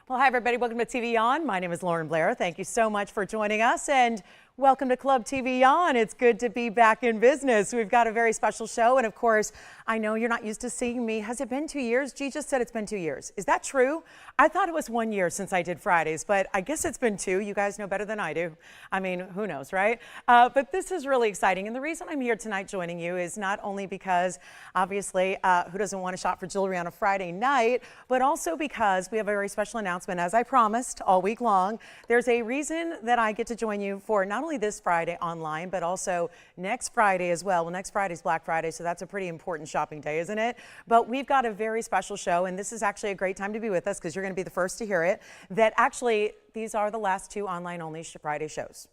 Well, hi, everybody. Welcome to TVON. My name is Blair. Thank you so much for joining us, and welcome to Club TVON. It's good to be back in business. We've got a very special show, and of course, I know you're not used to seeing me. Has it been 2 years? G just said it's been 2 years. Is that true? I thought it was 1 year since I did Fridays, but I guess it's been 2. You guys know better than I do. I mean, who knows, right? But this is really exciting, and the reason I'm here tonight joining you is not only because, obviously, who doesn't want to shop for jewelry on a Friday night, but also because we have a very special announcement, as I promised, all week long. There's a reason that I get to join you for not only this Friday online, but also next Friday as well. Well, next Friday's Black Friday, so that's a pretty important shopping day, isn't it? But we've got a very special show, and this is actually a great time to be with us because you're going to be the first to hear it, that actually these are the last 2 online-only Friday shows.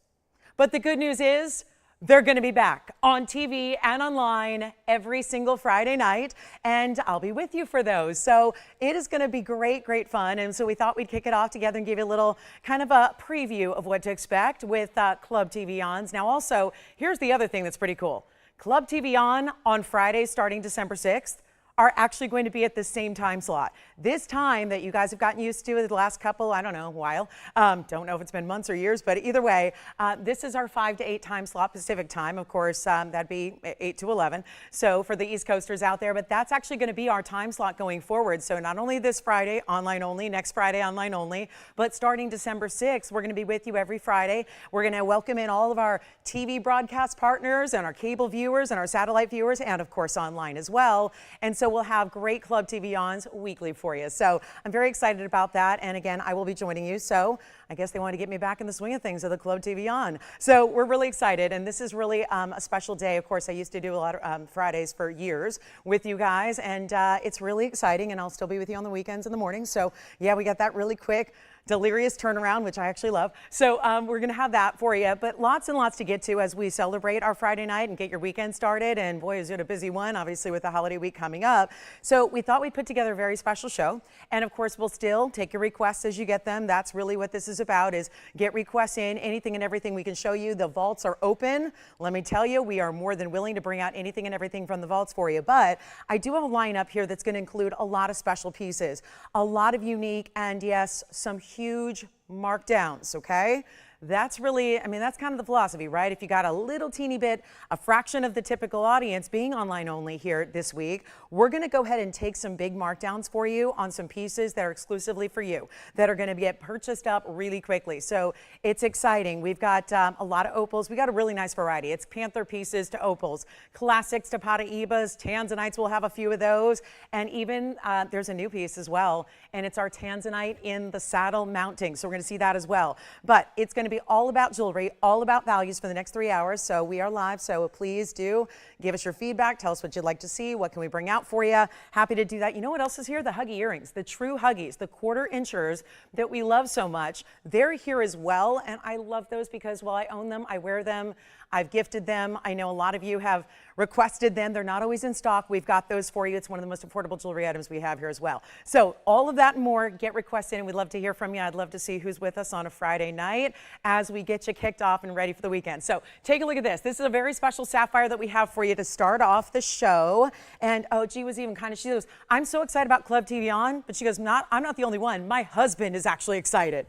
But the good news is, they're going to be back on TV and online every single Friday night, and I'll be with you for those. So it is going to be great, great fun. And so we thought we'd kick it off together and give you a little kind of a preview of what to expect with Club TVONs. Now, also, here's the other thing that's pretty cool. Club TVON on Friday starting December 6th are actually going to be at the same time slot. This time that you guys have gotten used to the last couple, I don't know, while. Don't know if it's been months or years, but either way, this is our 5 to 8 time slot Pacific time. Of course, that'd be 8 to 11. So for the East Coasters out there, but that's actually going to be our time slot going forward. So not only this Friday, online only, next Friday, online only, but starting December 6th, we're going to be with you every Friday. We're going to welcome in all of our TV broadcast partners and our cable viewers and our satellite viewers, and of course online as well. And so we'll have great Club TVONs weekly for you. So I'm very excited about that. And again, I will be joining you. So I guess they want to get me back in the swing of things of the Club TVON. So we're really excited. And this is really a special day. Of course, I used to do a lot of Fridays for years with you guys. And it's really exciting. And I'll still be with you on the weekends and the mornings. So yeah, we got that really quick delirious turnaround, which I actually love. So we're going to have that for you, but lots and lots to get to as we celebrate our Friday night and get your weekend started. And boy, is it a busy one, obviously, with the holiday week coming up. So we thought we'd put together a very special show. And of course, we'll still take your requests as you get them. That's really what this is about, is get requests in, anything and everything we can show you. The vaults are open. Let me tell you, we are more than willing to bring out anything and everything from the vaults for you. But I do have a lineup here that's going to include a lot of special pieces, a lot of unique, and yes, some huge markdowns, okay? That's really, I mean, that's kind of the philosophy, right? If you got a little teeny bit, a fraction of the typical audience being online only here this week, we're going to go ahead and take some big markdowns for you on some pieces that are exclusively for you, that are going to get purchased up really quickly. So it's exciting. We've got a lot of opals. We got a really nice variety. It's Panther pieces to opals, classics to Paraibas, Tanzanites, we'll have a few of those, and even there's a new piece as well, and it's our Tanzanite in the saddle mounting. So we're going to see that as well. But it's going to be all about jewelry, all about values for the next 3 hours. So we are live, so please do give us your feedback. Tell us what you'd like to see. What can we bring out for you? Happy to do that. You know what else is here? The Huggie earrings, the true Huggies, the 1/4 inchers that we love so much. They're here as well, and I love those because while I own them, I wear them. I've gifted them. I know a lot of you have requested them. They're not always in stock. We've got those for you. It's one of the most affordable jewelry items we have here as well. So all of that and more, get requests in. We'd love to hear from you. I'd love to see who's with us on a Friday night as we get you kicked off and ready for the weekend. So take a look at this. This is a very special sapphire that we have for you to start off the show. And oh, G was even kind of, she goes, I'm so excited about Club TVON, but she goes, I'm not the only one. My husband is actually excited.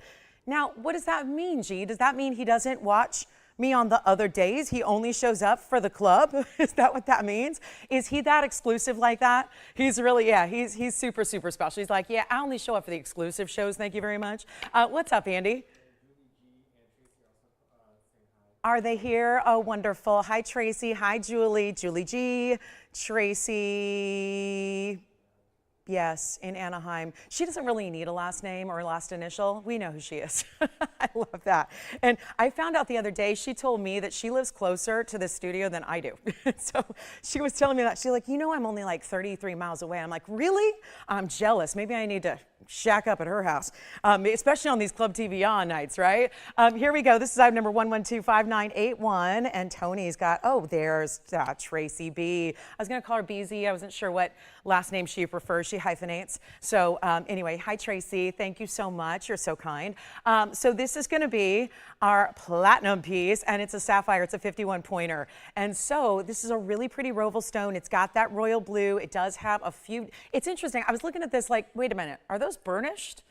Now, what does that mean, G? Does that mean he doesn't watch me on the other days? He only shows up for the club? Is that what that means? Is he that exclusive like that? He's really, yeah, he's super, super special. He's like, yeah, I only show up for the exclusive shows. Thank you very much. What's up, Andy? Are they here? Oh, wonderful. Hi, Tracy. Hi, Julie. Julie G. Tracy. Yes, in Anaheim. She doesn't really need a last name or a last initial. We know who she is. I love that. And I found out the other day, she told me that she lives closer to the studio than I do. So she was telling me that. She's like, you know, I'm only like 33 miles away. I'm like, really? I'm jealous. Maybe I need to shack up at her house, especially on these Club TVON nights, right? Here we go. This is item number 1125981, and Tony's got, oh, there's Tracy B. I was going to call her BZ. I wasn't sure what last name she prefers. She hyphenates. So anyway, hi, Tracy. Thank you so much. You're so kind. So this is going to be our platinum piece, and it's a sapphire. It's a 51-pointer. And so this is a really pretty roval stone. It's got that royal blue. It does have a few. It's interesting. I was looking at this like, wait a minute. Are those burnished?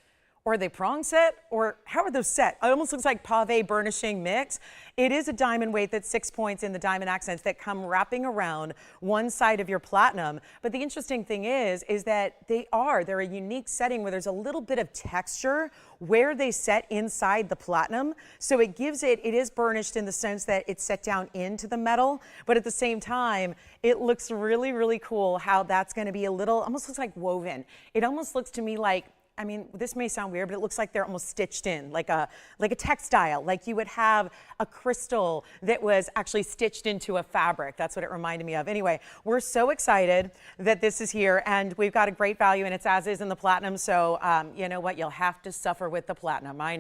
or are they prong set, or how are those set? It almost looks like pave burnishing mix. It is a diamond weight that's 6 points in the diamond accents that come wrapping around one side of your platinum. But the interesting thing is that they're a unique setting where there's a little bit of texture where they set inside the platinum. So it gives it is burnished in the sense that it's set down into the metal, but at the same time, it looks really, really cool how that's gonna be almost looks like woven. It almost looks to me like, I mean, this may sound weird, but it looks like they're almost stitched in, like a textile, like you would have a crystal that was actually stitched into a fabric. That's what it reminded me of. Anyway, we're so excited that this is here, and we've got a great value, and it's as is in the platinum, so you know what? You'll have to suffer with the platinum. I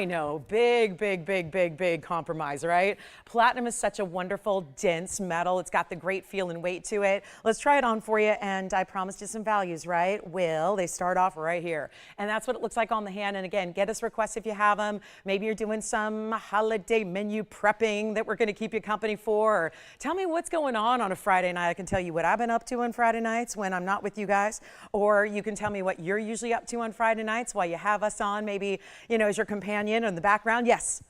know. Big compromise, right? Platinum is such a wonderful, dense metal. It's got the great feel and weight to it. Let's try it on for you, and I promised you some values, right? They start off right here. And that's what it looks like on the hand. And again, get us requests if you have them. Maybe you're doing some holiday menu prepping that we're going to keep you company for. Or tell me what's going on a Friday night. I can tell you what I've been up to on Friday nights when I'm not with you guys. Or you can tell me what you're usually up to on Friday nights while you have us on, maybe, you know, as your companion in the background. Yes.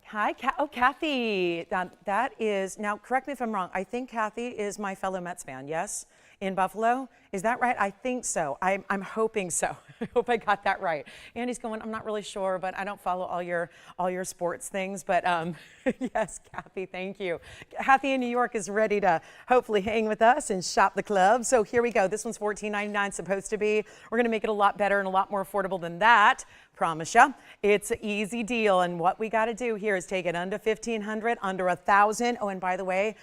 Hi, Kathy. That is, now correct me if I'm wrong. I think Kathy is my fellow Mets fan, yes? In Buffalo. Is that right? I think so. I'm hoping so. I hope I got that right. Andy's going, I'm not really sure, but I don't follow all your sports things. But yes, Kathy, thank you. Kathy in New York is ready to hopefully hang with us and shop the club. So here we go. This one's $14.99 supposed to be. We're going to make it a lot better and a lot more affordable than that. Promise ya. It's an easy deal. And what we got to do here is take it under $1,500, under $1,000. Oh, and by the way,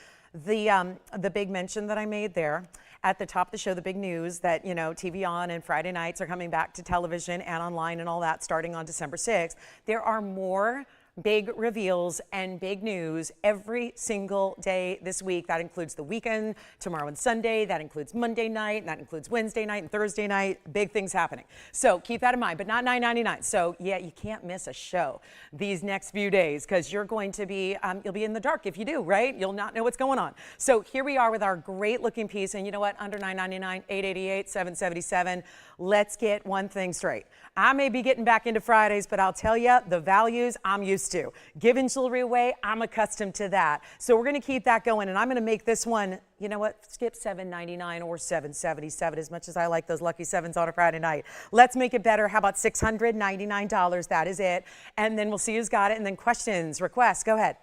the big mention that I made there at the top of the show, the big news that, you know, TVON and Friday nights are coming back to television and online and all that starting on December 6th. There are more big reveals and big news every single day this week. That includes the weekend, tomorrow and Sunday. That includes Monday night, and that includes Wednesday night and Thursday night. Big things happening. So keep that in mind, but not $9.99. So yeah, you can't miss a show these next few days because you're going to be, you'll be in the dark if you do, right? You'll not know what's going on. So here we are with our great looking piece, and you know what? Under $9.99, $888, $777. Let's get one thing straight. I may be getting back into Fridays, but I'll tell you, the values I'm used to. Giving jewelry away, I'm accustomed to that. So we're going to keep that going, and I'm going to make this one, you know what, skip $7.99 or $7.77, as much as I like those lucky sevens on a Friday night. Let's make it better. How about $699? That is it. And then we'll see who's got it. And then questions, requests, go ahead.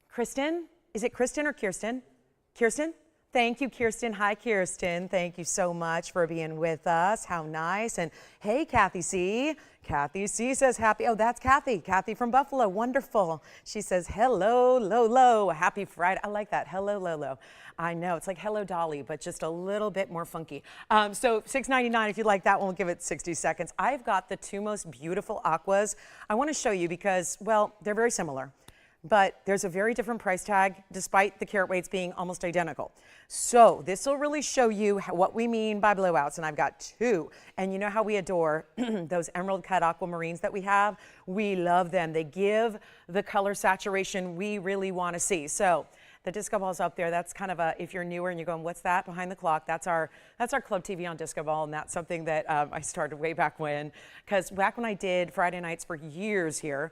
Kristen? Is it Kristen or Kirsten? Kirsten? Thank you, Kirsten. Hi, Kirsten. Thank you so much for being with us. How nice. And hey, Kathy C. Kathy C says happy. Oh, that's Kathy. Kathy from Buffalo. Wonderful. She says, hello, Lolo. Happy Friday. I like that. Hello, Lolo. I know. It's like Hello, Dolly, but just a little bit more funky. So $6.99 if you like that one. We'll give it 60 seconds. I've got the two most beautiful aquas. I want to show you because, well, they're very similar. But there's a very different price tag despite the carat weights being almost identical. So this will really show you what we mean by blowouts, and I've got two. And you know how we adore those emerald cut aquamarines that we have? We love them. They give the color saturation we really want to see. So the disco ball's up there. That's kind of a, if you're newer and you're going, what's that behind the clock? That's our Club TVON disco ball, and that's something that I started way back when. Because back when I did Friday nights for years here,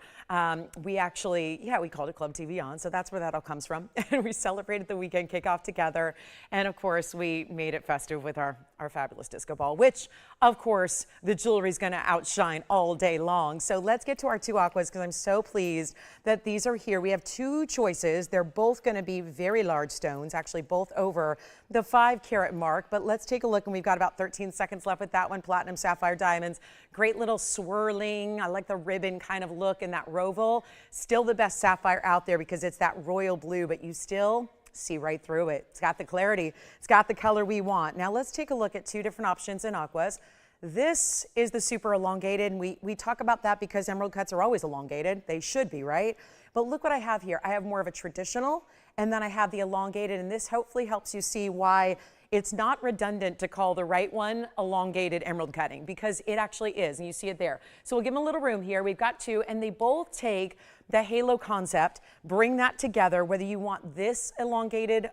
we actually, we called it Club TVON, so that's where that all comes from. And we celebrated the weekend kickoff together, and of course we made it festive with our fabulous disco ball, which of course the jewelry's going to outshine all day long. So let's get to our two aquas because I'm so pleased that these are here. We have two choices. They're both going to be very large stones, actually both over the 5 carat mark, but let's take a look, and we've got about 13 seconds left with that one. Platinum sapphire diamonds, great little swirling, I like the ribbon kind of look, and that roval, still the best sapphire out there because it's that royal blue, but you still see right through it. It's got the clarity, it's got the color we want. Now let's take a look at two different options in aquas. This is the super elongated, and we talk about that because emerald cuts are always elongated. They should be, right? But look what I have here. I have more of a traditional, and then I have the elongated, and this hopefully helps you see why it's not redundant to call the right one elongated emerald cutting, because it actually is, and you see it there. So we'll give them a little room here. We've got two, and they both take the halo concept, bring that together, whether you want this elongated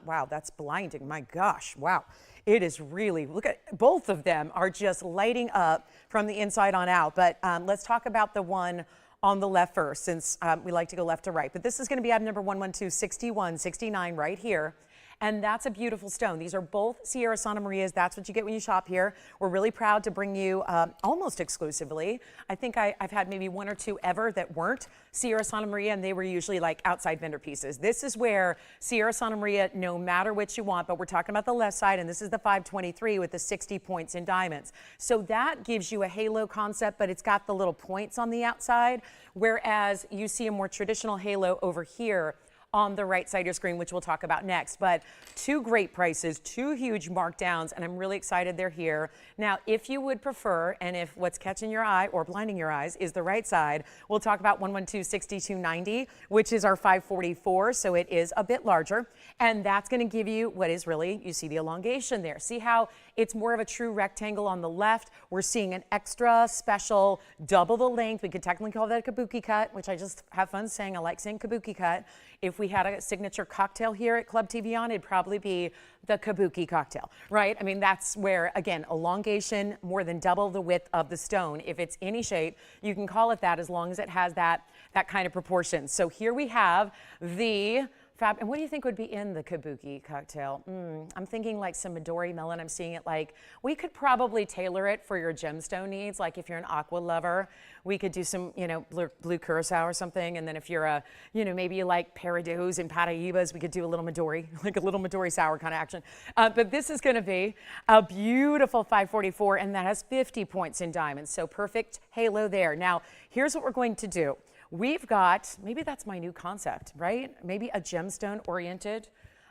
Wow, that's blinding. My gosh, wow. It is really, look at, both of them are just lighting up from the inside on out. But let's talk about the one on the left first, since we like to go left to right. But this is going to be item number 1126169 right here. And that's a beautiful stone. These are both Sierra Santa Marias. That's what you get when you shop here. We're really proud to bring you almost exclusively. I think I've had maybe one or two ever that weren't Sierra Santa Maria, and they were usually like outside vendor pieces. This is where Sierra Santa Maria, no matter which you want, but we're talking about the left side, and this is the 523 with the 60 points in diamonds. So that gives you a halo concept, but it's got the little points on the outside, whereas you see a more traditional halo over here on the right side of your screen, which we'll talk about next. But two great prices, two huge markdowns, and I'm really excited they're here. Now, if you would prefer, and if what's catching your eye or blinding your eyes is the right side, we'll talk about 1126290, which is our 544, so it is a bit larger. And that's gonna give you what is really, you see the elongation there. See how it's more of a true rectangle on the left. We're seeing an extra special double the length. We could technically call that a kabuki cut, which I just have fun saying. I like saying kabuki cut. If we had a signature cocktail here at Club TVON, it'd probably be the kabuki cocktail, right? I mean, that's where, again, elongation, more than double the width of the stone. If it's any shape, you can call it that as long as it has that kind of proportion. So here we have the fab. And what do you think would be in the kabuki cocktail? I'm thinking like some Midori melon. I'm seeing it like, we could probably tailor it for your gemstone needs. Like if you're an aqua lover, we could do some, you know, blue curacao or something. And then if you're a, you know, maybe you like Parados and Paraibas, we could do a little Midori, like a little Midori sour kind of action. But this is going to be a beautiful 544, and that has 50 points in diamonds. So perfect halo there. Now, here's what we're going to do. We've got, maybe that's my new concept, right? Maybe a gemstone-oriented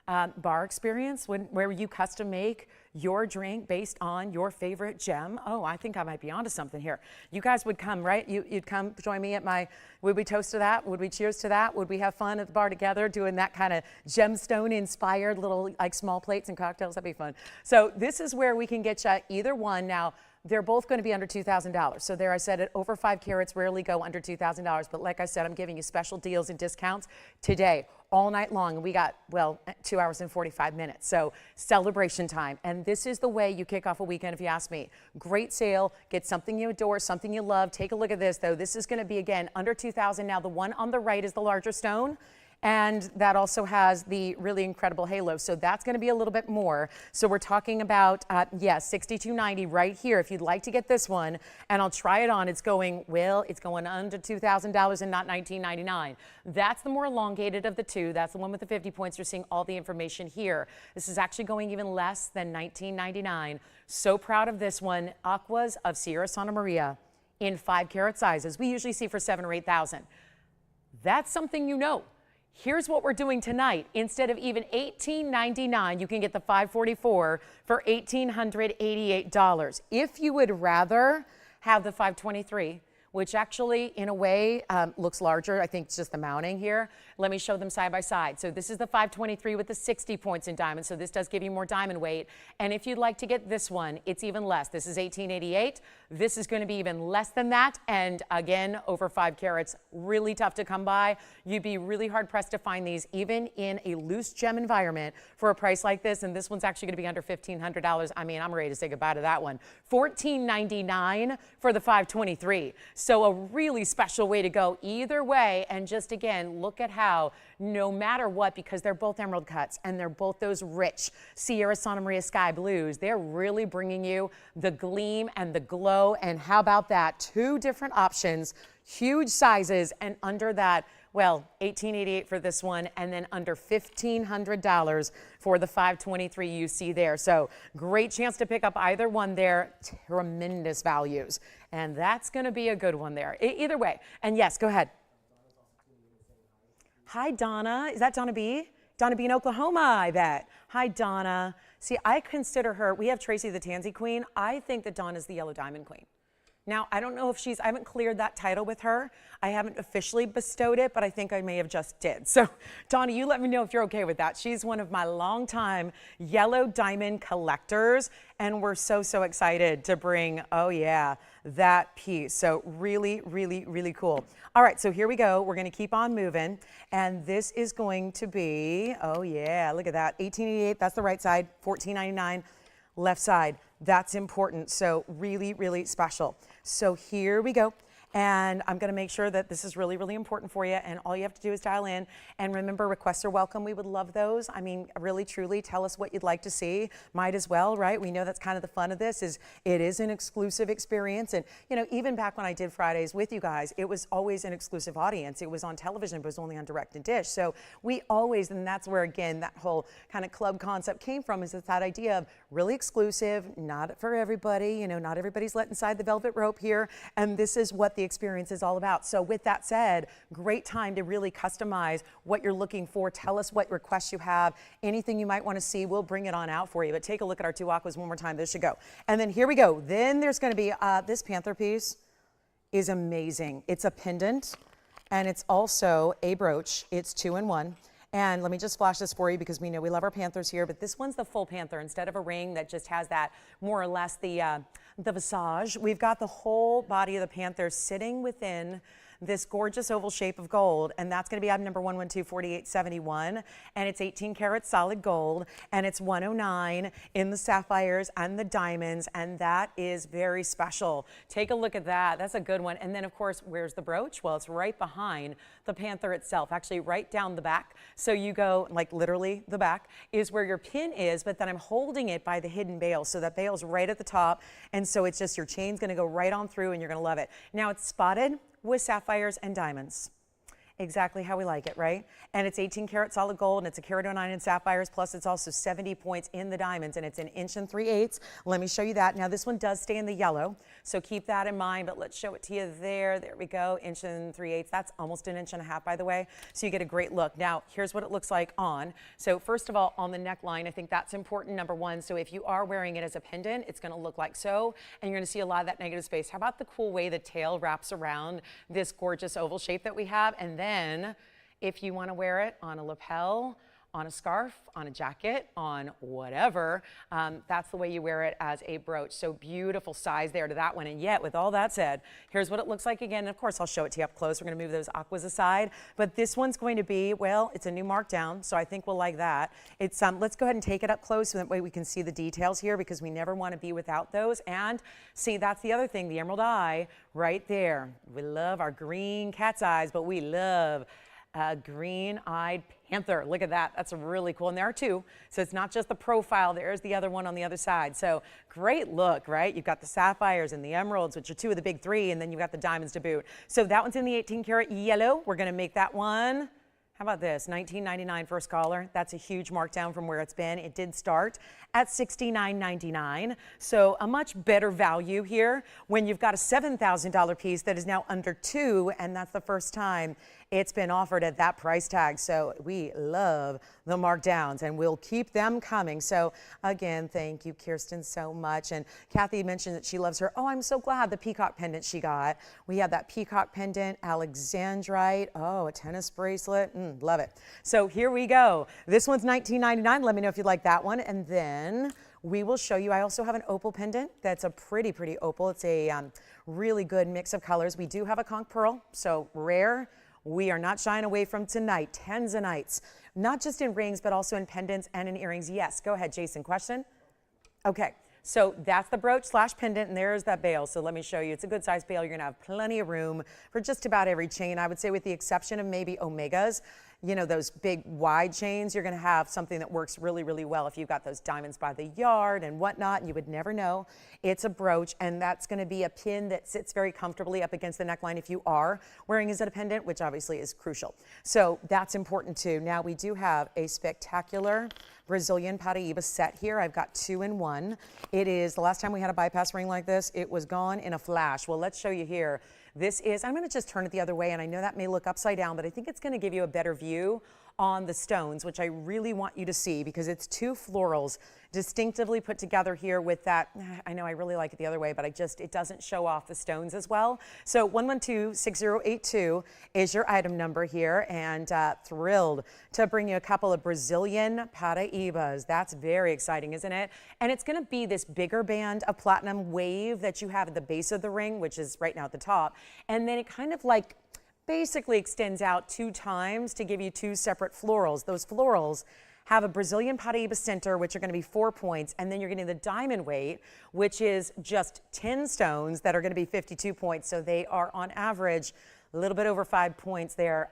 bar experience where you custom make your drink based on your favorite gem. Oh, I think I might be onto something here. You guys would come, right? You'd come join me at my, would we toast to that? Would we cheers to that? Would we have fun at the bar together doing that kind of gemstone-inspired little like small plates and cocktails? That'd be fun. So this is where we can get you either one. Now, they're both going to be under $2,000. So there I said it, over 5 carats rarely go under $2,000. But like I said, I'm giving you special deals and discounts today, all night long. And we got, well, 2 hours and 45 minutes. So celebration time. And this is the way you kick off a weekend, if you ask me. Great sale. Get something you adore, something you love. Take a look at this, though. This is going to be, again, under $2,000. Now, the one on the right is the larger stone. And that also has the really incredible halo. So that's going to be a little bit more. So we're talking about, yes, $62.90 right here. If you'd like to get this one, and I'll try it on, it's going, well, it's going under $2,000 and not $19.99. That's the more elongated of the two. That's the one with the 50 points. You're seeing all the information here. This is actually going even less than $19.99. So proud of this one. Aquas of Sierra Santa Maria in 5 carat sizes. We usually see for 7,000 or 8,000. That's something you know. Here's what we're doing tonight. Instead of even $18.99, you can get the 544 for $1,888. If you would rather have the 523, which actually in a way looks larger. I think it's just the mounting here. Let me show them side by side. So this is the 523 with the 60 points in diamonds. So this does give you more diamond weight. And if you'd like to get this one, it's even less. This is $18.88. This is going to be even less than that. And again, over 5 carats, really tough to come by. You'd be really hard pressed to find these even in a loose gem environment for a price like this. And this one's actually going to be under $1,500. I mean, I'm ready to say goodbye to that one. $14.99 for the 523. So a really special way to go either way. And just again, look at how no matter what, because they're both emerald cuts and they're both those rich Sierra Santa Maria sky blues, they're really bringing you the gleam and the glow. And how about that? 2 different options, huge sizes, and under that, well, $18.88 for this one, and then under $1,500 for the 523 you see there. So great chance to pick up either one there. Tremendous values. And that's going to be a good one there. Either way. And yes, go ahead. Hi, Donna. Is that Donna B? Donna B in Oklahoma, I bet. Hi, Donna. See, I consider her, we have Tracy the Tansy Queen. I think that Donna's the Yellow Diamond Queen. Now, I don't know if I haven't cleared that title with her. I haven't officially bestowed it, but I think I may have just did. So, Donnie, you let me know if you're okay with that. She's one of my longtime yellow diamond collectors, and we're so, so excited to bring, oh yeah, that piece. So really, really, really cool. All right, so here we go. We're gonna keep on moving, and this is going to be, oh yeah, look at that, $18.88, that's the right side, $14.99, left side. That's important, so really, really special. So here we go. And I'm going to make sure that this is really, really important for you. And all you have to do is dial in. And remember, requests are welcome. We would love those. I mean, really, truly, tell us what you'd like to see. Might as well, right? We know that's kind of the fun of this. It is an exclusive experience. And, you know, even back when I did Fridays with you guys, it was always an exclusive audience. It was on television, but it was only on direct and dish. So we always, and that's where, again, that whole kind of club concept came from, is that idea of really exclusive, not for everybody. You know, not everybody's let inside the velvet rope here. And this is what the experience is all about. So with that said, great time to really customize what you're looking for. Tell us what requests you have, anything you might want to see, we'll bring it on out for you. But take a look at our two aquas one more time. This should go. And then here we go. Then there's going to be this Panther piece is amazing. It's a pendant and it's also a brooch. It's 2-in-1. And let me just flash this for you because we know we love our Panthers here, but this one's the full Panther instead of a ring that just has that more or less the visage. We've got the whole body of the Panther sitting within this gorgeous oval shape of gold, and that's going to be item number 1124871, and it's 18 karat solid gold, and it's 109 in the sapphires and the diamonds, and that is very special. Take a look at that. That's a good one. And then, of course, where's the brooch? Well, it's right behind the Panther itself, actually right down the back. So you go, like literally the back is where your pin is, but then I'm holding it by the hidden bail. So that bail's right at the top, and so it's just your chain's going to go right on through, and you're going to love it. Now it's spotted with sapphires and diamonds. Exactly how we like it, right? And it's 18 karat solid gold, and it's a carat 09 in sapphires, plus it's also 70 points in the diamonds, and it's an 1 3/8. Let me show you that. Now this one does stay in the yellow, so keep that in mind, but let's show it to you there. There we go, 1 3/8. That's almost 1.5 inches, by the way, so you get a great look. Now, here's what it looks like on. So first of all, on the neckline, I think that's important, number one. So if you are wearing it as a pendant, it's gonna look like so, and you're gonna see a lot of that negative space. How about the cool way the tail wraps around this gorgeous oval shape that we have? And then if you want to wear it on a lapel, on a scarf, on a jacket, on whatever, that's the way you wear it as a brooch. So beautiful size there to that one. And yet, with all that said, here's what it looks like again. And of course, I'll show it to you up close. We're going to move those aquas aside. But this one's going to be, well, it's a new markdown, so I think we'll like that. It's let's go ahead and take it up close so that way we can see the details here, because we never want to be without those. And see, that's the other thing, the emerald eye right there. We love our green cat's eyes, but we love a green-eyed Panther. Look at that. That's really cool. And there are two. So it's not just the profile. There's the other one on the other side. So great look, right? You've got the sapphires and the emeralds, which are two of the big three, and then you've got the diamonds to boot. So that one's in the 18 karat yellow. We're going to make that one. How about this? $19.99 first caller. That's a huge markdown from where it's been. It did start at $69.99. So a much better value here when you've got a $7,000 piece that is now under $2,000, and that's the first time it's been offered at that price tag. So we love the markdowns, and we'll keep them coming. So again, thank you, Kirsten, so much. And Kathy mentioned that she loves her. Oh, I'm so glad the peacock pendant she got. We have that peacock pendant, Alexandrite. Oh, a tennis bracelet. Love it. So here we go. This one's $19.99. Let me know if you like that one. And then we will show you, I also have an opal pendant that's a pretty opal. It's a really good mix of colors. We do have a conch pearl, so rare. We are not shying away from tonight. Tanzanites, not just in rings, but also in pendants and in earrings. Yes, go ahead, Jason, question? Okay, so that's the brooch / pendant, and there's that bail. So let me show you. It's a good size bail. You're gonna have plenty of room for just about every chain, I would say, with the exception of maybe Omegas. You know, those big wide chains, you're gonna have something that works really well if you've got those diamonds by the yard and whatnot, and you would never know. It's a brooch, and that's gonna be a pin that sits very comfortably up against the neckline if you are wearing as a pendant, which obviously is crucial. So that's important too. Now we do have a spectacular Brazilian Paraiba set here. I've got 2-in-1. It is, the last time we had a bypass ring like this, it was gone in a flash. Well, let's show you here. This is, I'm going to just turn it the other way, and I know that may look upside down, but I think it's going to give you a better view on the stones, which I really want you to see because it's two florals distinctively put together here with that. I know I really like it the other way, but it doesn't show off the stones as well. So 112-6082 is your item number here, and thrilled to bring you a couple of Brazilian Paraibas. That's very exciting, isn't it? And it's going to be this bigger band of platinum wave that you have at the base of the ring, which is right now at the top, and then it kind of like basically extends out 2 times to give you 2 separate florals. Those florals have a Brazilian Paraiba center, which are going to be 4 points, and then you're getting the diamond weight, which is just 10 stones that are going to be 52 points. So they are on average a little bit over 5 points there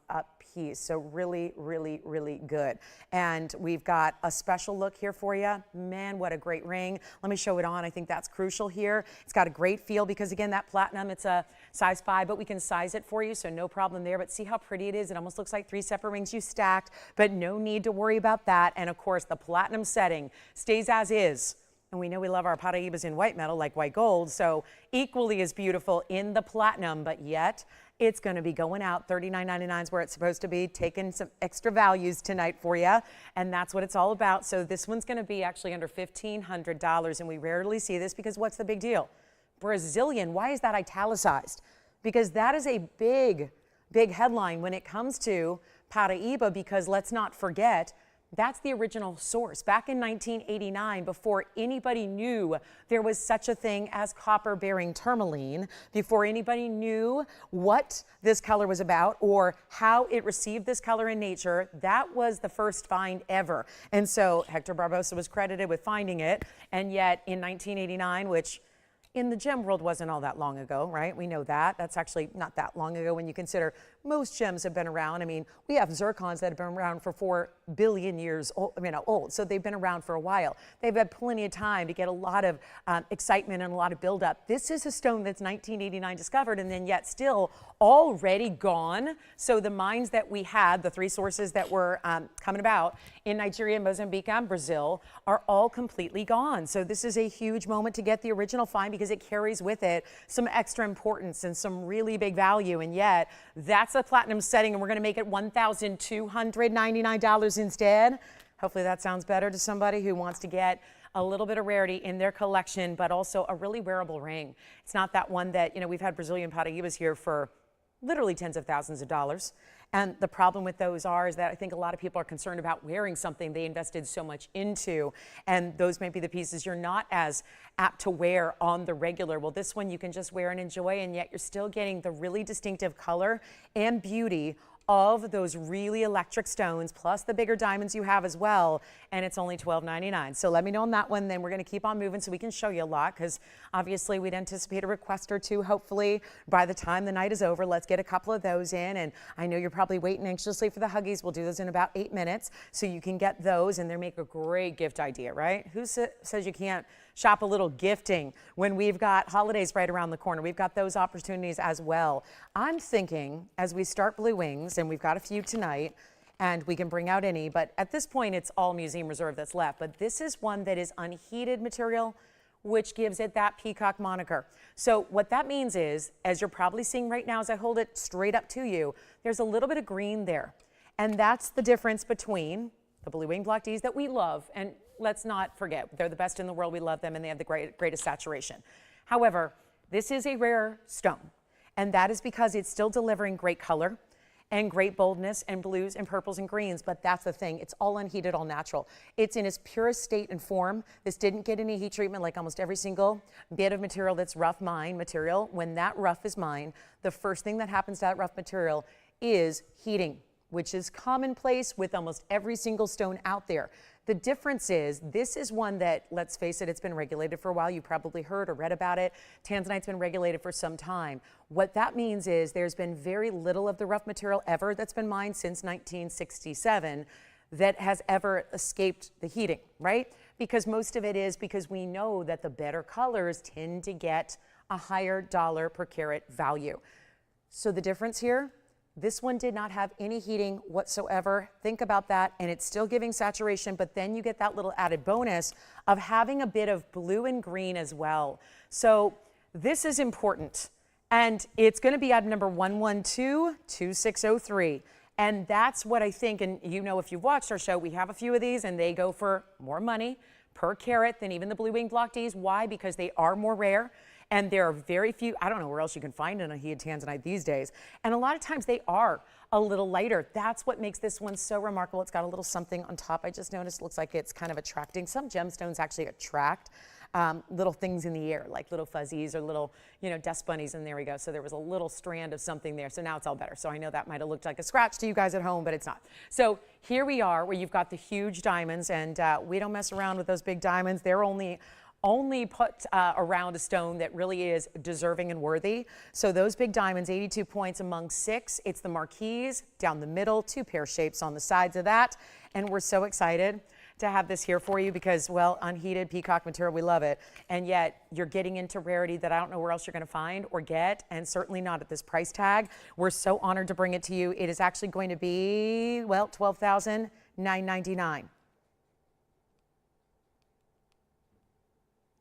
a piece. So really, really, really good. And we've got a special look here for you. Man, what a great ring. Let me show it on. I think that's crucial here. It's got a great feel because, again, that platinum, it's a size 5, but we can size it for you, so no problem there. But see how pretty it is? It almost looks like 3 separate rings you stacked, but no need to worry about that. And, of course, the platinum setting stays as is. And we know we love our Paraibas in white metal, like white gold, so equally as beautiful in the platinum, but yet it's going to be going out. $39.99 is where it's supposed to be, taking some extra values tonight for you, and that's what it's all about. So this one's going to be actually under $1,500, and we rarely see this because what's the big deal? Brazilian, why is that italicized? Because that is a big, big headline when it comes to Paraiba, because let's not forget, that's the original source. Back in 1989, before anybody knew there was such a thing as copper-bearing tourmaline, before anybody knew what this color was about or how it received this color in nature, that was the first find ever. And so Hector Barbosa was credited with finding it, and yet in 1989, which in the gem world wasn't all that long ago, right? We know that. That's actually not that long ago when you consider most gems have been around. I mean, we have zircons that have been around for 4 billion years old. So they've been around for a while. They've had plenty of time to get a lot of excitement and a lot of buildup. This is a stone that's 1989 discovered and then yet still already gone. So the mines that we had, the 3 sources that were coming about in Nigeria, Mozambique, and Brazil are all completely gone. So this is a huge moment to get the original find because it carries with it some extra importance and some really big value. And yet that's a platinum setting, and we're going to make it $1,299 instead. Hopefully that sounds better to somebody who wants to get a little bit of rarity in their collection, but also a really wearable ring. It's not that one that, we've had Brazilian Paraibas here for literally tens of thousands of dollars. And the problem with those is that I think a lot of people are concerned about wearing something they invested so much into, and those may be the pieces you're not as apt to wear on the regular. Well, this one you can just wear and enjoy, and yet you're still getting the really distinctive color and beauty of those really electric stones, plus the bigger diamonds you have as well, and it's only $12.99. So let me know on that one, then we're going to keep on moving so we can show you a lot, because obviously we'd anticipate a request or two, hopefully, by the time the night is over. Let's get a couple of those in, and I know you're probably waiting anxiously for the Huggies. We'll do those in about 8 minutes, so you can get those, and they make a great gift idea, right? Who says you can't shop a little gifting when we've got holidays right around the corner? We've got those opportunities as well. I'm thinking as we start Blue Wings, and we've got a few tonight, and we can bring out any, but at this point it's all Museum Reserve that's left. But this is one that is unheated material, which gives it that Peacock moniker. So what that means is, as you're probably seeing right now as I hold it straight up to you, there's a little bit of green there. And that's the difference between the Blue Wing Block Ds that we love, and let's not forget, they're the best in the world, we love them, and they have the greatest saturation. However, this is a rare stone, and that is because it's still delivering great color and great boldness and blues and purples and greens, but that's the thing, it's all unheated, all natural. It's in its purest state and form. This didn't get any heat treatment like almost every single bit of material that's rough mine material. When that rough is mined, the first thing that happens to that rough material is heating, which is commonplace with almost every single stone out there. The difference is, this is one that, let's face it, it's been regulated for a while. You probably heard or read about it. Tanzanite's been regulated for some time. What that means is there's been very little of the rough material ever that's been mined since 1967 that has ever escaped the heating, right? Because most of it is because we know that the better colors tend to get a higher dollar per carat value. So the difference here, this one did not have any heating whatsoever. Think about that, and it's still giving saturation, but then you get that little added bonus of having a bit of blue and green as well. So this is important, and it's going to be item number 1122603. And that's what I think, and you know, if you've watched our show, we have a few of these and they go for more money per carat than even the blue wing block Ds. Why? Because they are more rare and there are very few, I don't know where else you can find an unheated Tanzanite these days. And a lot of times they are a little lighter. That's what makes this one so remarkable. It's got a little something on top. I just noticed, looks like it's kind of attracting. Some gemstones actually attract little things in the air, like little fuzzies or little, you know, dust bunnies, and there we go. So there was a little strand of something there. So now it's all better. So I know that might have looked like a scratch to you guys at home, but it's not. So here we are where you've got the huge diamonds, and we don't mess around with those big diamonds. They're only put around a stone that really is deserving and worthy. So those big diamonds, 82 points among 6. It's the marquise down the middle, 2 pear shapes on the sides of that. And we're so excited to have this here for you because, well, unheated peacock material, we love it. And yet you're getting into rarity that I don't know where else you're going to find or get, and certainly not at this price tag. We're so honored to bring it to you. It is actually going to be, well, $12,999.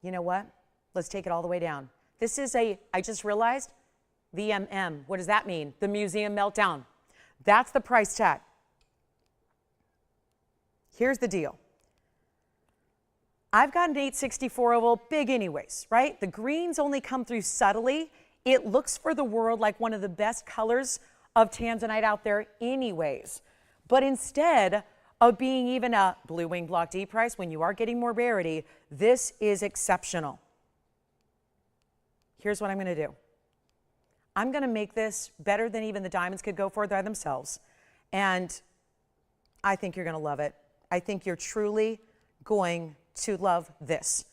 You know what? Let's take it all the way down. This is I just realized, VMM. What does that mean? The Museum Meltdown. That's the price tag. Here's the deal. I've got an 864 oval, big anyways, right? The greens only come through subtly. It looks for the world like one of the best colors of Tanzanite out there anyways. But instead of being even a blue wing block D price, when you are getting more rarity, this is exceptional. Here's what I'm gonna do. I'm gonna make this better than even the diamonds could go for by themselves. And I think you're gonna love it. I think you're truly going to love this.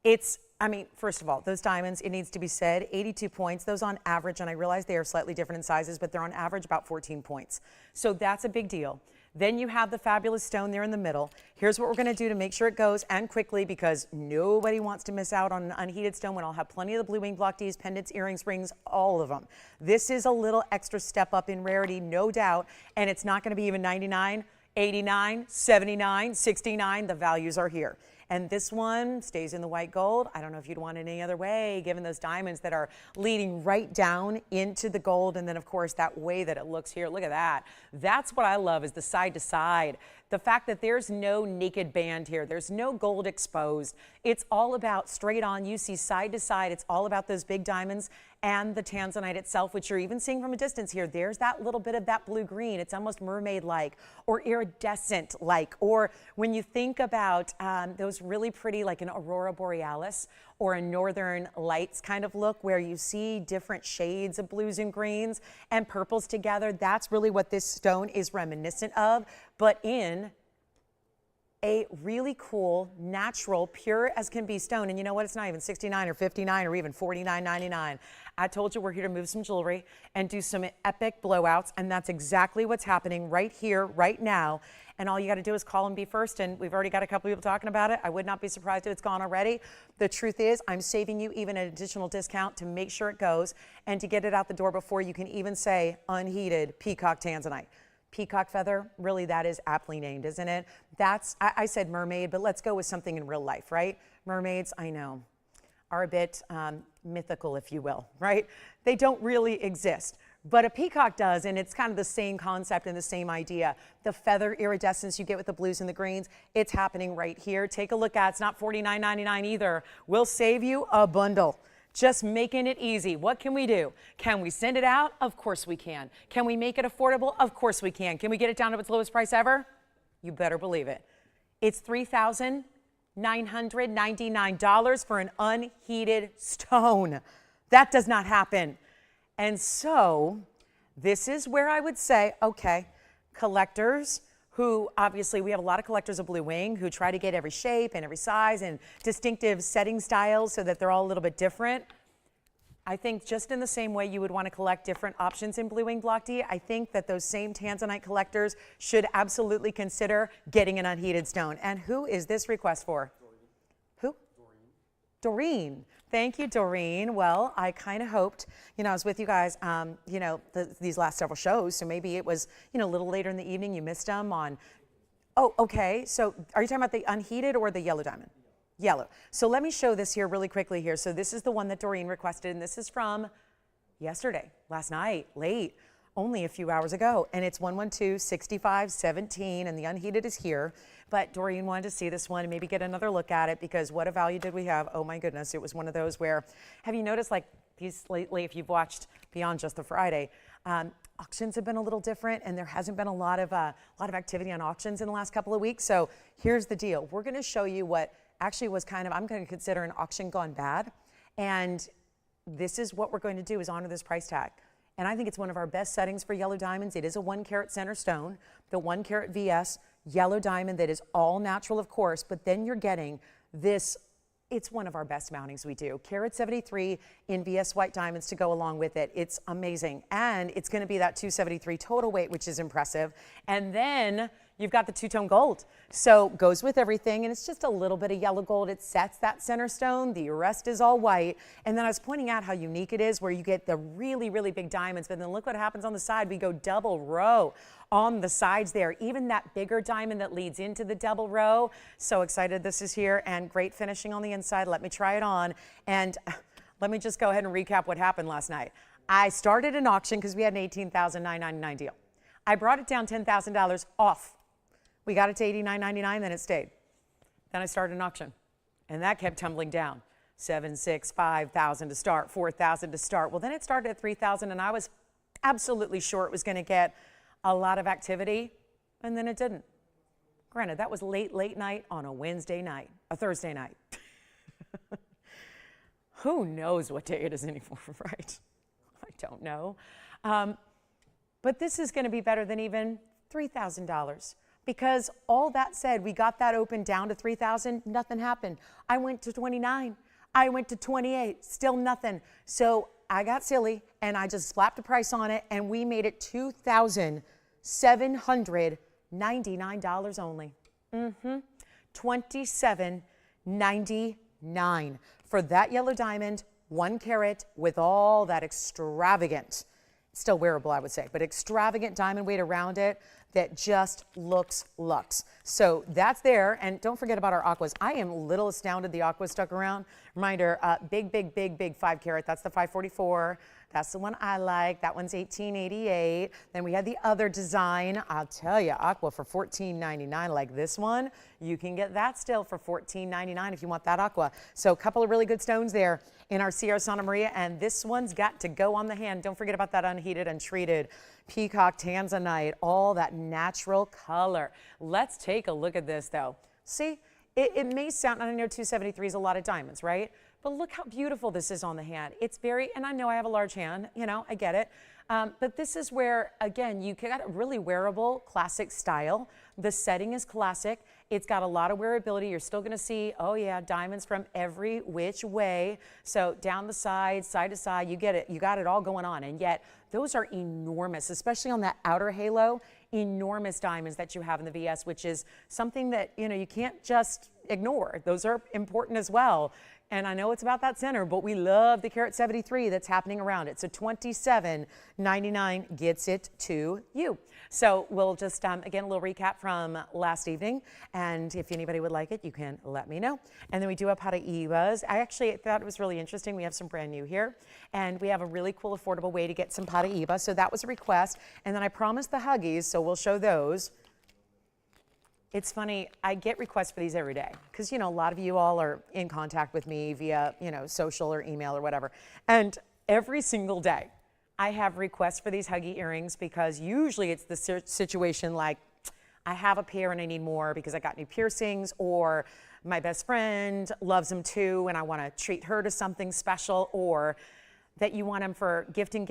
It's, I mean, first of all, those diamonds, it needs to be said, 82 points. Those on average, and I realize they are slightly different in sizes, but they're on average about 14 points. So that's a big deal. Then you have the fabulous stone there in the middle. Here's what we're going to do to make sure it goes, and quickly, because nobody wants to miss out on an unheated stone when I'll have plenty of the blue wing block Ds, pendants, earrings, rings, all of them. This is a little extra step up in rarity, no doubt, and it's not going to be even 99, 89, 79, 69. The values are here. And this one stays in the white gold. I don't know if you'd want it any other way, given those diamonds that are leading right down into the gold. And then, of course, that way that it looks here. Look at that. That's what I love, is the side to side. The fact that there's no naked band here. There's no gold exposed. It's all about straight on. You see side to side. It's all about those big diamonds and the Tanzanite itself, which you're even seeing from a distance here. There's that little bit of that blue-green. It's almost mermaid-like or iridescent-like. Or when you think about those really pretty, like an aurora borealis or a northern lights kind of look, where you see different shades of blues and greens and purples together, that's really what this stone is reminiscent of, but in a really cool, natural, pure as can be stone. And you know what? It's not even 69 or 59 or even 49.99. I told you we're here to move some jewelry and do some epic blowouts, and that's exactly what's happening right here, right now. And all you got to do is call and be first, and we've already got a couple people talking about it. I would not be surprised if it's gone already. The truth is, I'm saving you even an additional discount to make sure it goes and to get it out the door before you can even say unheated peacock Tanzanite. Peacock feather, really, that is aptly named, isn't it? That's, I said mermaid, but let's go with something in real life, right? Mermaids, I know, are a bit mythical, if you will, right? They don't really exist, but a peacock does, and it's kind of the same concept and the same idea. The feather iridescence you get with the blues and the greens, it's happening right here. Take a look at it. It's not $49.99 either. We'll save you a bundle. Just making it easy. What can we do? Can we send it out? Of course we can. Can we make it affordable? Of course we can. Can we get it down to its lowest price ever? You better believe it. It's $3,999 for an unheated stone. That does not happen. And so this is where I would say, okay, collectors who, obviously we have a lot of collectors of blue wing who try to get every shape and every size and distinctive setting styles so that they're all a little bit different. I think just in the same way you would want to collect different options in blue wing block D, I think that those same Tanzanite collectors should absolutely consider getting an unheated stone. And who is this request for? Doreen. Who? Doreen. Thank you, Doreen. Well, I kind of hoped, I was with you guys, these last several shows, so maybe it was, a little later in the evening, you missed them on, oh, okay. So are you talking about the unheated or the yellow diamond? Yellow. So let me show this here really quickly here. So this is the one that Doreen requested, and this is from yesterday, last night, late. only a few hours ago, and it's 112-6517, and the unheated is here. But Doreen wanted to see this one and maybe get another look at it, because what a value did we have? Oh my goodness, it was one of those where, have you noticed like these lately, if you've watched beyond just the Friday, auctions have been a little different, and there hasn't been a lot of activity on auctions in the last couple of weeks. So here's the deal. We're going to show you what actually was kind of, I'm going to consider an auction gone bad. And this is what we're going to do, is honor this price tag. And I think it's one of our best settings for yellow diamonds. It is a 1 carat center stone, the 1 carat VS yellow diamond that is all natural, of course, but then you're getting this. It's one of our best mountings we do. Carat 73 in VS white diamonds to go along with it. It's amazing. And it's going to be that 273 total weight, which is impressive. And then you've got the two-tone gold. So goes with everything, and it's just a little bit of yellow gold. It sets that center stone. The rest is all white. And then I was pointing out how unique it is, where you get the really, really big diamonds, but then look what happens on the side. We go double row on the sides there. Even that bigger diamond that leads into the double row. So excited this is here, and great finishing on the inside. Let me try it on. And let me just go ahead and recap what happened last night. I started an auction because we had an $18,999 deal. I brought it down $10,000 off. We got it to $89.99, then it stayed. Then I started an auction, and that kept tumbling down. 7, 6, 5,000 to start, 4,000 to start. Well, then it started at 3,000, and I was absolutely sure it was going to get a lot of activity, and then it didn't. Granted, that was late night on a Wednesday night, a Thursday night. Who knows what day it is anymore, right? I don't know. But this is going to be better than even $3,000. Because all that said, we got that open down to 3,000, nothing happened. I went to 29, I went to 28, still nothing. So I got silly, and I just slapped a price on it, and we made it $2,799 only. $27.99 for that yellow diamond, 1 carat, with all that extravagant, still wearable, I would say, but extravagant diamond weight around it that just looks luxe. So that's there. And don't forget about our aquas. I am a little astounded the aqua stuck around. Reminder, big 5 carat. That's the 544. That's the one I like. That one's $18.88. Then we had the other design. I'll tell you, aqua for $14.99, like this one. You can get that still for $14.99 if you want that aqua. So a couple of really good stones there in our Sierra Santa Maria, and this one's got to go on the hand. Don't forget about that unheated, untreated Peacock, Tanzanite, all that natural color. Let's take a look at this though. See, it may sound, I know 273 is a lot of diamonds, right? But look how beautiful this is on the hand. It's very, and I know I have a large hand, you know, I get it. But this is where, again, you got a really wearable, classic style. The setting is classic. It's got a lot of wearability. You're still going to see, oh yeah, diamonds from every which way. So down the side, side to side, you get it. You got it all going on. And yet those are enormous, especially on that outer halo, enormous diamonds that you have in the VS, which is something that, you know, you can't just ignore. Those are important as well. And I know it's about that center, but we love the carat 73 that's happening around it. So $27.99 gets it to you. So we'll just, again, a little recap from last evening. And if anybody would like it, you can let me know. And then we do have Paraibas. I actually thought it was really interesting. We have some brand new here. And we have a really cool, affordable way to get some Paraiba. So that was a request. And then I promised the Huggies, so we'll show those. It's funny, I get requests for these every day because, you know, a lot of you all are in contact with me via, you know, social or email or whatever. And every single day I have requests for these Huggie earrings because usually it's the situation like I have a pair and I need more because I got new piercings, or my best friend loves them too and I want to treat her to something special, or that you want them for gifting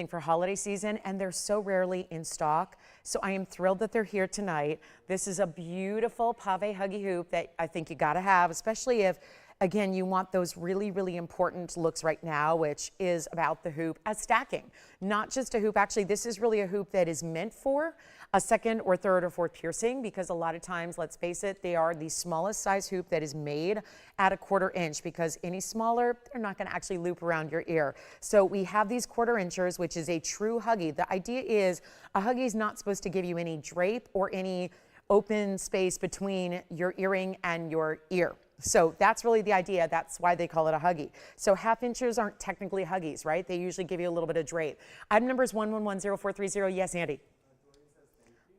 for holiday season, and they're so rarely in stock. So I am thrilled that they're here tonight. This is a beautiful pave Huggie hoop that I think you gotta have, especially if, again, you want those really, really important looks right now, which is about the hoop as stacking. Not just a hoop, actually, this is really a hoop that is meant for a second or third or fourth piercing, because a lot of times, let's face it, they are the smallest size hoop that is made at a 1/4 inch, because any smaller, they're not gonna actually loop around your ear. So we have these 1/4 inchers, which is a true Huggie. The idea is a Huggie is not supposed to give you any drape or any open space between your earring and your ear. So that's really the idea. That's why they call it a Huggie. So half inches aren't technically Huggies, right? They usually give you a little bit of drape. Item number is 1110430. Yes, Andy.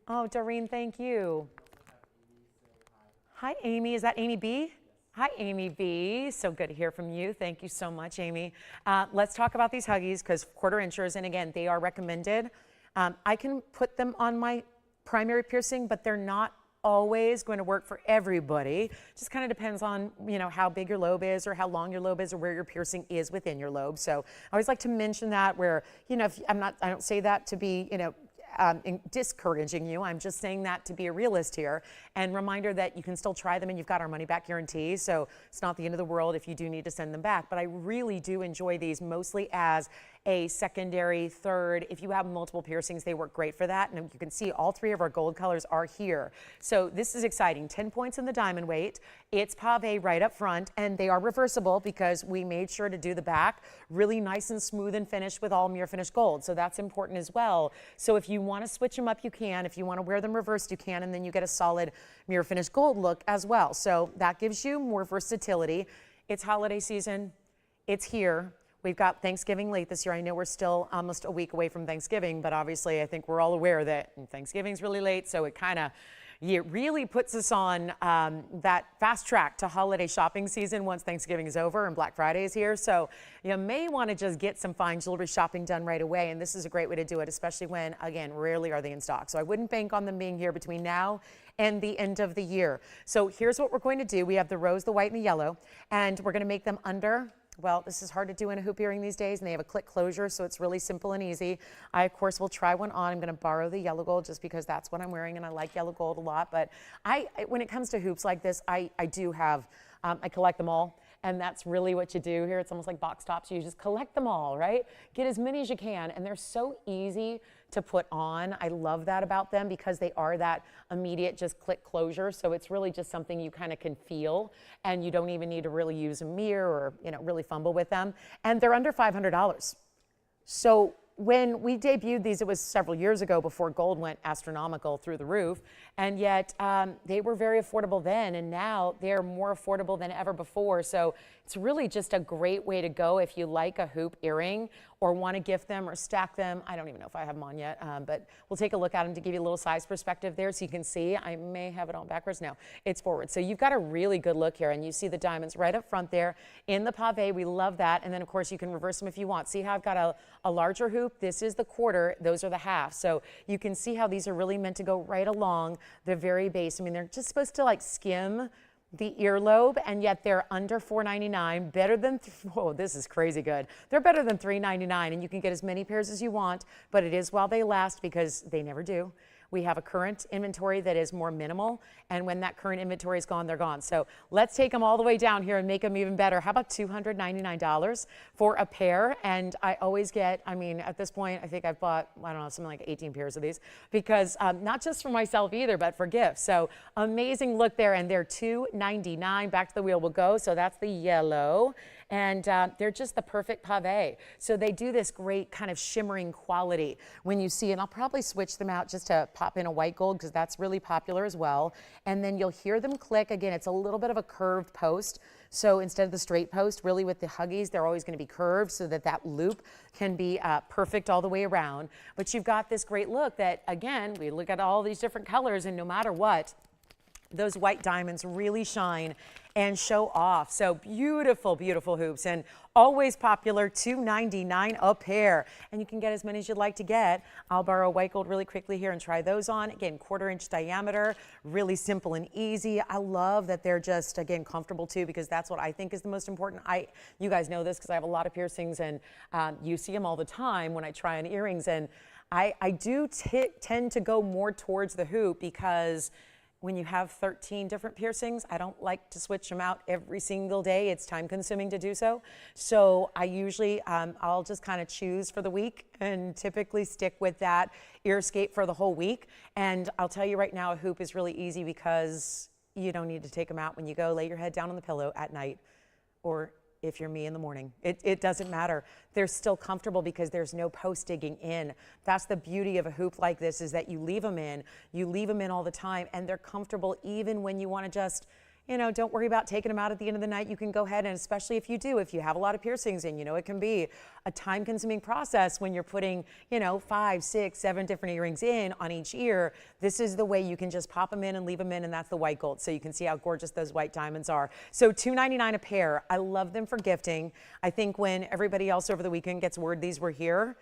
Oh, Doreen, thank you. Hi, Amy. Is that Amy B? Hi, Amy B. So good to hear from you. Thank you so much, Amy. Let's talk about these Huggies because quarter inchers, and again, they are recommended. I can put them on my primary piercing, but they're not always going to work for everybody. Just kind of depends on, you know, how big your lobe is or how long your lobe is or where your piercing is within your lobe. So I always like to mention that where, you know, if I don't say that to be, you know, discouraging you. I'm just saying that to be a realist here. And reminder that you can still try them and you've got our money back guarantee. So it's not the end of the world if you do need to send them back. But I really do enjoy these mostly as a secondary, third. If you have multiple piercings, they work great for that. And you can see all three of our gold colors are here. So this is exciting. 10 points in the diamond weight. It's pave right up front, and they are reversible because we made sure to do the back really nice and smooth and finished with all mirror finished gold. So that's important as well. So if you want to switch them up, you can. If you want to wear them reversed, you can, and then you get a solid mirror finished gold look as well. So that gives you more versatility. It's holiday season. It's here. We've got Thanksgiving late this year. I know we're still almost a week away from Thanksgiving, but obviously I think we're all aware that Thanksgiving's really late, so it really puts us on that fast track to holiday shopping season once Thanksgiving is over and Black Friday is here. So you may want to just get some fine jewelry shopping done right away, and this is a great way to do it, especially when, again, rarely are they in stock. So I wouldn't bank on them being here between now and the end of the year. So here's what we're going to do. We have the rose, the white, and the yellow, and we're going to make them under. Well, this is hard to do in a hoop earring these days, and they have a click closure, so it's really simple and easy. I, of course, will try one on. I'm going to borrow the yellow gold just because that's what I'm wearing, and I like yellow gold a lot. But when it comes to hoops like this, I do have, I collect them all. And that's really what you do here. It's almost like box tops. You just collect them all, right? Get as many as you can. And they're so easy to put on. I love that about them because they are that immediate just click closure. So it's really just something you kind of can feel, and you don't even need to really use a mirror or, you know, really fumble with them. And they're under $500. So when we debuted these, it was several years ago before gold went astronomical through the roof, and yet they were very affordable then, and now they're more affordable than ever before. So it's really just a great way to go if you like a hoop earring or want to gift them or stack them. I don't even know if I have them on yet, but we'll take a look at them to give you a little size perspective there so you can see. I may have it on backwards now. It's forward. So you've got a really good look here, and you see the diamonds right up front there in the pave. We love that. And then, of course, you can reverse them if you want. See how I've got a larger hoop? This is the quarter. Those are the half. So you can see how these are really meant to go right along the very base. I mean, they're just supposed to like skim the earlobe, and yet they're under $4.99, better than, oh, this is crazy good. They're better than $3.99, and you can get as many pairs as you want, but it is while they last because they never do. We have a current inventory that is more minimal, and when that current inventory is gone, they're gone. So let's take them all the way down here and make them even better. How about $299 for a pair? And I always get, I mean, at this point, I think I've bought, I don't know, something like 18 pairs of these because not just for myself either, but for gifts. So amazing look there, and they're $299. Back to the wheel we'll go. So that's the yellow. And they're just the perfect pave. So they do this great kind of shimmering quality when you see, and I'll probably switch them out just to pop in a white gold because that's really popular as well. And then you'll hear them click. Again, it's a little bit of a curved post. So instead of the straight post, really with the Huggies, they're always going to be curved so that that loop can be perfect all the way around. But you've got this great look that, again, we look at all these different colors, and no matter what, those white diamonds really shine and show off. So beautiful, beautiful hoops, and always popular, $299 a pair. And you can get as many as you'd like to get. I'll borrow white gold really quickly here and try those on. Again, 1/4 inch diameter, really simple and easy. I love that they're just, again, comfortable too, because that's what I think is the most important. You guys know this because I have a lot of piercings, and you see them all the time when I try on earrings. And I do tend to go more towards the hoop because when you have 13 different piercings, I don't like to switch them out every single day. It's time consuming to do so. So I usually, I'll just kind of choose for the week and typically stick with that earscape for the whole week. And I'll tell you right now, a hoop is really easy because you don't need to take them out when you go lay your head down on the pillow at night, or if you're me in the morning. It doesn't matter. They're still comfortable because there's no post digging in. That's the beauty of a hoop like this, is that you leave them in all the time, and they're comfortable even when you want to just, you know, don't worry about taking them out at the end of the night. You can go ahead and, especially if you do, if you have a lot of piercings in, you know, it can be a time-consuming process when you're putting, you know, 5, 6, 7 different earrings in on each ear. This is the way you can just pop them in and leave them in, and that's the white gold. So you can see how gorgeous those white diamonds are. So $2.99 a pair. I love them for gifting. I think when everybody else over the weekend gets word these were here,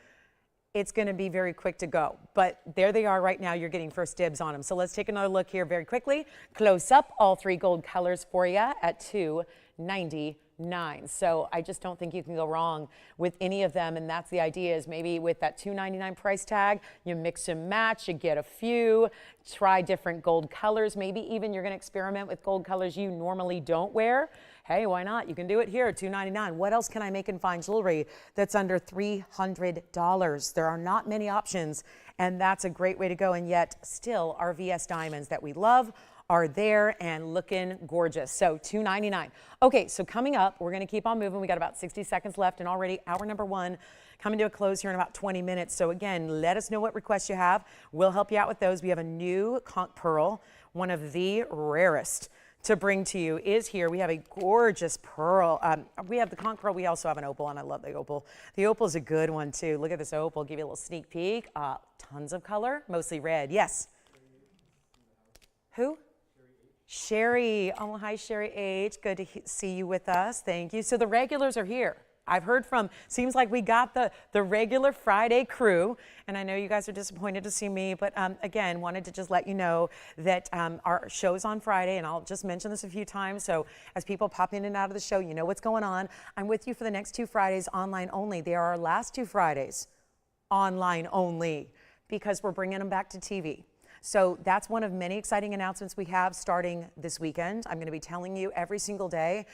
it's going to be very quick to go. But there they are right now. You're getting first dibs on them. So let's take another look here very quickly. Close up, all 3 gold colors for you at $2.99. So I just don't think you can go wrong with any of them. And that's the idea, is maybe with that $2.99 price tag, you mix and match, you get a few, try different gold colors. Maybe even you're going to experiment with gold colors you normally don't wear. Hey, why not? You can do it here at $2.99. What else can I make in fine jewelry that's under $300? There are not many options, and that's a great way to go. And yet still our VS diamonds that we love are there and looking gorgeous. So $2.99. Okay, so coming up, we're going to keep on moving. We got about 60 seconds left, and already hour number 1 coming to a close here in about 20 minutes. So again, let us know what requests you have. We'll help you out with those. We have a new conch pearl, one of the rarest to bring to you is here. We have a gorgeous pearl. We have the conch pearl. We also have an opal, and I love the opal. The opal is a good one too. Look at this opal. Give you a little sneak peek. Tons of color, mostly red. Yes. Who? Sherry. Oh, hi, Sherry H. Good to see you with us. Thank you. So the regulars are here. I've heard from, seems like we got the regular Friday crew, and I know you guys are disappointed to see me, but again, wanted to just let you know that our show's on Friday, and I'll just mention this a few times, so as people pop in and out of the show, you know what's going on. I'm with you for the next 2 Fridays, online only. They are our last 2 Fridays, online only, because we're bringing them back to TV. So that's one of many exciting announcements we have starting this weekend. I'm going to be telling you every single day,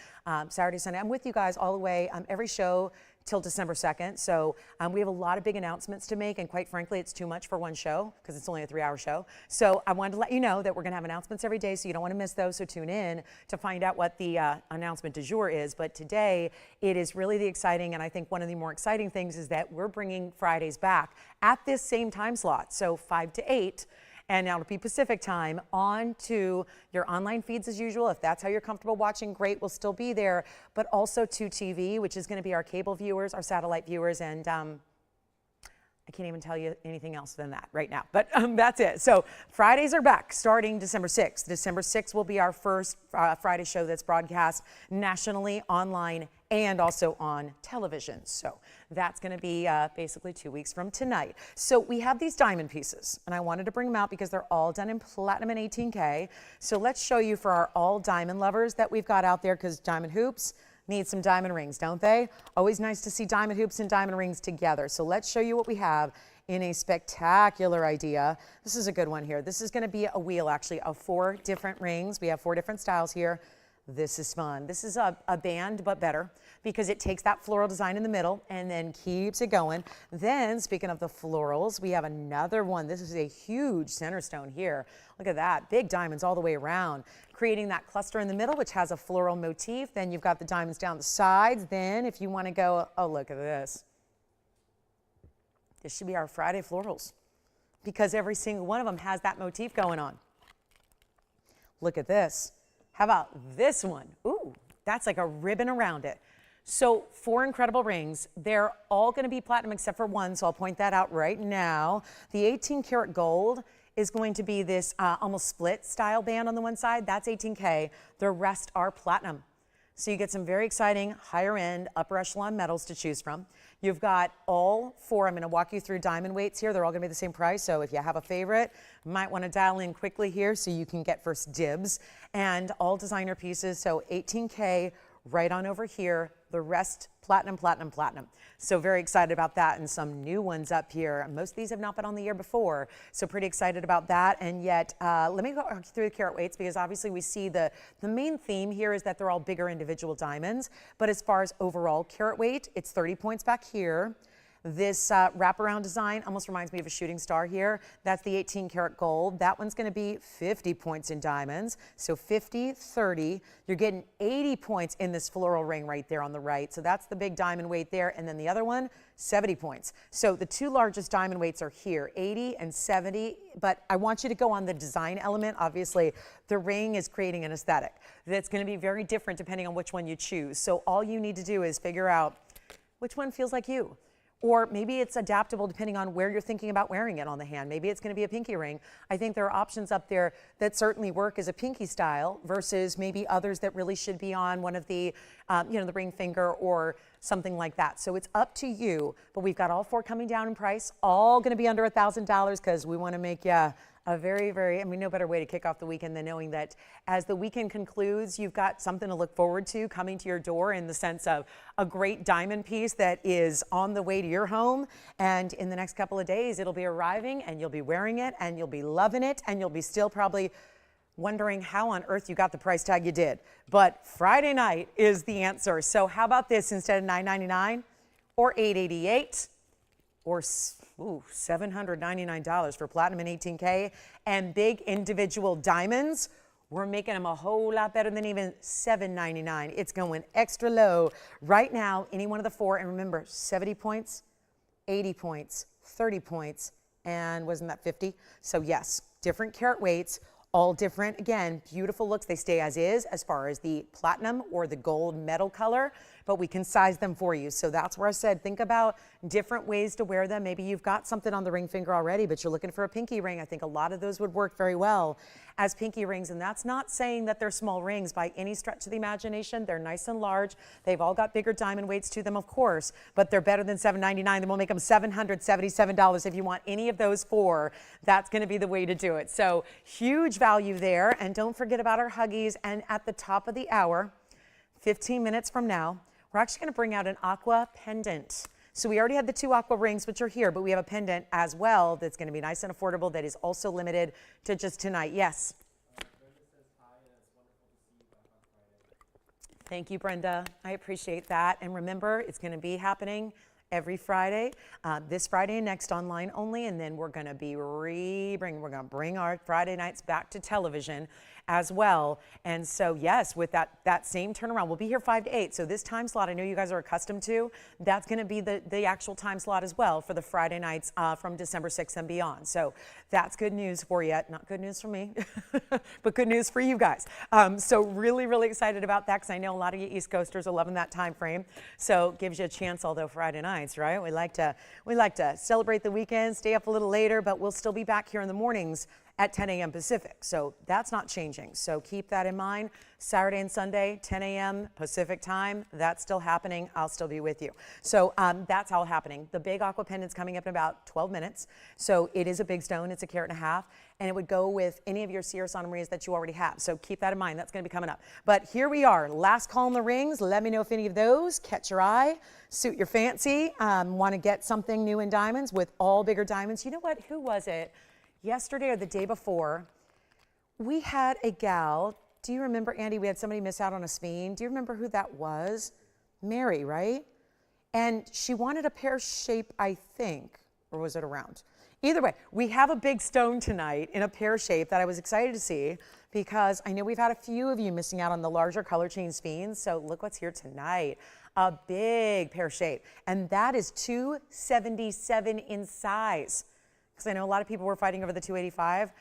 Saturday, Sunday. I'm with you guys all the way, every show till December 2nd. So we have a lot of big announcements to make, and quite frankly, it's too much for one show because it's only a 3-hour show. So I wanted to let you know that we're going to have announcements every day, so you don't want to miss those. So tune in to find out what the announcement du jour is. But today, it is really the exciting, and I think one of the more exciting things is that we're bringing Fridays back at this same time slot, so 5 to 8. And now it'll be Pacific time on to your online feeds as usual. If that's how you're comfortable watching, great, we'll still be there. But also to TV, which is going to be our cable viewers, our satellite viewers, and I can't even tell you anything else than that right now. But that's it. So Fridays are back starting December 6th. December 6th will be our first Friday show that's broadcast nationally, online, and also on television. So that's going to be basically 2 weeks from tonight. So we have these diamond pieces, and I wanted to bring them out because they're all done in platinum and 18K. So let's show you for our all diamond lovers that we've got out there, because diamond hoops need some diamond rings, don't they? Always nice to see diamond hoops and diamond rings together. So let's show you what we have in a spectacular idea. This is a good one here. This is going to be a wheel, actually, of 4 different rings. We have 4 different styles here. This is fun. This is a band, but better, because it takes that floral design in the middle and then keeps it going. Then, speaking of the florals, we have another one. This is a huge center stone here. Look at that. Big diamonds all the way around, creating that cluster in the middle, which has a floral motif. Then you've got the diamonds down the sides. Then, if you want to go, oh, look at this. This should be our Friday florals, because every single one of them has that motif going on. Look at this. How about this one? Ooh, that's like a ribbon around it. So 4 incredible rings. They're all going to be platinum except for one, so I'll point that out right now. The 18 karat gold is going to be this almost split style band on the one side. That's 18K. The rest are platinum. So you get some very exciting higher end upper echelon metals to choose from. You've got all 4. I'm going to walk you through diamond weights here. They're all going to be the same price. So if you have a favorite, you might want to dial in quickly here so you can get first dibs. And all designer pieces. So 18K right on over here. The rest platinum, platinum, platinum. So very excited about that, and some new ones up here. Most of these have not been on the air before, so pretty excited about that. And yet, let me go through the carat weights, because obviously we see the main theme here is that they're all bigger individual diamonds. But as far as overall carat weight, it's 30 points back here. This wraparound design almost reminds me of a shooting star here. That's the 18 karat gold. That one's going to be 50 points in diamonds. So 50, 30. You're getting 80 points in this floral ring right there on the right. So that's the big diamond weight there. And then the other one, 70 points. So the two largest diamond weights are here, 80 and 70. But I want you to go on the design element. Obviously, the ring is creating an aesthetic that's going to be very different depending on which one you choose. So all you need to do is figure out which one feels like you. Or maybe it's adaptable depending on where you're thinking about wearing it on the hand. Maybe it's going to be a pinky ring. I think there are options up there that certainly work as a pinky style versus maybe others that really should be on one of the, the ring finger or something like that. So it's up to you. But we've got all four coming down in price, all going to be under $1,000 because we want to make you a very, no better way to kick off the weekend than knowing that as the weekend concludes, you've got something to look forward to coming to your door in the sense of a great diamond piece that is on the way to your home. And in the next couple of days, it'll be arriving and you'll be wearing it and you'll be loving it and you'll be still probably wondering how on earth you got the price tag you did. But Friday night is the answer. So how about this instead of $9.99 or $888 or $799 for platinum and 18K and big individual diamonds? We're making them a whole lot better than even $799. It's going extra low right now, any one of the four. And remember, 70 points, 80 points, 30 points, and wasn't that 50? So yes, different carat weights, all different. Again, beautiful looks. They stay as is as far as the platinum or the gold metal color, but we can size them for you. So that's where I said, think about different ways to wear them. Maybe you've got something on the ring finger already, but you're looking for a pinky ring. I think a lot of those would work very well as pinky rings. And that's not saying that they're small rings by any stretch of the imagination. They're nice and large. They've all got bigger diamond weights to them, of course, but they're better than $799. Then we'll make them $777. If you want any of those four, that's going to be the way to do it. So huge value there. And don't forget about our Huggies. And at the top of the hour, 15 minutes from now, we're actually going to bring out an Aqua pendant. So we already had the two Aqua rings, which are here, but we have a pendant as well that's going to be nice and affordable that is also limited to just tonight. Yes? Thank you, Brenda. I appreciate that. And remember, it's going to be happening every Friday, this Friday and next online only, and then we're going to be we're going to bring our Friday nights back to television as well. And so yes, with that same turnaround, we'll be here 5 to 8. So this time slot, I know you guys are accustomed to, that's going to be the actual time slot as well for the Friday nights from December 6th and beyond. So that's good news for you. Not good news for me, but good news for you guys. So really, really excited about that because I know a lot of you East Coasters are loving that time frame. So it gives you a chance, although Friday nights, right? We like to celebrate the weekend, stay up a little later, but we'll still be back here in the mornings at 10 a.m. Pacific. So that's not changing. So keep that in mind. Saturday and Sunday, 10 a.m. Pacific time, that's still happening. I'll still be with you. So that's all happening. The big Aqua pendant's coming up in about 12 minutes. So it is a big stone. It's 1.5 carats. And it would go with any of your Sierra Santa Marias that you already have. So keep that in mind. That's going to be coming up. But here we are. Last call on the rings. Let me know if any of those catch your eye, suit your fancy, want to get something new in diamonds with all bigger diamonds. You know what? Who was it? Yesterday or the day before, we had a gal. Do you remember, Andy, we had somebody miss out on a Sphene? Do you remember who that was? Mary, right? And she wanted a pear shape, I think, or was it a round? Either way, we have a big stone tonight in a pear shape that I was excited to see because I know we've had a few of you missing out on the larger color change Sphenes. So look what's here tonight. A big pear shape. And that is 277 in size. Because I know a lot of people were fighting over the 285.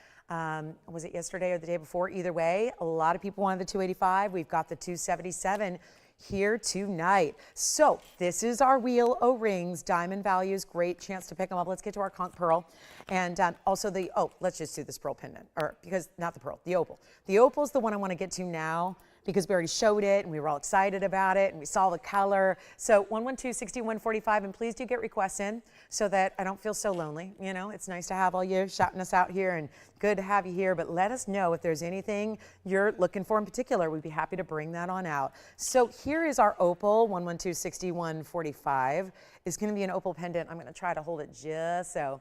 Was it yesterday or the day before? Either way, a lot of people wanted the 285. We've got the 277 here tonight. So this is our wheel O-rings, diamond values, great chance to pick them up. Let's get to our conch pearl. And also let's just do this pearl pendant, or because not the pearl, the opal. The opal is the one I want to get to now because we already showed it and we were all excited about it and we saw the color. So 112-6145, and please do get requests in so that I don't feel so lonely. You know, it's nice to have all you shouting us out here and good to have you here, but let us know if there's anything you're looking for in particular. We'd be happy to bring that on out. So here is our opal, 112-6145. It's gonna be an opal pendant. I'm gonna try to hold it just so.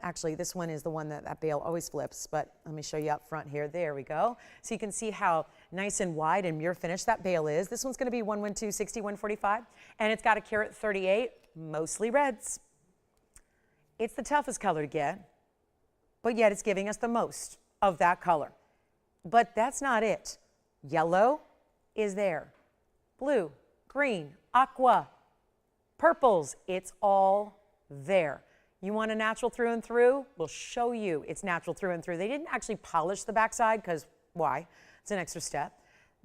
Actually, this one is the one that bail always flips, but let me show you up front here. There we go. So you can see how nice and wide and mirror finish that bail is. This one's going to be 112-6145, and it's got 1.38 carat. mostly reds. It's the toughest color to get, but yet it's giving us the most of that color. But that's not it. Yellow is there. Blue, green, aqua, purples, it's all there. You want a natural through and through? We'll show you it's natural through and through. They didn't actually polish the backside because why? It's an extra step.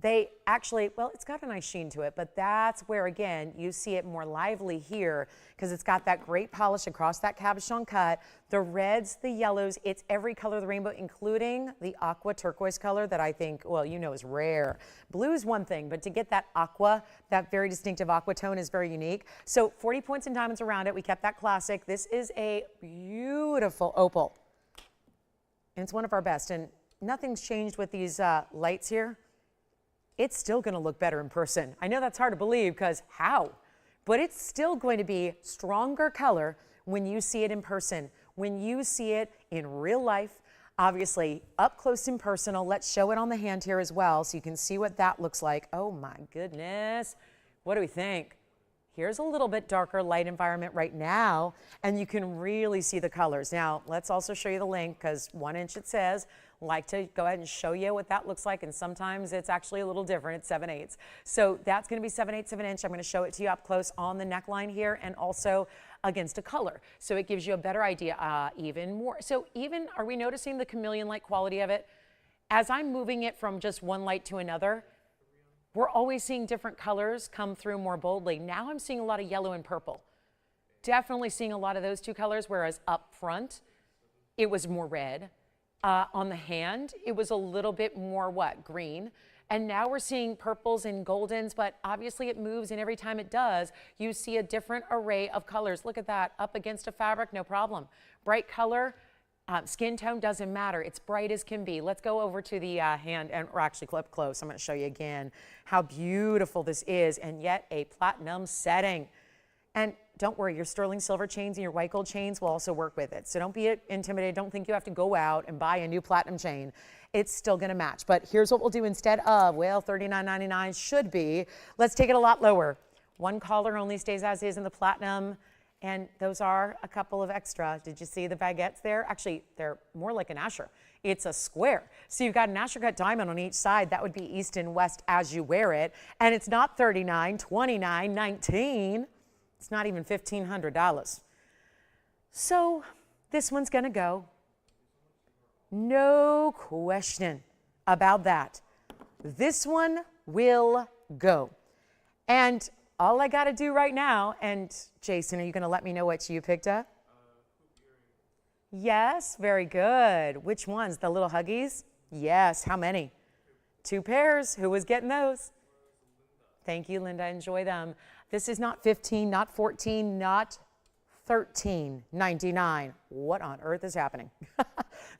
They actually, well, it's got a nice sheen to it, but that's where, again, you see it more lively here because it's got that great polish across that cabochon cut. The reds, the yellows, it's every color of the rainbow, including the aqua turquoise color that I think, well, you know is rare. Blue is one thing, but to get that aqua, that very distinctive aqua tone is very unique. So 40 points and diamonds around it. We kept that classic. This is a beautiful opal. And it's one of our best. And nothing's changed with these lights here. It's still going to look better in person. I know that's hard to believe because how? But it's still going to be stronger color when you see it in person, when you see it in real life, obviously up close and personal. Let's show it on the hand here as well so you can see what that looks like. Oh my goodness. What do we think? Here's a little bit darker light environment right now, and you can really see the colors. Now, let's also show you the link because 1 inch it says. Like to go ahead and show you what that looks like, and sometimes it's actually a little different. It's 7/8. So that's going to be 7/8 of an inch. I'm going to show it to you up close on the neckline here and also against a color. So it gives you a better idea even more. So even, are we noticing the chameleon-like quality of it? As I'm moving it from just one light to another, we're always seeing different colors come through more boldly. Now I'm seeing a lot of yellow and purple. Definitely seeing a lot of those two colors, whereas up front, it was more red. On the hand, it was a little bit more what? Green. And now we're seeing purples and goldens, but obviously it moves, and every time it does, you see a different array of colors. Look at that, up against a fabric, no problem. Bright color, skin tone doesn't matter. It's bright as can be. Let's go over to the hand, and or actually clip close. I'm going to show you again how beautiful this is, and yet a platinum setting. And don't worry, your sterling silver chains and your white gold chains will also work with it. So don't be intimidated. Don't think you have to go out and buy a new platinum chain. It's still going to match. But here's what we'll do instead of, well, $39.99 should be. Let's take it a lot lower. One collar only stays as is in the platinum. And those are a couple of extra. Did you see the baguettes there? Actually, they're more like an asher. It's a square. So you've got an asher cut diamond on each side. That would be east and west as you wear it. And it's not $39, $29, $19. It's not even $1,500. So this one's going to go. No question about that. This one will go. And all I got to do right now, and Jason, are you going to let me know what you picked up? Yes, very good. Which ones? The little Huggies? Yes. How many? 2 pairs. Who was getting those? Thank you, Linda. Enjoy them. This is not 15, not 14, not $13.99. What on earth is happening?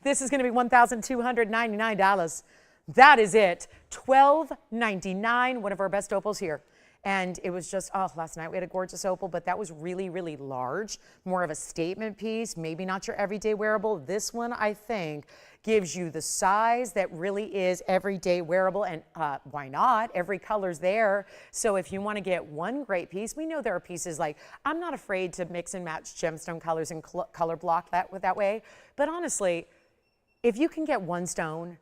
This is going to be $1,299. That is it. $12.99. One of our best opals here. And it was just, oh, last night we had a gorgeous opal, but that was really, really large. More of a statement piece, maybe not your everyday wearable. This one, I think, gives you the size that really is everyday wearable. And why not? Every color's there. So if you want to get one great piece, we know there are pieces like, I'm not afraid to mix and match gemstone colors and color block that way. But honestly, if you can get one stone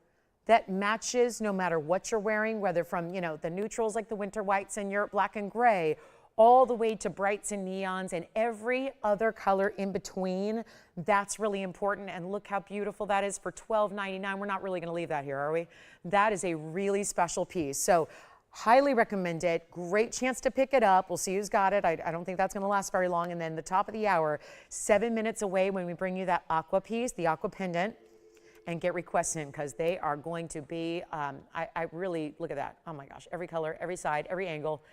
that matches no matter what you're wearing, whether from, you know, the neutrals like the winter whites and your black and gray, all the way to brights and neons and every other color in between, that's really important. And look how beautiful that is for $12.99. We're not really gonna leave that here, are we? That is a really special piece. So highly recommend it. Great chance to pick it up. We'll see who's got it. I don't think that's gonna last very long. And then the top of the hour, 7 minutes away when we bring you that aqua piece, the aqua pendant. And get requests in because they are going to be, I really, look at that. Oh my gosh, every color, every side, every angle.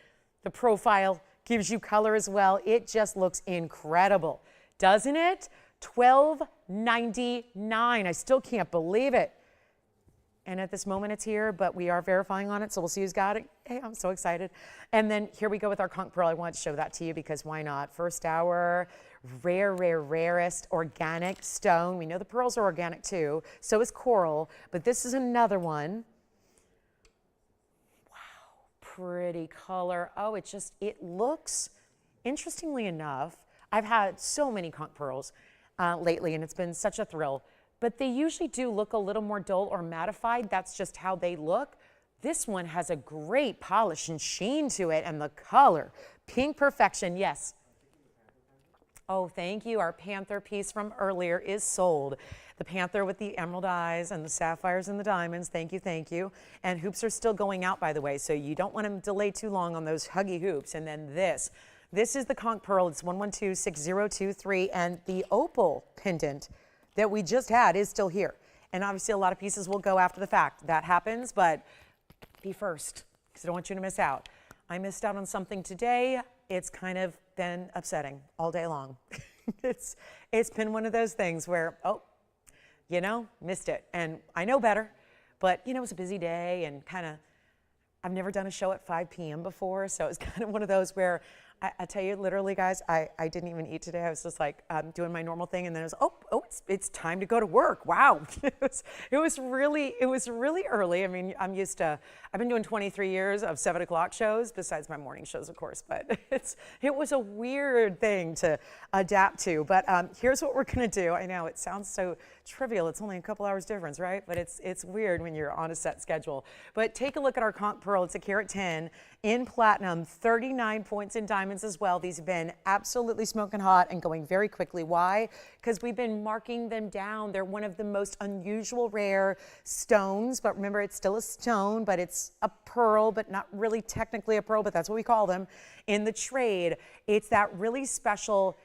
The profile gives you color as well. It just looks incredible, doesn't it? $12.99. I still can't believe it. And at this moment it's here, but we are verifying on it, so we'll see who's got it. Hey, I'm so excited. And then here we go with our conch pearl. I wanted to show that to you because why not? First hour, rarest organic stone. We know the pearls are organic too. So is coral, but this is another one. Wow, pretty color. Oh, it looks interestingly enough, I've had so many conch pearls lately, and it's been such a thrill, but they usually do look a little more dull or mattified. That's just how they look. This one has a great polish and sheen to it, and the color, pink perfection, yes. Oh, thank you. Our Panther piece from earlier is sold. The Panther with the emerald eyes and the sapphires and the diamonds. Thank you, thank you. And hoops are still going out, by the way, so you don't want to delay too long on those Huggie hoops. And then this is the conch pearl. It's 1126023, and the opal pendant that we just had is still here. And obviously a lot of pieces will go after the fact. That happens, but be first, because I don't want you to miss out. I missed out on something today. It's kind of been upsetting all day long. It's been one of those things where, oh, you know, missed it. And I know better, but you know, it was a busy day and kind of, I've never done a show at 5 p.m. before, so it's kind of one of those where I tell you, literally, guys, I didn't even eat today. I was just like doing my normal thing, and then it was, oh, it's time to go to work. Wow, it was really early. I mean, I've been doing 23 years of 7 o'clock shows, besides my morning shows, of course. But it was a weird thing to adapt to. But here's what we're gonna do. I know it sounds so trivial. It's only a couple hours difference, right? But it's weird when you're on a set schedule. But take a look at our conch pearl. It's a carat 10 in platinum, 39 points in diamonds as well. These have been absolutely smoking hot and going very quickly. Why? Because we've been marking them down. They're one of the most unusual rare stones, but remember, it's still a stone, but it's a pearl, but not really technically a pearl, but that's what we call them in the trade. It's that really special,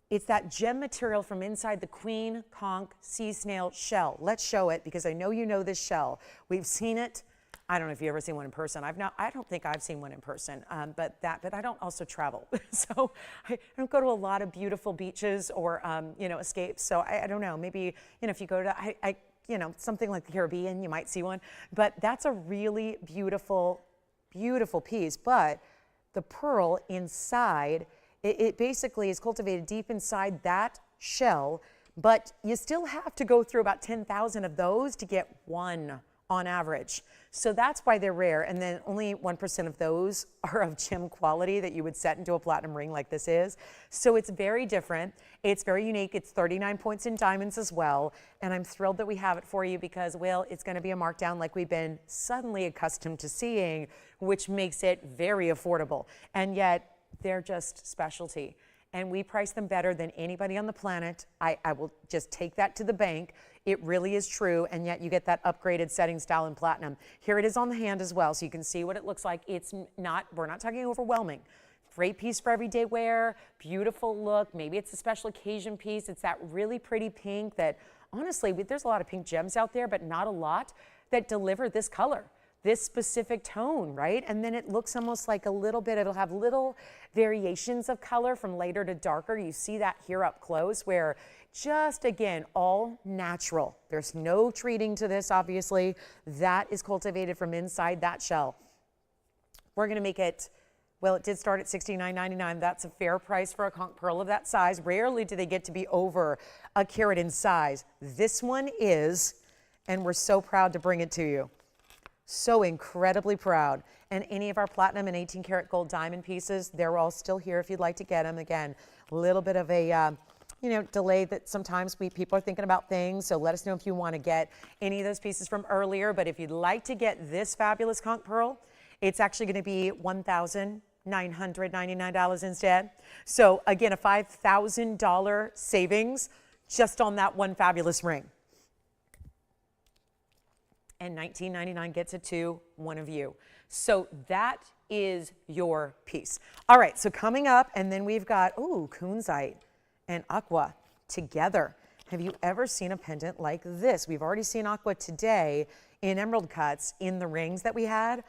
it's that gem material from inside the queen conch sea snail shell. Let's show it, because I know you know this shell. We've seen it. I don't know if you've ever seen one in person. I don't think I've seen one in person, but I don't also travel. So I don't go to a lot of beautiful beaches or, you know, escapes. So I don't know, maybe, you know, if you go to, you know, something like the Caribbean, you might see one, but that's a really beautiful, beautiful piece. But the pearl inside, it basically is cultivated deep inside that shell, but you still have to go through about 10,000 of those to get one on average. So that's why they're rare, and then only 1% of those are of gem quality that you would set into a platinum ring like this is. So it's very different. It's very unique. It's 39 points in diamonds as well, and I'm thrilled that we have it for you because, well, it's going to be a markdown like we've been suddenly accustomed to seeing, which makes it very affordable, and yet they're just specialty. And we price them better than anybody on the planet. I will just take that to the bank. It really is true, and yet you get that upgraded setting style in platinum. Here it is on the hand as well, so you can see what it looks like. We're not talking overwhelming. Great piece for everyday wear, beautiful look. Maybe it's a special occasion piece. It's that really pretty pink that, honestly, there's a lot of pink gems out there, but not a lot that deliver this color, this specific tone, right? And then it looks almost like a little bit, it'll have little variations of color from lighter to darker. You see that here up close where just, again, all natural. There's no treating to this, obviously. That is cultivated from inside that shell. We're gonna make it, well, it did start at $69.99. That's a fair price for a conch pearl of that size. Rarely do they get to be over a carat in size. This one is, and we're so proud to bring it to you. So incredibly proud. And any of our platinum and 18 karat gold diamond pieces, they're all still here if you'd like to get them. Again, a little bit of a you know, delay that sometimes people are thinking about things. So let us know if you want to get any of those pieces from earlier. But if you'd like to get this fabulous conch pearl, it's actually going to be $1,999 instead. So again, a $5,000 savings just on that one fabulous ring. And $19.99 gets it to one of you. So that is your piece. All right, so coming up, and then we've got, ooh, Kunzite and Aqua together. Have you ever seen a pendant like this? We've already seen Aqua today in emerald cuts in the rings that we had.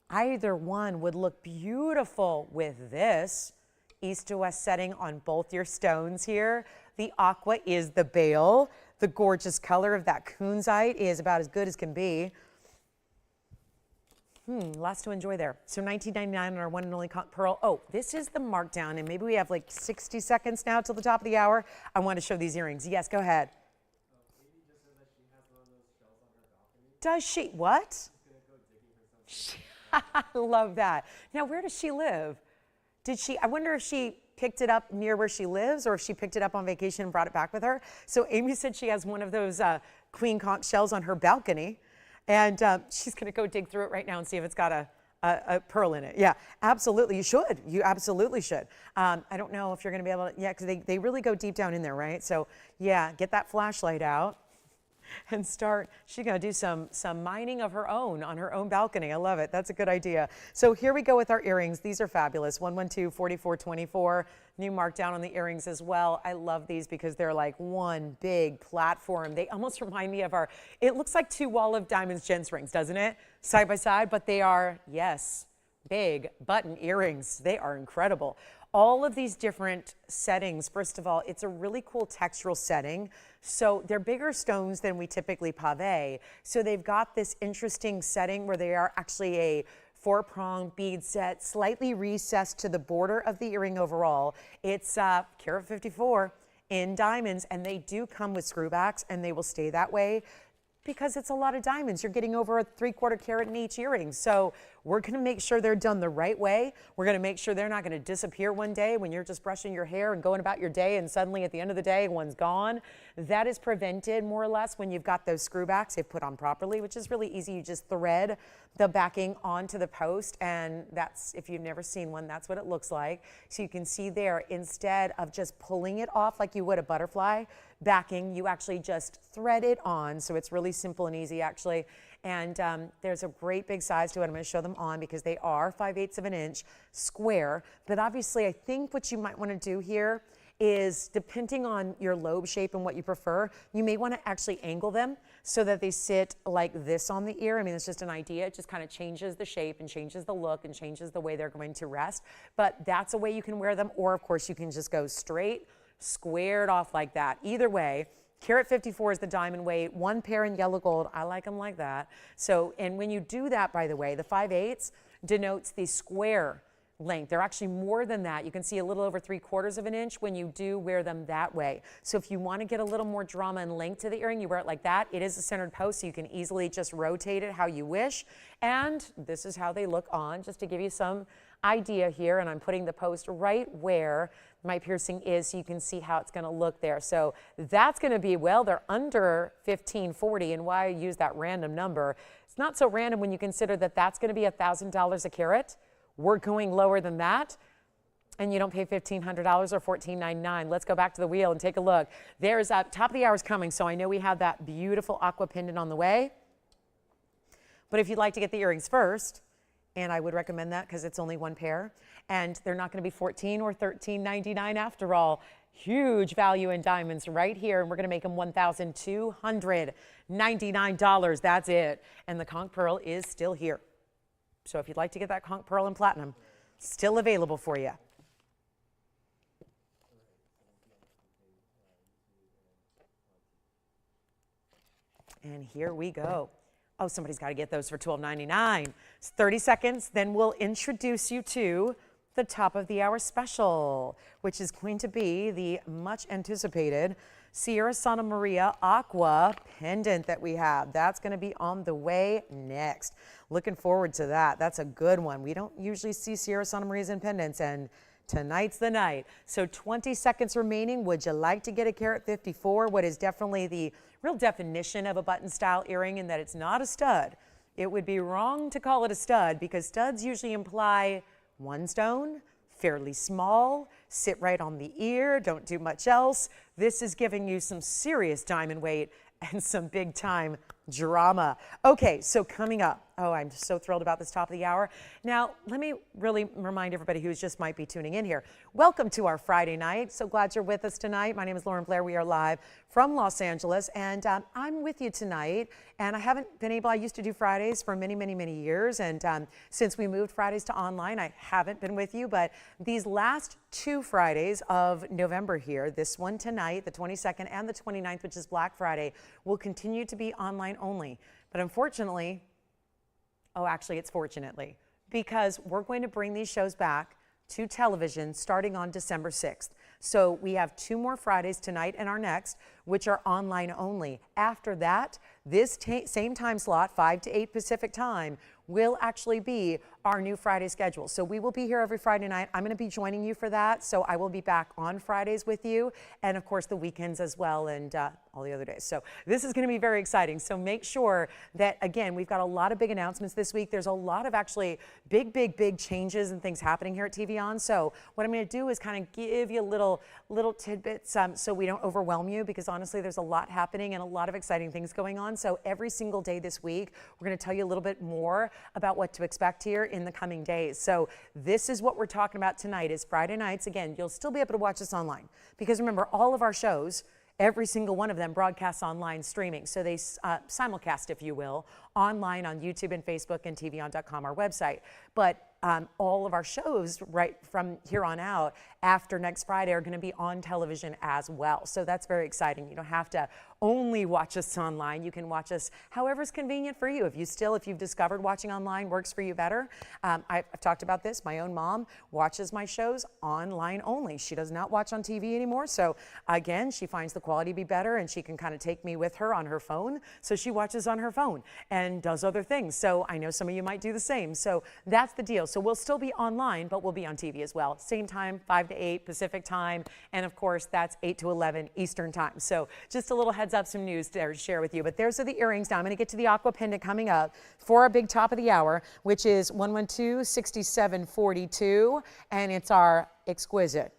Either one would look beautiful with this east to west setting on both your stones here. The Aqua is the bail. The gorgeous color of that Kunzite is about as good as can be. Lots to enjoy there. So $19.99 on our one and only conch pearl. Oh, this is the markdown, and maybe we have like 60 seconds now till the top of the hour. I want to show these earrings. Yes, go ahead. Does she? What? I love that. Now, where does she live? Did she? I wonder if she picked it up near where she lives or if she picked it up on vacation and brought it back with her. So Amy said she has one of those queen conch shells on her balcony, and she's going to go dig through it right now and see if it's got a pearl in it. Yeah, absolutely. You should. You absolutely should. I don't know if you're going to be able to, yeah, because they really go deep down in there, right? So yeah, get that flashlight out and start. She's going to do some mining of her own on her own balcony. I love it. That's a good idea. So here we go with our earrings. These are fabulous. 112 4424. New markdown on the earrings as well. I love these because they're like one big platform. They almost remind me of it looks like two wall of diamonds gents rings, doesn't it? Side by side, but they are, yes, big button earrings. They are incredible. All of these different settings, first of all, it's a really cool textural setting. So they're bigger stones than we typically pave. So they've got this interesting setting where they are actually a 4-prong bead set, slightly recessed to the border of the earring overall. It's carat 54 in diamonds, and they do come with screwbacks, and they will stay that way because it's a lot of diamonds. You're getting over a 3/4 carat in each earring. So we're going to make sure they're done the right way. We're going to make sure they're not going to disappear one day when you're just brushing your hair and going about your day, and suddenly at the end of the day, one's gone. That is prevented more or less when you've got those screwbacks they've put on properly, which is really easy. You just thread the backing onto the post, and that's, if you've never seen one, that's what it looks like. So you can see there, instead of just pulling it off like you would a butterfly backing, you actually just thread it on. So it's really simple and easy actually. And there's a great big size to it. I'm going to show them on because they are 5/8 of an inch square. But obviously, I think what you might want to do here is, depending on your lobe shape and what you prefer, you may want to actually angle them so that they sit like this on the ear. I mean, it's just an idea. It just kind of changes the shape and changes the look and changes the way they're going to rest. But that's a way you can wear them. Or, of course, you can just go straight, squared off like that. Either way, carat 54 is the diamond weight, 1 pair in yellow gold. I like them like that. So, and when you do that, by the way, the 5/8 denotes the square length. They're actually more than that. You can see a little over 3/4 of an inch when you do wear them that way. So if you want to get a little more drama and length to the earring, you wear it like that. It is a centered post, so you can easily just rotate it how you wish. And this is how they look on, just to give you some idea here. And I'm putting the post right where my piercing is, so you can see how it's going to look there. So that's going to be, well, they're under $1,540, and why I use that random number. It's not so random when you consider that that's going to be $1,000 a carat. We're going lower than that, and you don't pay $1,500 or $1,499. Let's go back to the wheel and take a look. There's top of the hour is coming, so I know we have that beautiful aqua pendant on the way. But if you'd like to get the earrings first, and I would recommend that because it's only 1 pair, and they're not going to be $14 or $13.99 after all. Huge value in diamonds right here, and we're going to make them $1,299. That's it. And the conch pearl is still here. So if you'd like to get that conch pearl in platinum, still available for you. And here we go. Oh, somebody's got to get those for $12.99. It's 30 seconds, then we'll introduce you to the top of the hour special, which is going to be the much anticipated Sierra Santa Maria Aqua pendant that we have. That's going to be on the way next. Looking forward to that. That's a good one. We don't usually see Sierra Santa Marias in pendants, and tonight's the night. So 20 seconds remaining. Would you like to get a carat 54? What is definitely the real definition of a button style earring, in that it's not a stud. It would be wrong to call it a stud because studs usually imply one stone, fairly small, sit right on the ear, don't do much else. This is giving you some serious diamond weight and some big time drama. Okay, so coming up, oh, I'm so thrilled about this top of the hour. Now, let me really remind everybody who just might be tuning in here. Welcome to our Friday night. So glad you're with us tonight. My name is Lauren Blair. We are live from Los Angeles, and I'm with you tonight. And I haven't been able, I used to do Fridays for many, many, many years. And since we moved Fridays to online, I haven't been with you. But these last 2 Fridays of November here, this one tonight, the 22nd and the 29th, which is Black Friday, will continue to be online only. But unfortunately, oh, actually, it's fortunately, because we're going to bring these shows back to television starting on December 6th. So we have 2 more Fridays, tonight and our next, which are online only. After that, this same time slot, 5 to 8 Pacific time, will actually be our new Friday schedule. So we will be here every Friday night. I'm going to be joining you for that. So I will be back on Fridays with you, and of course the weekends as well, and all the other days. So this is going to be very exciting. So make sure that, again, we've got a lot of big announcements this week. There's a lot of actually big changes and things happening here at TVON. So what I'm going to do is kind of give you little tidbits so we don't overwhelm you, because honestly there's a lot happening and a lot of exciting things going on. So every single day this week we're going to tell you a little bit more about what to expect here in the coming days. So this is what we're talking about tonight, is Friday nights. Again, you'll still be able to watch us online, because remember, all of our shows, every single one of them broadcasts online streaming. So they simulcast, if you will, online on YouTube and Facebook and TVON.com, our website. But all of our shows right from here on out after next Friday are going to be on television as well. So that's very exciting. You don't have to only watch us online. You can watch us however's convenient for you. If you've discovered watching online works for you better. I've talked about this. My own mom watches my shows online only. She does not watch on TV anymore. So again, she finds the quality to be better, and she can kind of take me with her on her phone. So she watches on her phone and does other things. So I know some of you might do the same. So that's the deal. So we'll still be online, but we'll be on TV as well. Same time, 5 to 8 Pacific time. And of course, that's 8 to 11 Eastern time. So just a little heads up, some news there to share with you. But there's the earrings. Now I'm going to get to the Aqua pendant coming up for our big top of the hour, which is 112-6742. And it's our exquisite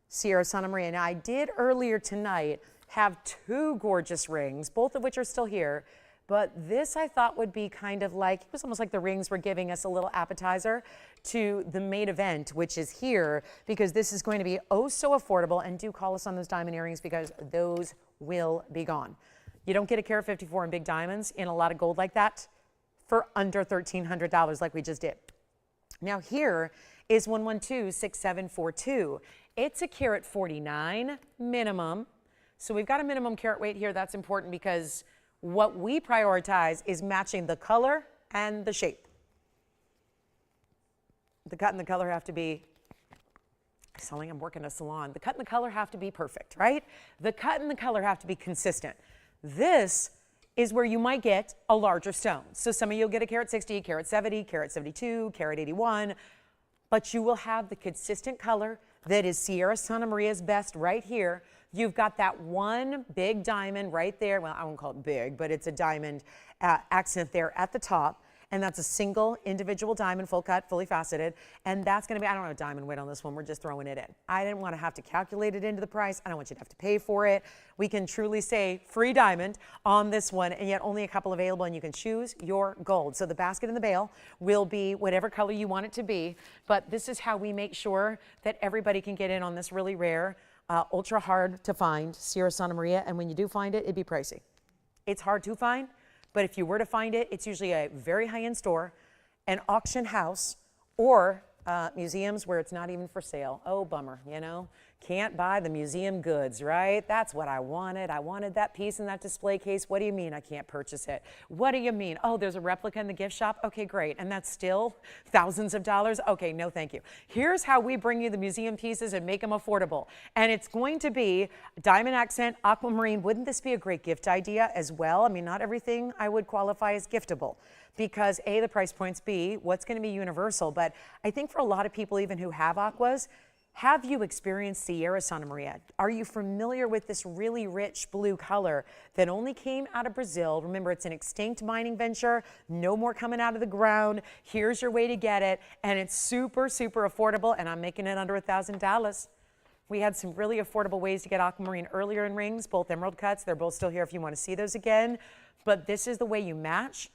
Sierra Santa Maria. Now I did earlier tonight have 2 gorgeous rings, both of which are still here. But this I thought would be kind of like, it was almost like the rings were giving us a little appetizer to the main event, which is here, because this is going to be oh so affordable. And do call us on those diamond earrings, because those will be gone. You don't get a carat 54 in big diamonds in a lot of gold like that for under $1,300 like we just did. Now here is 112-6742. It's a carat 49 minimum. So we've got a minimum carat weight here. That's important, because what we prioritize is matching the color and the shape. The cut and the color have to be, I'm working a salon. The cut and the color have to be perfect, right? The cut and the color have to be consistent. This is where you might get a larger stone. So some of you will get a carat 60, carat 70, carat 72, carat 81, but you will have the consistent color that is Sierra Santa Maria's best right here. You've got that one big diamond right there. Well, I won't call it big, but it's a diamond accent there at the top. And that's a single individual diamond, full cut, fully faceted. And that's going to be, I don't know, a diamond weight on this one. We're just throwing it in. I didn't want to have to calculate it into the price. I don't want you to have to pay for it. We can truly say free diamond on this one, and yet only a couple available, and you can choose your gold. So the basket and the bale will be whatever color you want it to be. But this is how we make sure that everybody can get in on this really rare, ultra hard to find Sierra Santa Maria. And when you do find it, it'd be pricey. It's hard to find. But if you were to find it, it's usually a very high-end store, an auction house, or museums where it's not even for sale. Oh, bummer, you know? Can't buy the museum goods, right? That's what I wanted. I wanted that piece in that display case. What do you mean I can't purchase it? What do you mean? Oh, there's a replica in the gift shop? Okay, great. And that's still thousands of dollars? Okay, no thank you. Here's how we bring you the museum pieces and make them affordable. And it's going to be diamond accent, aquamarine. Wouldn't this be a great gift idea as well? I mean, not everything I would qualify as giftable, because A, the price points, B, what's going to be universal. But I think for a lot of people, even who have aquas, have you experienced Sierra Santa Maria? Are you familiar with this really rich blue color that only came out of Brazil? Remember, it's an extinct mining venture, no more coming out of the ground. Here's your way to get it, and it's super, super affordable, and I'm making it under $1,000. We had some really affordable ways to get aquamarine earlier in rings, both emerald cuts. They're both still here if you want to see those again. But this is the way you match.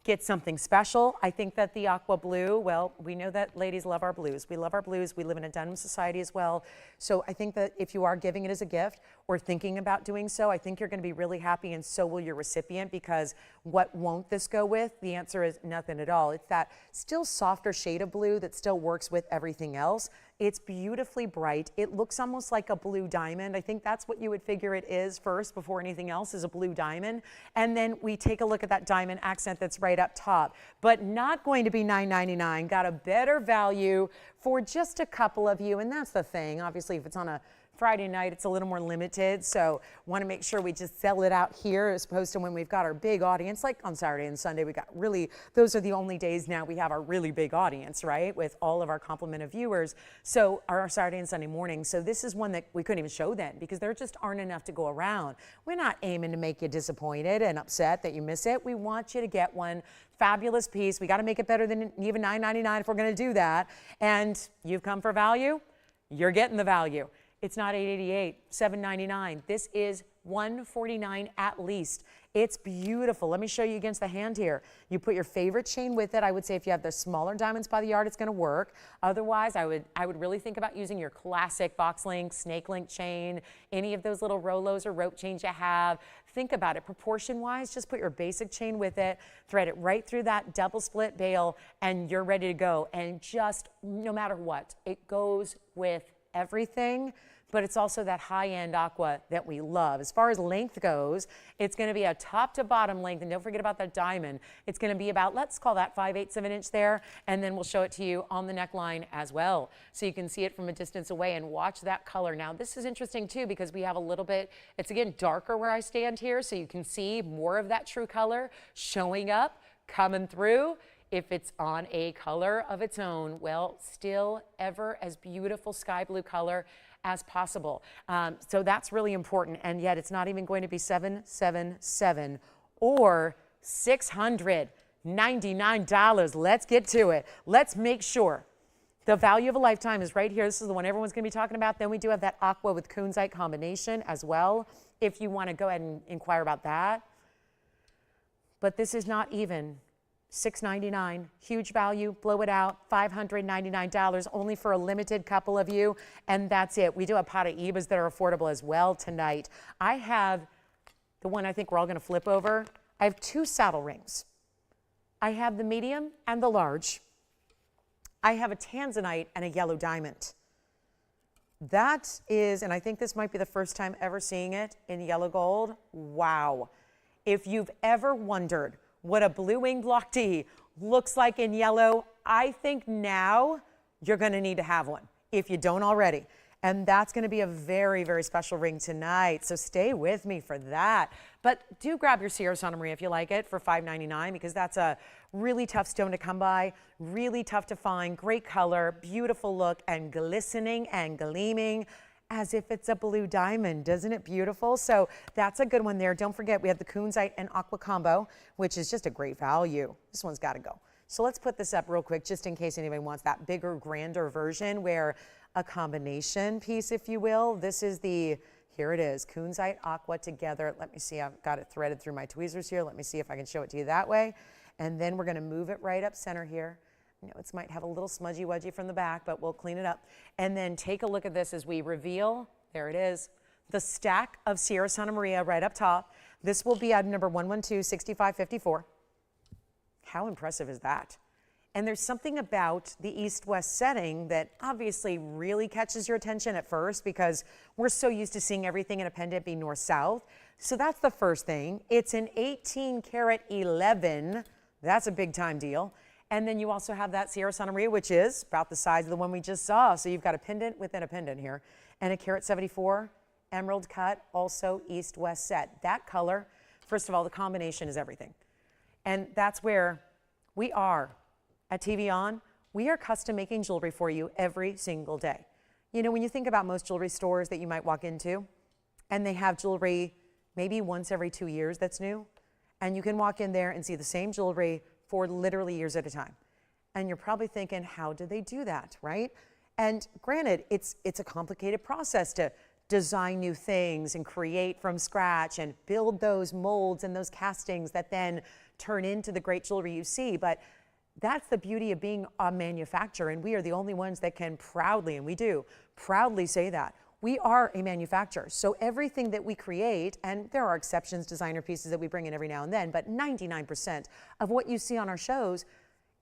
Get something special. I think that the aqua blue, well, we know that ladies love our blues. We love our blues. We live in a denim society as well. So I think that if you are giving it as a gift or thinking about doing so, I think you're going to be really happy, and so will your recipient, because what won't this go with? The answer is nothing at all. It's that still softer shade of blue that still works with everything else. It's beautifully bright. It looks almost like a blue diamond. I think that's what you would figure it is first before anything else, is a blue diamond. And then we take a look at that diamond accent that's right up top, but not going to be $9.99. Got a better value for just a couple of you. And that's the thing. Obviously, if it's on a Friday night, it's a little more limited, so want to make sure we just sell it out here as opposed to when we've got our big audience, like on Saturday and Sunday. We got really, those are the only days now we have our really big audience, right, with all of our complement of viewers. So our Saturday and Sunday mornings. So this is one that we couldn't even show then because there just aren't enough to go around. We're not aiming to make you disappointed and upset that you miss it. We want you to get one fabulous piece. We got to make it better than even $9.99 if we're going to do that. And you've come for value, you're getting the value. It's not $888, $799. This is $149 at least. It's beautiful. Let me show you against the hand here. You put your favorite chain with it. I would say if you have the smaller diamonds by the yard, it's going to work. Otherwise, I would really think about using your classic box link, snake link chain, any of those little Rolos or rope chains you have. Think about it proportion-wise. Just put your basic chain with it, thread it right through that double split bail, and you're ready to go. And just no matter what, it goes with everything. But it's also that high-end aqua that we love. As far as length goes, it's going to be a top to bottom length, and don't forget about that diamond. It's going to be about, let's call that 5/8 of an inch there, and then we'll show it to you on the neckline as well. So you can see it from a distance away and watch that color. Now, this is interesting too because we have a little bit, it's again darker where I stand here, so you can see more of that true color showing up, coming through. If it's on a color of its own, well, still ever as beautiful sky blue color as possible. So that's really important, and yet it's not even going to be $777 or $699. Let's get to it. Let's make sure the value of a lifetime is right here. This is the one everyone's going to be talking about. Then we do have that aqua with kunzite combination as well, if you want to go ahead and inquire about that. But this is not even $699, huge value, blow it out, $599, only for a limited couple of you, and that's it. We do have Paraibas that are affordable as well tonight. I have the one I think we're all going to flip over. I have two saddle rings. I have the medium and the large. I have a Tanzanite and a yellow diamond. That is, and I think this might be the first time ever seeing it in yellow gold. Wow. If you've ever wondered what a blue wing block D looks like in yellow, I think now you're going to need to have one if you don't already. And that's going to be a very, very special ring tonight. So stay with me for that. But do grab your Sierra Santa Maria if you like it for $599 because that's a really tough stone to come by, really tough to find, great color, beautiful look, and glistening and gleaming as if it's a blue diamond. Isn't it beautiful? So that's a good one there. Don't forget, we have the kunzite and aqua combo, which is just a great value. This one's got to go. So let's put this up real quick, just in case anybody wants that bigger, grander version where a combination piece, if you will. This is the, here it is, kunzite aqua together. Let me see, I've got it threaded through my tweezers here. Let me see if I can show it to you that way. And then we're going to move it right up center here. You know, it might have a little smudgy wudgy from the back, but we'll clean it up. And then take a look at this as we reveal, there it is, the stack of Sierra Santa Maria right up top. This will be item number 112-6554. How impressive is that? And there's something about the east-west setting that obviously really catches your attention at first because we're so used to seeing everything in a pendant be north-south. So that's the first thing. It's an 18-karat 11. That's a big-time deal. And then you also have that Sierra Santa Maria, which is about the size of the one we just saw. So you've got a pendant within a pendant here. And a karat 74, emerald cut, also east-west set. That color, first of all, the combination is everything. And that's where we are at TVON. We are custom making jewelry for you every single day. You know, when you think about most jewelry stores that you might walk into, and they have jewelry maybe once every 2 years that's new, and you can walk in there and see the same jewelry for literally years at a time. And you're probably thinking, how do they do that, right? And granted, it's a complicated process to design new things and create from scratch and build those molds and those castings that then turn into the great jewelry you see. But that's the beauty of being a manufacturer, and we are the only ones that can proudly, and we do, proudly say that. We are a manufacturer, so everything that we create, and there are exceptions, designer pieces that we bring in every now and then, but 99% of what you see on our shows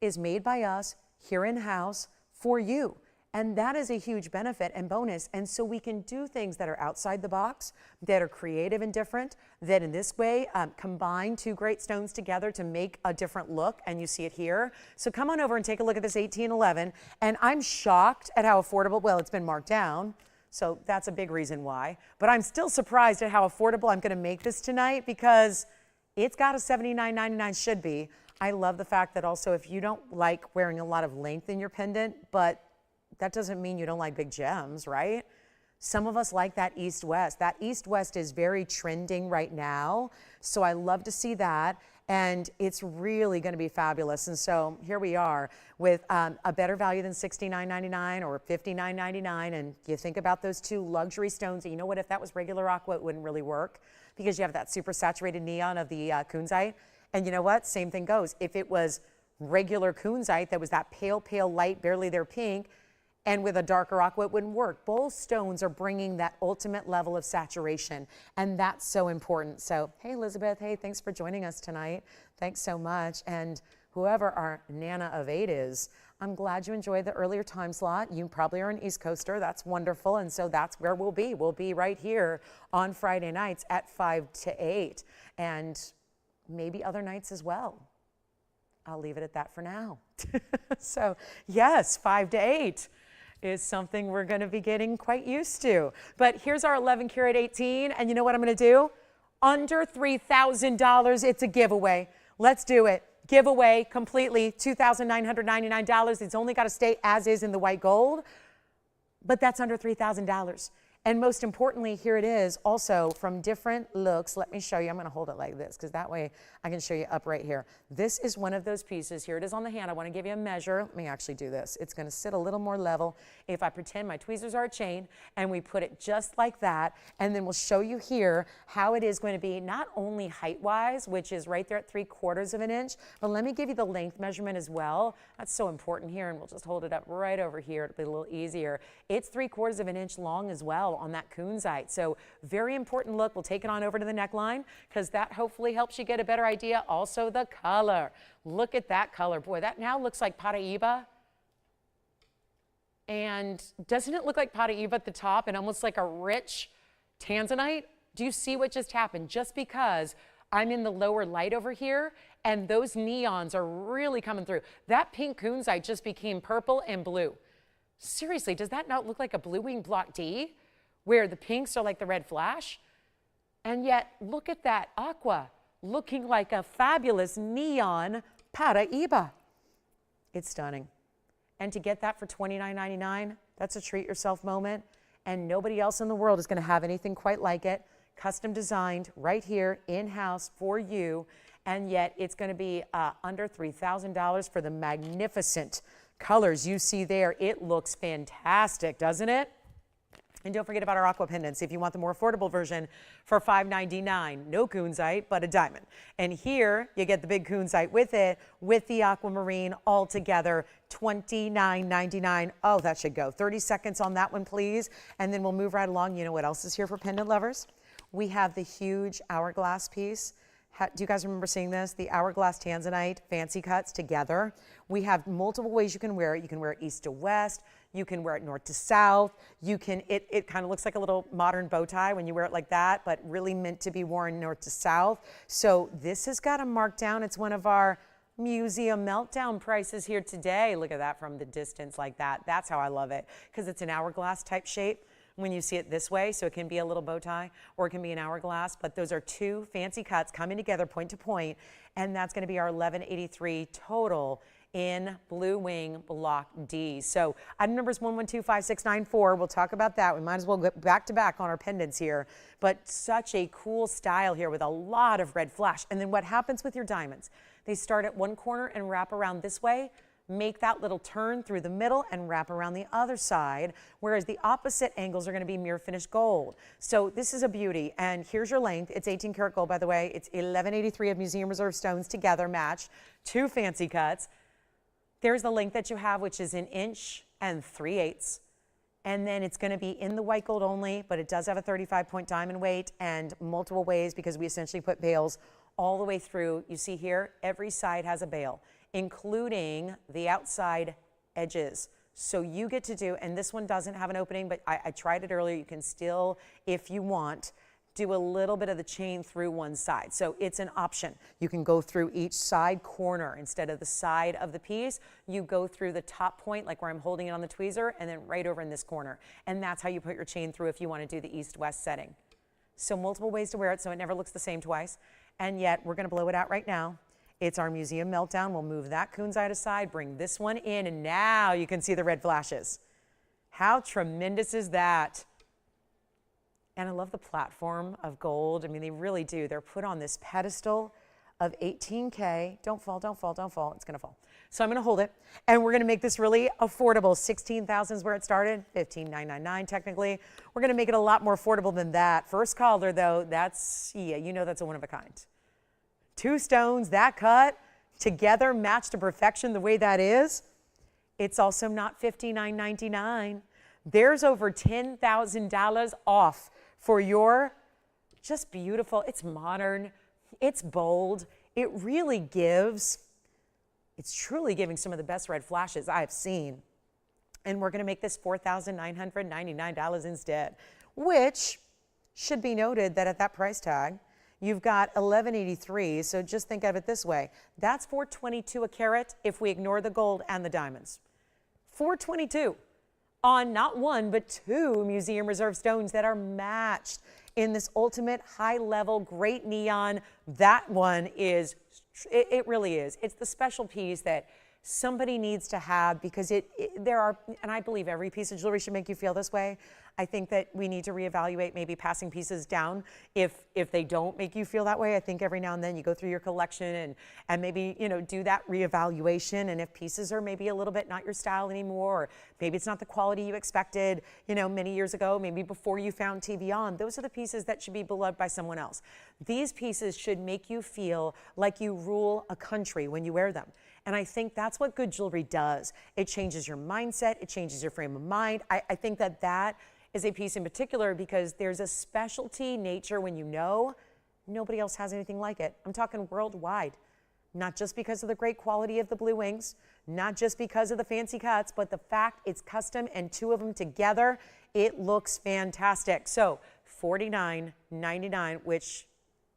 is made by us here in-house for you. And that is a huge benefit and bonus. And so we can do things that are outside the box, that are creative and different, that in this way combine two great stones together to make a different look. And you see it here. So come on over and take a look at this 1811. And I'm shocked at how affordable, well, it's been marked down. So that's a big reason why. But I'm still surprised at how affordable I'm going to make this tonight, because it's got a $79.99 should be. I love the fact that also, if you don't like wearing a lot of length in your pendant, but that doesn't mean you don't like big gems, right? Some of us like that east-west. That east-west is very trending right now. So I love to see that. And it's really going to be fabulous. And so here we are with a better value than $69.99 or $59.99. And you think about those two luxury stones. And you know what? If that was regular aqua, it wouldn't really work, because you have that super saturated neon of the kunzite. And you know what? Same thing goes. If it was regular kunzite that was that pale, pale light, barely there pink, and with a darker aqua, it wouldn't work. Both stones are bringing that ultimate level of saturation, and that's so important. So, hey, Elizabeth, hey, thanks for joining us tonight. Thanks so much. And whoever our Nana of 8 is, I'm glad you enjoyed the earlier time slot. You probably are an East Coaster. That's wonderful. And so that's where we'll be. We'll be right here on Friday nights at 5 to 8, and maybe other nights as well. I'll leave it at that for now. So, yes, 5 to 8. Is something we're going to be getting quite used to. But here's our 11 karat 18, and you know what I'm going to do? Under $3,000, it's a giveaway. Let's do it. Giveaway completely, $2,999. It's only got to stay as is in the white gold, but that's under $3,000. And most importantly, here it is also from different looks. Let me show you. I'm going to hold it like this, because that way I can show you up right here. This is one of those pieces. Here it is on the hand. I want to give you a measure. Let me actually do this. It's going to sit a little more level if I pretend my tweezers are a chain, and we put it just like that. And then we'll show you here how it is going to be not only height-wise, which is right there at 3/4 of an inch, but let me give you the length measurement as well. That's so important here, and we'll just hold it up right over here. It'll be a little easier. It's 3/4 of an inch long as well on that kunzite. So very important look. We'll take it on over to the neckline, because that hopefully helps you get a better idea. Also the color. Look at that color. Boy, that now looks like Paraiba. And doesn't it look like Paraiba at the top and almost like a rich Tanzanite? Do you see what just happened? Just because I'm in the lower light over here and those neons are really coming through. That pink kunzite just became purple and blue. Seriously, does that not look like a blue wing block D, where the pinks are like the red flash? And yet, look at that aqua looking like a fabulous neon Paraiba. It's stunning. And to get that for $29.99, that's a treat yourself moment. And nobody else in the world is going to have anything quite like it. Custom designed right here in-house for you. And yet, it's going to be under $3,000 for the magnificent colors you see there. It looks fantastic, doesn't it? And don't forget about our aqua pendants if you want the more affordable version for $5.99. No kunzite, but a diamond. And here you get the big kunzite with it, with the aquamarine all together, $29.99. Oh, that should go. 30 seconds on that one, please. And then we'll move right along. You know what else is here for pendant lovers? We have the huge hourglass piece. Do you guys remember seeing this? The hourglass Tanzanite fancy cuts together. We have multiple ways you can wear it. You can wear it east to west. You can wear it north to south. You can, it kind of looks like a little modern bow tie when you wear it like that, but really meant to be worn north to south. So this has got a markdown. It's one of our museum meltdown prices here today. Look at that from the distance like that. That's how I love it, because it's an hourglass type shape when you see it this way. So it can be a little bow tie or it can be an hourglass, but those are two fancy cuts coming together point to point. And that's going to be our $11.83 total in Blue Wing Block D. So item number is 1125-694. We'll talk about that. We might as well go back to back on our pendants here. But such a cool style here with a lot of red flash. And then what happens with your diamonds? They start at one corner and wrap around this way, make that little turn through the middle and wrap around the other side, whereas the opposite angles are going to be mirror finished gold. So this is a beauty. And here's your length. It's 18 karat gold, by the way. It's 1183 of museum reserve stones together matched, two fancy cuts. There's the length that you have, which is 1 3/8 inches. And then it's going to be in the white gold only, but it does have a 35-point diamond weight and multiple ways, because we essentially put bails all the way through. You see here, every side has a bail, including the outside edges. So you get to do, and this one doesn't have an opening, but I tried it earlier. You can still, if you want, do a little bit of the chain through one side. So it's an option. You can go through each side corner instead of the side of the piece. You go through the top point, like where I'm holding it on the tweezer, and then right over in this corner. And that's how you put your chain through if you want to do the east-west setting. So multiple ways to wear it so it never looks the same twice. And yet we're going to blow it out right now. It's our museum meltdown. We'll move that kunzite aside, bring this one in, and now you can see the red flashes. How tremendous is that? And I love the platform of gold. I mean, they really do. They're put on this pedestal of 18K. Don't fall, don't fall, don't fall. It's going to fall. So I'm going to hold it. And we're going to make this really affordable. 16,000 is where it started. 15,999 technically. We're going to make it a lot more affordable than that. First caller, though, that's, yeah, you know that's a one of a kind. 2 stones, that cut, together, matched to perfection the way that is. It's also not $59.99. There's over $10,000 off for your just beautiful. It's modern. It's bold. It really gives. It's truly giving some of the best red flashes I've seen. And we're going to make this $4,999 instead, which should be noted that at that price tag, you've got $1,183. So just think of it this way. That's $422 a carat if we ignore the gold and the diamonds. $422 on not 1, but 2 museum reserve stones that are matched in this ultimate high level, great neon. That one is, it really is. It's the special piece that somebody needs to have because there are, and I believe every piece of jewelry should make you feel this way. I think that we need to reevaluate maybe passing pieces down if they don't make you feel that way. I think every now and then you go through your collection and maybe, you know, do that reevaluation. And if pieces are maybe a little bit not your style anymore, or maybe it's not the quality you expected, you know, many years ago, maybe before you found TVON, those are the pieces that should be beloved by someone else. These pieces should make you feel like you rule a country when you wear them. And I think that's what good jewelry does. It changes your mindset. It changes your frame of mind. I think that that is a piece in particular because there's a specialty nature when you know nobody else has anything like it. I'm talking worldwide, not just because of the great quality of the blue wings, not just because of the fancy cuts, but the fact it's custom and 2 of them together, it looks fantastic. So $49.99, which,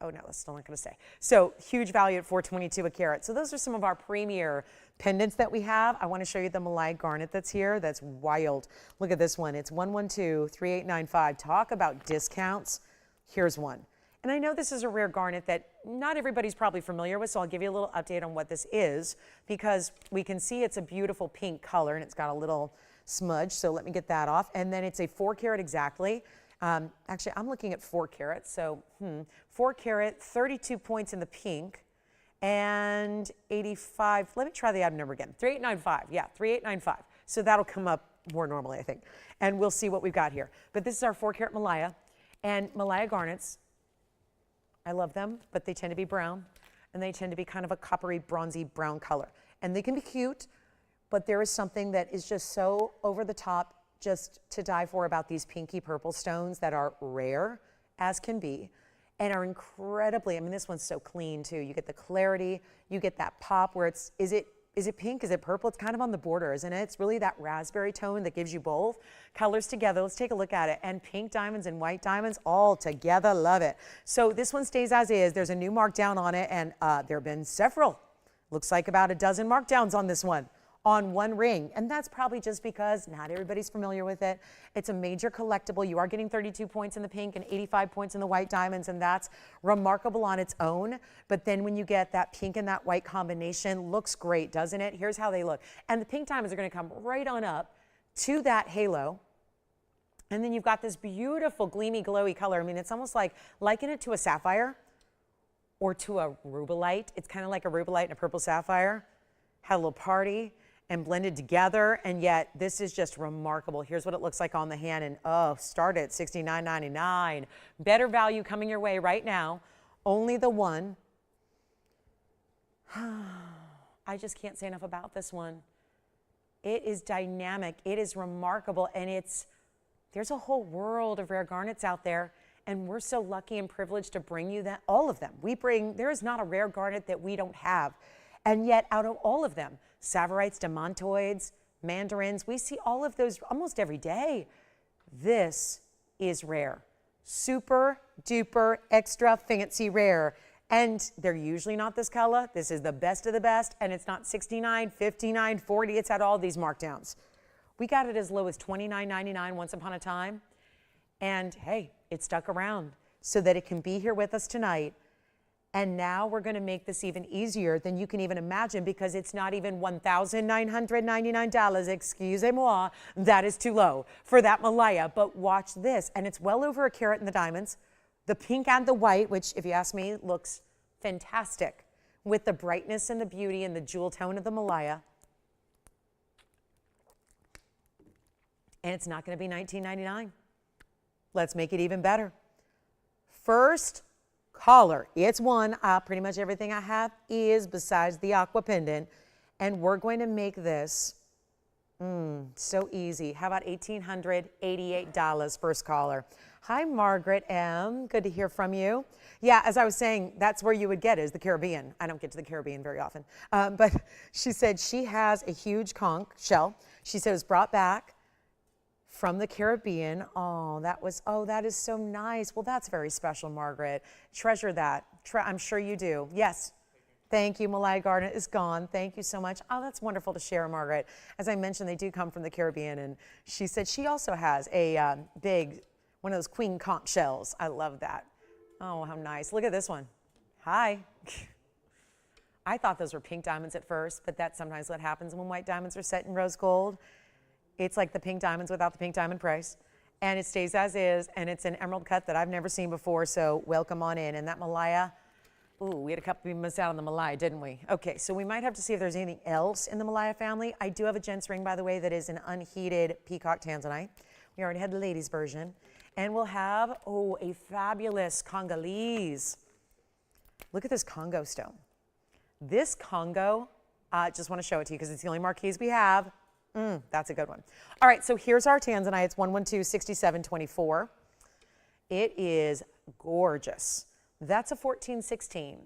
oh no, that's still not going to stay. So huge value at $422 a carat. So those are some of our premier pendants that we have. I want to show you the Malaya Garnet that's here. That's wild. Look at this one. It's 112-3895. Talk about discounts. Here's one. And I know this is a rare garnet that not everybody's probably familiar with, so I'll give you a little update on what this is because we can see it's a beautiful pink color and it's got a little smudge. So let me get that off. And then it's a 4 carat exactly. Actually, I'm looking at 4 carats. So 4 carat, 32 points in the pink, and 85. Let me try the item number again. 3895. Yeah, 3895. So that'll come up more normally, I think. And we'll see what we've got here. But this is our 4 carat Malaya. And Malaya garnets, I love them, but they tend to be brown. And they tend to be kind of a coppery, bronzy brown color. And they can be cute, but there is something that is just so over the top, just to die for about these pinky purple stones that are rare as can be and are incredibly, I mean, this one's so clean too. You get the clarity, you get that pop where it's, is it pink? Is it purple? It's kind of on the border, isn't it? It's really that raspberry tone that gives you both colors together. Let's take a look at it. And pink diamonds and white diamonds all together. Love it. So this one stays as is. There's a new markdown on it, and there have been several. Looks like about a dozen markdowns on this one. On one ring, and that's probably just because not everybody's familiar with it. It's a major collectible. You are getting 32 points in the pink and 85 points in the white diamonds, and that's remarkable on its own. But then when you get that pink and that white combination, looks great, doesn't it? Here's how they look. And the pink diamonds are going to come right on up to that halo. And then you've got this beautiful gleamy, glowy color. I mean, it's almost like, liken it to a sapphire or to a rubellite. It's kind of like a rubellite and a purple sapphire. Had a little party and blended together, and yet this is just remarkable. Here's what it looks like on the hand, and oh, start at $69.99. Better value coming your way right now. Only the one. I just can't say enough about this one. It is dynamic, it is remarkable, and there's a whole world of rare garnets out there, and we're so lucky and privileged to bring you that, all of them. There is not a rare garnet that we don't have, and yet out of all of them, Savorites, demontoids, mandarins, we see all of those almost every day. This is rare. super duper extra fancy rare. And they're usually not this color. This is the best of the best, and it's not $69, $59, $40. It's had all these markdowns. We got it as low as $29.99 once upon a time. And hey, it stuck around so that it can be here with us tonight. And now we're going to make this even easier than you can even imagine, because it's not even $1,999. Excusez-moi, that is too low for that Malaya. But watch this, and it's well over a carat in the diamonds. The pink and the white, which, if you ask me, looks fantastic with the brightness and the beauty and the jewel tone of the Malaya. And it's not going to be $19.99. Let's make it even better. First collar. It's one. Pretty much everything I have is besides the Aqua pendant. And we're going to make this so easy. How about $1,888 first collar? Hi, Margaret M. Good to hear from you. Yeah, as I was saying, that's where you would get is the Caribbean. I don't get to the Caribbean very often. But she said she has a huge conch shell. She said it was brought back from the Caribbean. Oh, that is so nice. Well, that's very special, Margaret. Treasure that. I'm sure you do. Yes. Thank you. Malaya Garnet is gone. Thank you so much. Oh, that's wonderful to share, Margaret. As I mentioned, they do come from the Caribbean, and she said she also has a big, one of those queen conch shells. I love that. Oh, how nice. Look at this one. Hi. I thought those were pink diamonds at first, but that's sometimes what happens when white diamonds are set in rose gold. It's like the pink diamonds without the pink diamond price. And it stays as is, and it's an emerald cut that I've never seen before, so welcome on in. And that Malaya, ooh, we had a couple, we missed out on the Malaya, didn't we? Okay, so we might have to see if there's anything else in the Malaya family. I do have a gents ring, by the way, that is an unheated Peacock Tanzanite. We already had the ladies version. And we'll have, oh, a fabulous Congolese. Look at this Congo stone. This Congo, just want to show it to you because it's the only marquise we have. That's a good one. All right, so here's our Tanzanite. It's 112-6724. It is gorgeous. That's a 1416.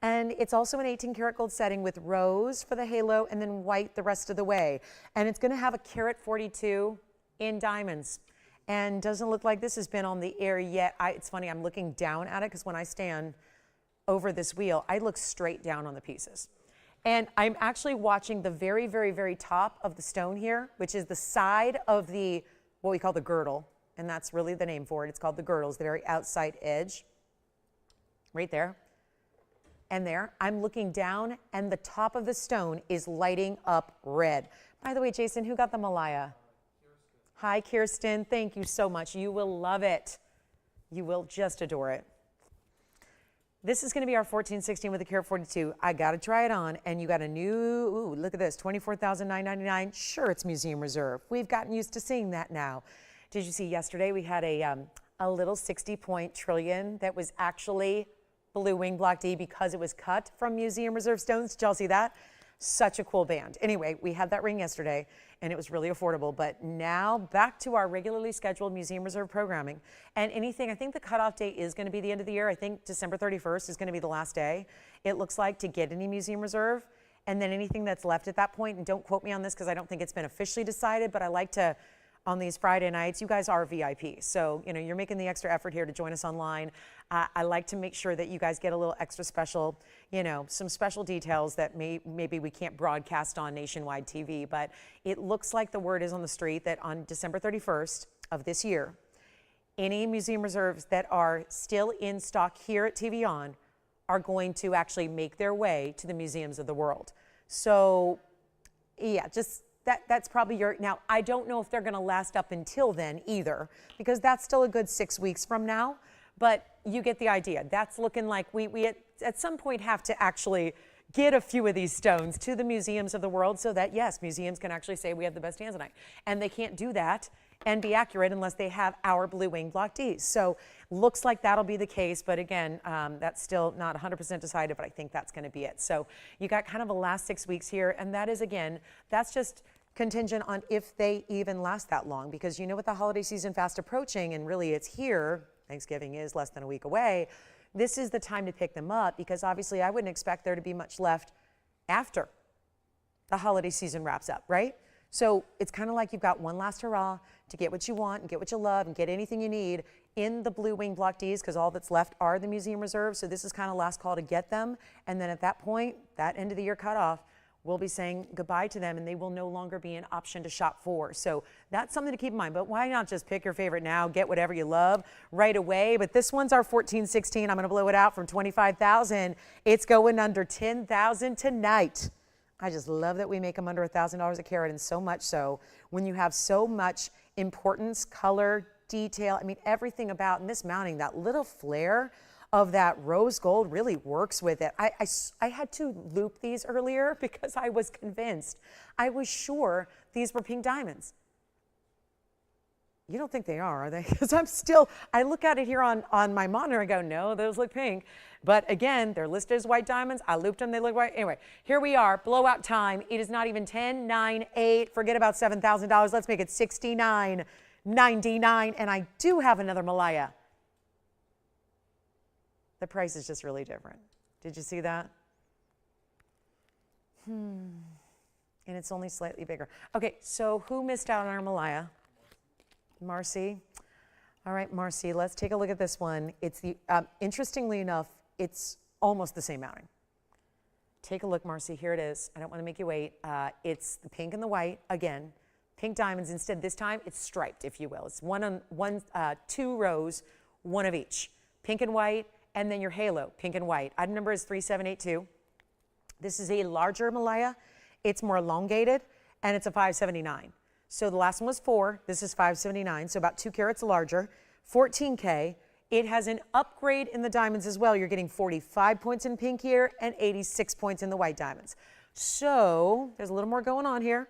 And it's also an 18 karat gold setting with rose for the halo and then white the rest of the way. And it's going to have a carat 42 in diamonds. And doesn't look like this has been on the air yet. It's funny, I'm looking down at it because when I stand over this wheel, I look straight down on the pieces. And I'm actually watching the very, very, very top of the stone here, which is the side of the, what we call the girdle. And that's really the name for it. It's called the girdle. It's the very outside edge. Right there. And there. I'm looking down, and the top of the stone is lighting up red. By the way, Jason, who got the Malaya? Hi, Kirsten. Thank you so much. You will love it. You will just adore it. This is going to be our 1416 with a carat 42. I got to try it on, and you got a new, ooh, look at this, $24,999. Sure, it's museum reserve. We've gotten used to seeing that now. Did you see yesterday we had a little 60-point trillion that was actually blue wing block D because it was cut from museum reserve stones? Did y'all see that? Such a cool band. Anyway, we had that ring yesterday, and it was really affordable. But now back to our regularly scheduled museum reserve programming. And anything, I think the cutoff date is going to be the end of the year. I think December 31st is going to be the last day, it looks like, to get any museum reserve. And then anything that's left at that point, and don't quote me on this because I don't think it's been officially decided, but I like to, on these Friday nights, you guys are VIP. So, you know, you're making the extra effort here to join us online. I like to make sure that you guys get a little extra special, you know, some special details that maybe we can't broadcast on nationwide TV. But it looks like the word is on the street that on December 31st of this year, any museum reserves that are still in stock here at TVON are going to actually make their way to the museums of the world. So, yeah, just that's probably your, now I don't know if they're going to last up until then either, because that's still a good 6 weeks from now, but you get the idea. That's looking like we at some point have to actually get a few of these stones to the museums of the world so that, yes, museums can actually say we have the best Tanzanite. And they can't do that and be accurate unless they have our blue wing block Ds. So looks like that'll be the case, but again, that's still not 100% decided, but I think that's going to be it. So you got kind of the last 6 weeks here, and that is, again, that's just contingent on if they even last that long, because you know with the holiday season fast approaching, and really it's here, Thanksgiving is less than a week away, this is the time to pick them up, because obviously I wouldn't expect there to be much left after the holiday season wraps up, right? So it's kind of like you've got one last hurrah to get what you want and get what you love and get anything you need, in the blue wing block Ds, because all that's left are the museum reserves. So this is kind of last call to get them. And then at that point, that end of the year cutoff, we'll be saying goodbye to them and they will no longer be an option to shop for. So that's something to keep in mind. But why not just pick your favorite now, get whatever you love right away? But this one's our 1416. I'm going to blow it out from 25,000. It's going under 10,000 tonight. I just love that we make them under $1,000 a carat, and so much so when you have so much importance, color, detail. I mean, everything about, and this mounting, that little flare of that rose gold really works with it. I had to loop these earlier because I was convinced. I was sure these were pink diamonds. You don't think they are they? Because I look at it here on my monitor and go, no, those look pink. But again, they're listed as white diamonds. I looped them, they look white. Anyway, here we are, blowout time. It is not even 10, 9, 8. Forget about $7,000. Let's make it $69.99. And I do have another Malaya. The price is just really different. Did you see that? And it's only slightly bigger. Okay, so who missed out on our Malaya? Marcy. All right, Marcy, let's take a look at this one. It's the, interestingly enough, it's almost the same mounting. Take a look, Marcy, here it is. I don't want to make you wait. It's the pink and the white, again, pink diamonds. Instead, this time it's striped, if you will. It's two rows, one of each, pink and white, and then your halo, pink and white. Item number is 3782. This is a larger Malaya. It's more elongated, and it's a 579. So the last one was 4. This is 579, so about 2 carats larger, 14K. It has an upgrade in the diamonds as well. You're getting 45 points in pink here and 86 points in the white diamonds. So there's a little more going on here.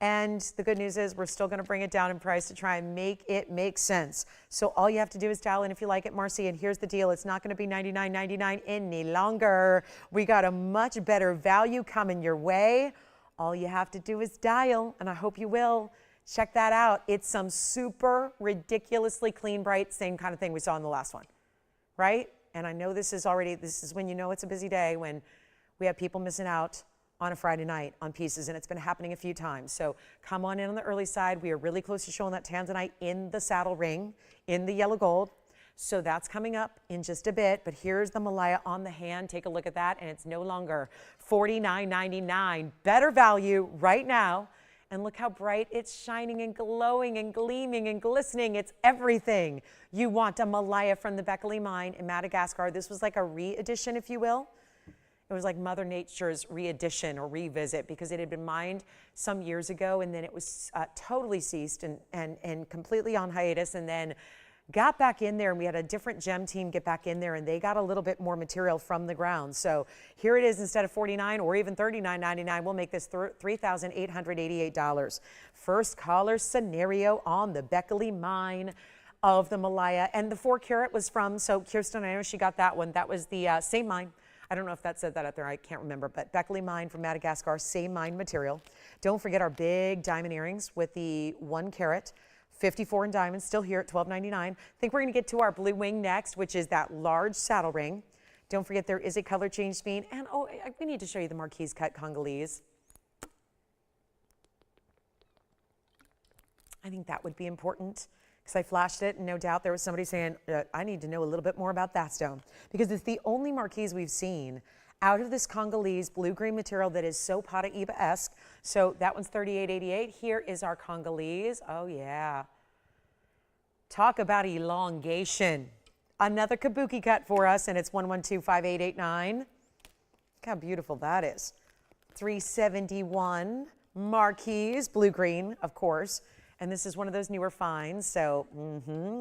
And the good news is we're still going to bring it down in price to try and make it make sense. So all you have to do is dial in if you like it, Marcy. And here's the deal. It's not going to be $99.99 any longer. We got a much better value coming your way. All you have to do is dial, and I hope you will. Check that out. It's some super ridiculously clean, bright, same kind of thing we saw in the last one, right? And I know this is when you know it's a busy day, when we have people missing out on a Friday night on pieces, and it's been happening a few times. So come on in on the early side. We are really close to showing that Tanzanite in the saddle ring, in the yellow gold. So that's coming up in just a bit, but here's the Malaya on the hand. Take a look at that, and it's no longer $49.99. Better value right now. And look how bright it's shining and glowing and gleaming and glistening. It's everything you want. A Malaya from the Beckley mine in Madagascar. This was like a re-edition, if you will. It was like Mother Nature's re-edition or revisit, because it had been mined some years ago, and then it was totally ceased and completely on hiatus, and then got back in there, and we had a different gem team get back in there, and they got a little bit more material from the ground. So here it is, instead of $49 or even $39.99, we'll make this $3,888. First caller scenario on the Beckley mine of the Malaya. And the 4 carat was from, so Kirsten, I know she got that one. That was the same mine. I don't know if that said that out there, I can't remember, but Beckley mine from Madagascar, same mine material. Don't forget our big diamond earrings with the 1 carat. 54 in diamonds, still here at $12.99. I think we're going to get to our blue wing next, which is that large saddle ring. Don't forget there is a color change, Sphene. And oh, we need to show you the Marquise cut Congolese. I think that would be important, because I flashed it, and no doubt there was somebody saying, I need to know a little bit more about that stone, because it's the only Marquise we've seen out of this Congolese blue-green material that is so Paraiba-esque. So that one's $38.88. Here is our Congolese. Oh, yeah. Talk about elongation. Another kabuki cut for us, and it's 1125889. Look how beautiful that is. 371 Marquise, blue-green, of course. And this is one of those newer finds, so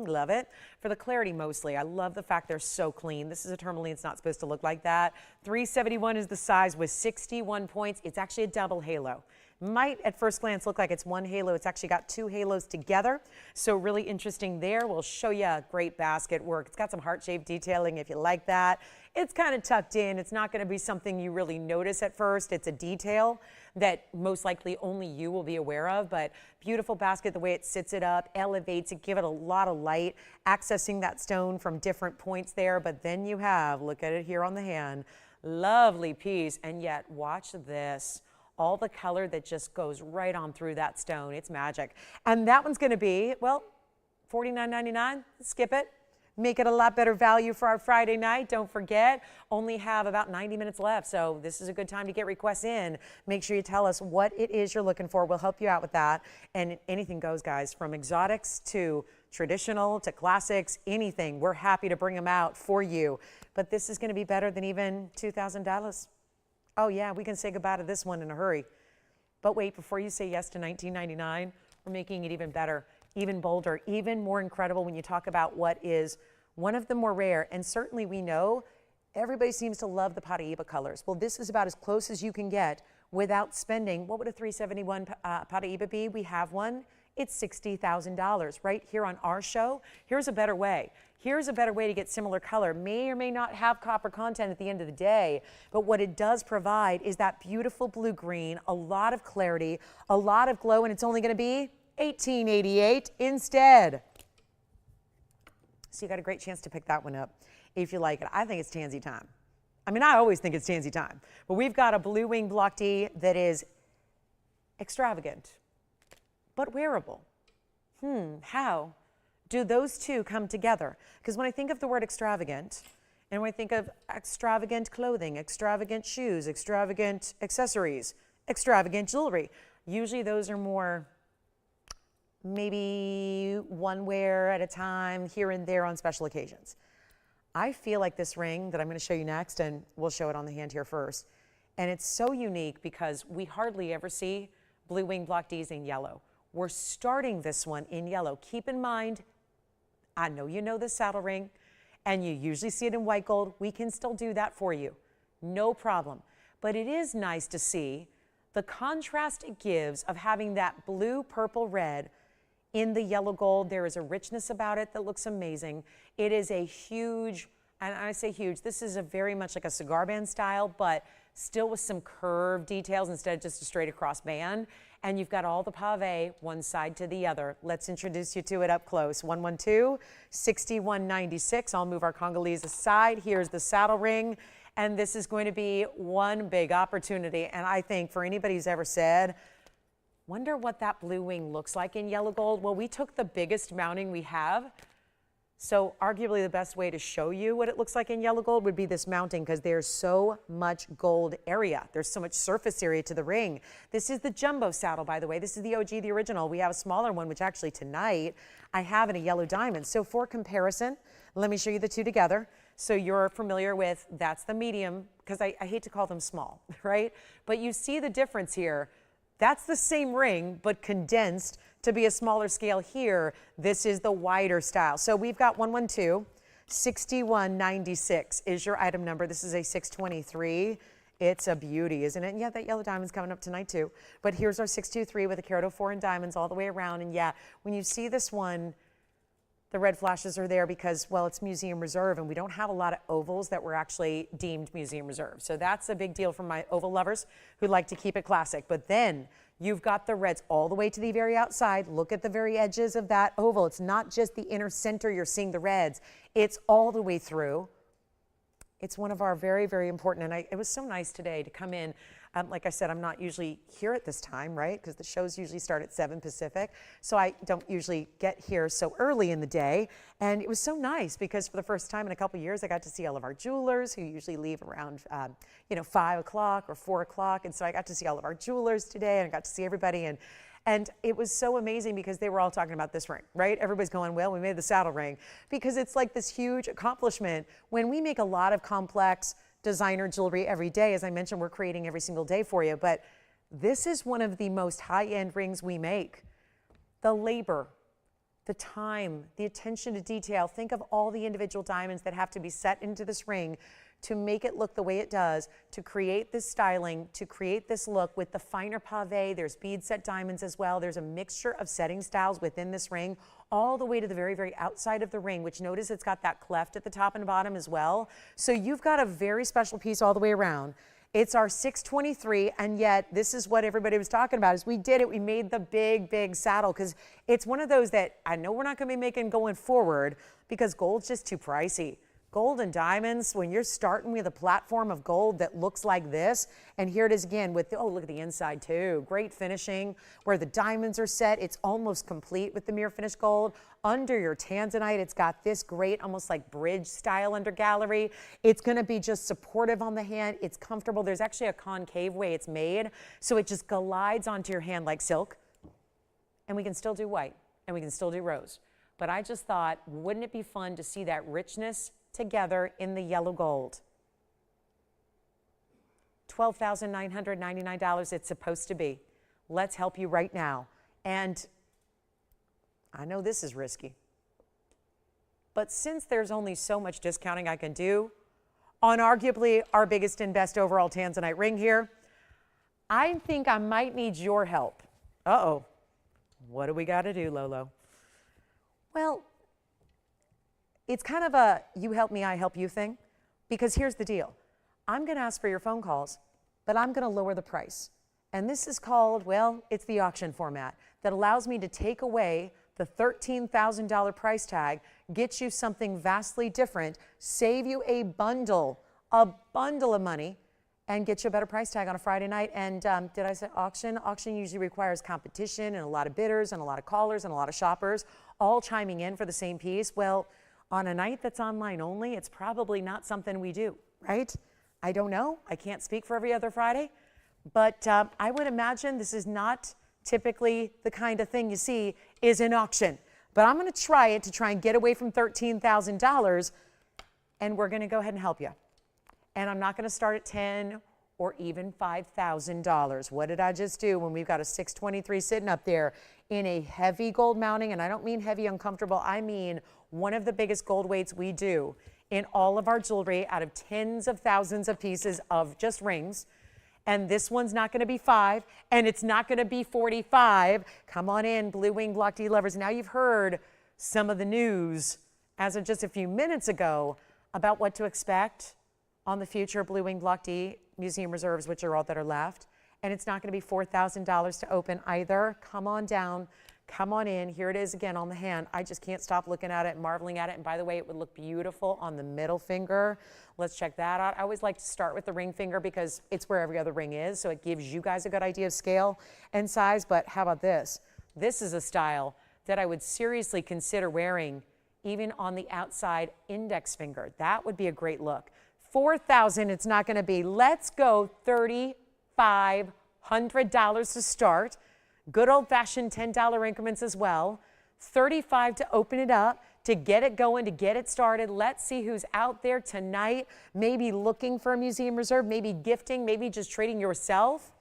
love it. For the clarity mostly, I love the fact they're so clean. This is a tourmaline, it's not supposed to look like that. 371 is the size with 61 points. It's actually a double halo. Might at first glance look like it's 1 halo. It's actually got 2 halos together. So really interesting there. We'll show you a great basket work. It's got some heart-shaped detailing if you like that. It's kind of tucked in. It's not going to be something you really notice at first. It's a detail that most likely only you will be aware of, but beautiful basket, the way it sits it up, elevates it, give it a lot of light, accessing that stone from different points there. But then you have, look at it here on the hand, lovely piece, and yet watch this. All the color that just goes right on through that stone. It's magic. And that one's going to be, well, $49.99, skip it. Make it a lot better value for our Friday night. Don't forget, only have about 90 minutes left, so this is a good time to get requests in. Make sure you tell us what it is you're looking for. We'll help you out with that. And anything goes, guys, from exotics to traditional to classics, anything. We're happy to bring them out for you. But this is going to be better than even $2,000. Oh, yeah, we can say goodbye to this one in a hurry. But wait, before you say yes to $19.99, we're making it even better, even bolder, even more incredible when you talk about what is one of the more rare. And certainly we know everybody seems to love the Paraiba colors. Well, this is about as close as you can get without spending. What would a $371 Paraiba be? We have one. It's $60,000 right here on our show. Here's a better way. Here's a better way to get similar color. May or may not have copper content at the end of the day, but what it does provide is that beautiful blue-green, a lot of clarity, a lot of glow, and it's only going to be $18.88 instead. So you got a great chance to pick that one up if you like it. I think it's tansy time. I mean, I always think it's tansy time, but we've got a blue wing block D that is extravagant, but wearable. How do those two come together? Because when I think of the word extravagant, and when I think of extravagant clothing, extravagant shoes, extravagant accessories, extravagant jewelry, usually those are more maybe one wear at a time, here and there on special occasions. I feel like this ring that I'm going to show you next, and we'll show it on the hand here first, and it's so unique because we hardly ever see blue wing block Ds in yellow. We're starting this one in yellow. Keep in mind, I know you know the saddle ring, and you usually see it in white gold. We can still do that for you, no problem. But it is nice to see the contrast it gives of having that blue, purple, red in the yellow gold. There is a richness about it that looks amazing. It is a huge, and I say huge, this is a very much like a cigar band style, but still with some curved details instead of just a straight across band. And you've got all the pave one side to the other. Let's introduce you to it up close. 112-6196. I'll move our Congolese aside. Here's the saddle ring. And this is going to be one big opportunity. And I think for anybody who's ever said, wonder what that blue wing looks like in yellow gold. Well, we took the biggest mounting we have. So arguably the best way to show you what it looks like in yellow gold would be this mounting, because there's so much gold area. There's so much surface area to the ring. This is the jumbo saddle, by the way. This is the OG, the original. We have a smaller one, which actually tonight I have in a yellow diamond. So for comparison, let me show you the two together. So you're familiar with, that's the medium, because I hate to call them small, right? But you see the difference here. That's the same ring, but condensed to be a smaller scale here. This is the wider style. So we've got 112-6196 is your item number. This is a 623. It's a beauty, isn't it? And yeah, that yellow diamond's coming up tonight too. But here's our 623 with a carat 04 in diamonds all the way around. And yeah, when you see this one, the red flashes are there because, well, it's museum reserve, and we don't have a lot of ovals that were actually deemed museum reserve. So that's a big deal for my oval lovers who like to keep it classic. But then you've got the reds all the way to the very outside. Look at the very edges of that oval. It's not just the inner center you're seeing the reds. It's all the way through. It's one of our very, very important, and it was so nice today to come in. Like I said, I'm not usually here at this time, right? Because the shows usually start at 7 Pacific. So I don't usually get here so early in the day. And it was so nice because for the first time in a couple years, I got to see all of our jewelers who usually leave around, 5 o'clock or 4 o'clock. And so I got to see all of our jewelers today, and I got to see everybody. And it was so amazing because they were all talking about this ring, right? Everybody's going, well, we made the saddle ring, because it's like this huge accomplishment. When we make a lot of complex designer jewelry every day, as I mentioned, we're creating every single day for you, but this is one of the most high-end rings we make. The labor, the time, the attention to detail. Think of all the individual diamonds that have to be set into this ring to make it look the way it does, to create this styling, to create this look with the finer pave. There's bead set diamonds as well. There's a mixture of setting styles within this ring, all the way to the very, very outside of the ring, which notice it's got that cleft at the top and bottom as well. So you've got a very special piece all the way around. It's our 623, and yet this is what everybody was talking about. Is we did it, we made the big, big saddle, because it's one of those that I know we're not going to be making going forward because gold's just too pricey. gold and diamonds, when you're starting with a platform of gold that looks like this, and here it is again with, oh, look at the inside too. Great finishing where the diamonds are set. It's almost complete with the mirror finish gold. Under your Tanzanite, it's got this great, almost like bridge style under gallery. It's going to be just supportive on the hand. It's comfortable. There's actually a concave way it's made, so it just glides onto your hand like silk. And we can still do white, and we can still do rose. But I just thought, wouldn't it be fun to see that richness together in the yellow gold? $12,999 it's supposed to be. Let's help you right now. And I know this is risky, but since there's only so much discounting I can do on arguably our biggest and best overall Tanzanite ring here, I think I might need your help. Uh-oh. What do we got to do, Lolo? Well, it's kind of a you help me, I help you thing, because here's the deal. I'm going to ask for your phone calls, but I'm going to lower the price. And this is called, well, it's the auction format that allows me to take away the $13,000 price tag, get you something vastly different, save you a bundle of money, and get you a better price tag on a Friday night. And did I say auction? Auction usually requires competition and a lot of bidders and a lot of callers and a lot of shoppers all chiming in for the same piece. Well, on a night that's online only, it's probably not something we do, right? I don't know. I can't speak for every other Friday, but I would imagine this is not typically the kind of thing you see is an auction. But I'm going to try it to try and get away from $13,000, and we're going to go ahead and help you. And I'm not going to start at $10,000 or even $5,000. What did I just do when we've got a 623 sitting up there in a heavy gold mounting? And I don't mean heavy uncomfortable. I mean one of the biggest gold weights we do in all of our jewelry out of tens of thousands of pieces of just rings. And this one's not going to be $5,000, and it's not going to be $45,000. Come on in, Blue Wing Block D lovers. Now you've heard some of the news as of just a few minutes ago about what to expect on the future Blue Wing Block D Museum Reserves, which are all that are left. And it's not going to be $4,000 to open either. Come on down. Come on in. Here it is again on the hand. I just can't stop looking at it and marveling at it. And by the way, it would look beautiful on the middle finger. Let's check that out. I always like to start with the ring finger because it's where every other ring is. So it gives you guys a good idea of scale and size. But how about this? This is a style that I would seriously consider wearing even on the outside index finger. That would be a great look. $4,000 it's not going to be. Let's go $3,500 to start. Good old-fashioned $10 increments as well. $35 to open it up, to get it going, to get it started. Let's see who's out there tonight, maybe looking for a museum reserve, maybe gifting, maybe just trading yourself.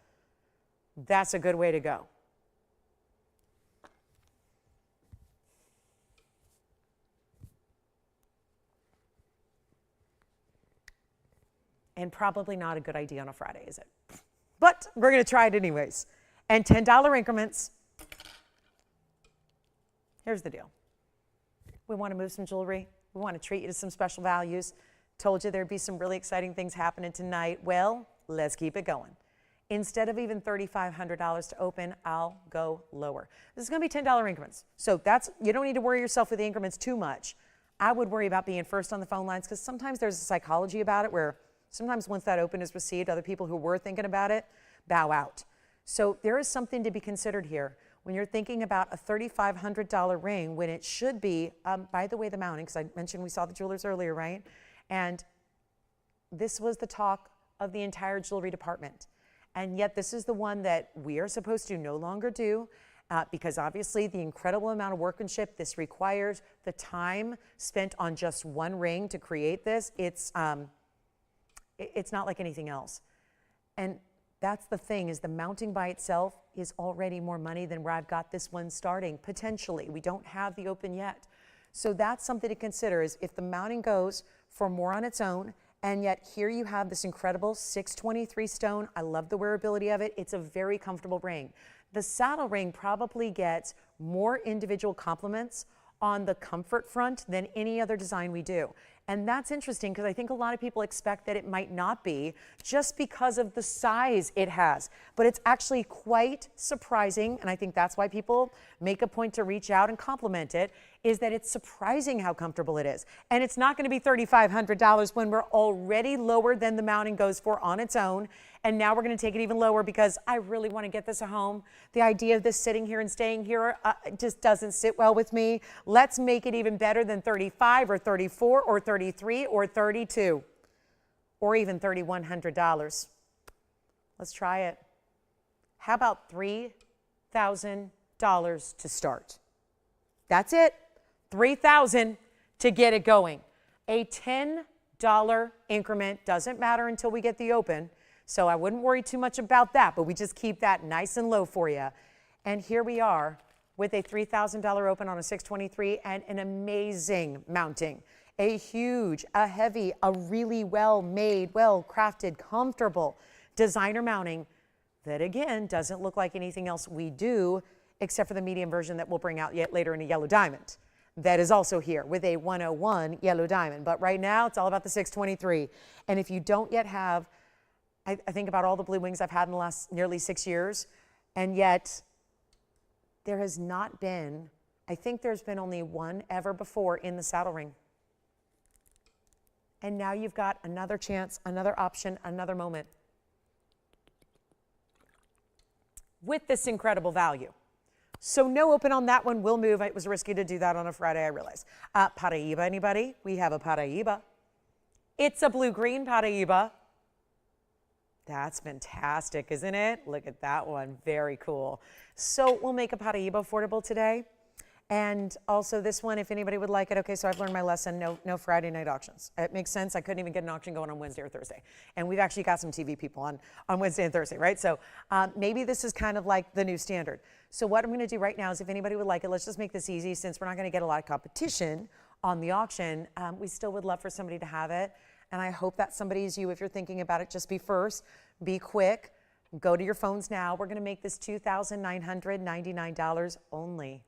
That's a good way to go. And probably not a good idea on a Friday, is it? But we're going to try it anyways. And $10 increments. Here's the deal. We want to move some jewelry. We want to treat you to some special values. Told you there'd be some really exciting things happening tonight. Well, let's keep it going. Instead of even $3,500 to open, I'll go lower. This is going to be $10 increments. So that's, you don't need to worry yourself with the increments too much. I would worry about being first on the phone lines because sometimes there's a psychology about it where sometimes once that open is received, other people who were thinking about it bow out. So there is something to be considered here when you're thinking about a $3,500 ring when it should be, by the way, the mounting, because I mentioned we saw the jewelers earlier, right? And this was the talk of the entire jewelry department. And yet this is the one that we are supposed to no longer do because obviously the incredible amount of workmanship this requires, the time spent on just one ring to create this, it's not like anything else. And that's the thing, is the mounting by itself is already more money than where I've got this one starting, potentially. We don't have the open yet. So that's something to consider, is if the mounting goes for more on its own, and yet here you have this incredible 623 stone. I love the wearability of it. It's a very comfortable ring. The saddle ring probably gets more individual compliments on the comfort front than any other design we do. And that's interesting because I think a lot of people expect that it might not be just because of the size it has. But it's actually quite surprising, and I think that's why people make a point to reach out and compliment it, is that it's surprising how comfortable it is. And it's not going to be $3,500 when we're already lower than the mounting goes for on its own. And now we're going to take it even lower because I really want to get this at home. The idea of this sitting here and staying here just doesn't sit well with me. Let's make it even better than $35 or $34 or $33 or $32 or even $3,100. Let's try it. How about $3,000 to start? That's it. $3,000 to get it going. A $10 increment doesn't matter until we get the open. So I wouldn't worry too much about that, but we just keep that nice and low for you. And here we are with a $3,000 open on a 623 and an amazing mounting. A huge, a heavy, a really well-made, well-crafted, comfortable designer mounting that, again, doesn't look like anything else we do except for the medium version that we'll bring out yet later in a yellow diamond. That is also here with a 101 yellow diamond. But right now, it's all about the 623. And if you don't yet have, I think about all the blue wings I've had in the last nearly 6 years, and yet there has not been, I think there's been only one ever before in the saddle ring. And now you've got another chance, another option, another moment with this incredible value. So no open on that one. We'll move. It was risky to do that on a Friday, I realize. Paraiba, anybody? We have a Paraiba. It's a blue-green Paraiba. That's fantastic, isn't it? Look at that one. Very cool. So we'll make a Paraiba affordable today. And also this one, if anybody would like it. Okay, so I've learned my lesson. No Friday night auctions. It makes sense. I couldn't even get an auction going on Wednesday or Thursday. And we've actually got some TV people on Wednesday and Thursday, right? So maybe this is kind of like the new standard. So what I'm going to do right now is if anybody would like it, let's just make this easy since we're not going to get a lot of competition on the auction. We still would love for somebody to have it. And I hope that somebody is you. If you're thinking about it, just be first, be quick, go to your phones now. We're going to make this $2,999 only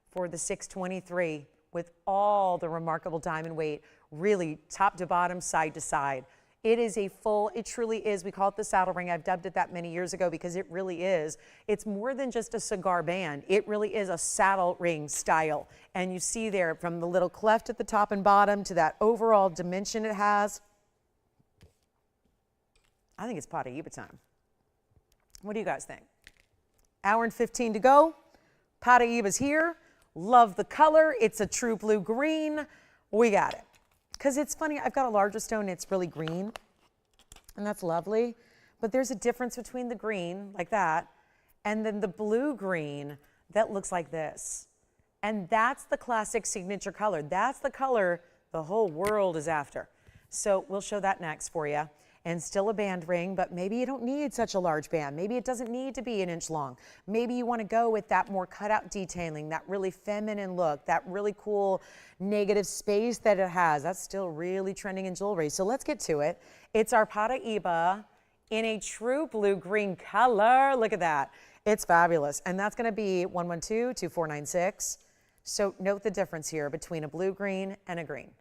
for the 623 with all the remarkable diamond weight, really top to bottom, side to side. It is a full, it truly is. We call it the saddle ring. I've dubbed it that many years ago because it really is. It's more than just a cigar band. It really is a saddle ring style. And you see there from the little cleft at the top and bottom to that overall dimension it has. I think it's Paraiba time. What do you guys think? Hour and 15 to go. Paraiba's here. Love the color. It's a true blue green. We got it. Because it's funny, I've got a larger stone, it's really green, and that's lovely. But there's a difference between the green, like that, and then the blue green that looks like this. And that's the classic signature color. That's the color the whole world is after. So we'll show that next for you. And still a band ring, but maybe you don't need such a large band. Maybe it doesn't need to be 1 inch long. Maybe you want to go with that more cutout detailing, that really feminine look, that really cool negative space that it has. That's still really trending in jewelry. So let's get to it. It's our Paraiba in a true blue-green color. Look at that. It's fabulous. And that's going to be 112-2496. So note the difference here between a blue-green and a green.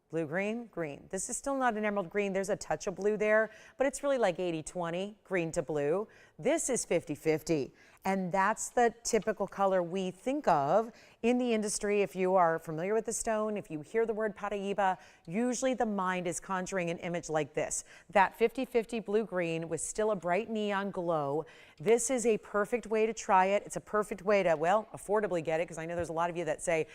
Blue, green, green. This is still not an emerald green. There's a touch of blue there, but it's really like 80-20, green to blue. This is 50-50, and that's the typical color we think of in the industry. If you are familiar with the stone, if you hear the word Paraiba, usually the mind is conjuring an image like this. That 50-50 blue-green with still a bright neon glow. This is a perfect way to try it. It's a perfect way to, well, affordably get it, because I know there's a lot of you that say,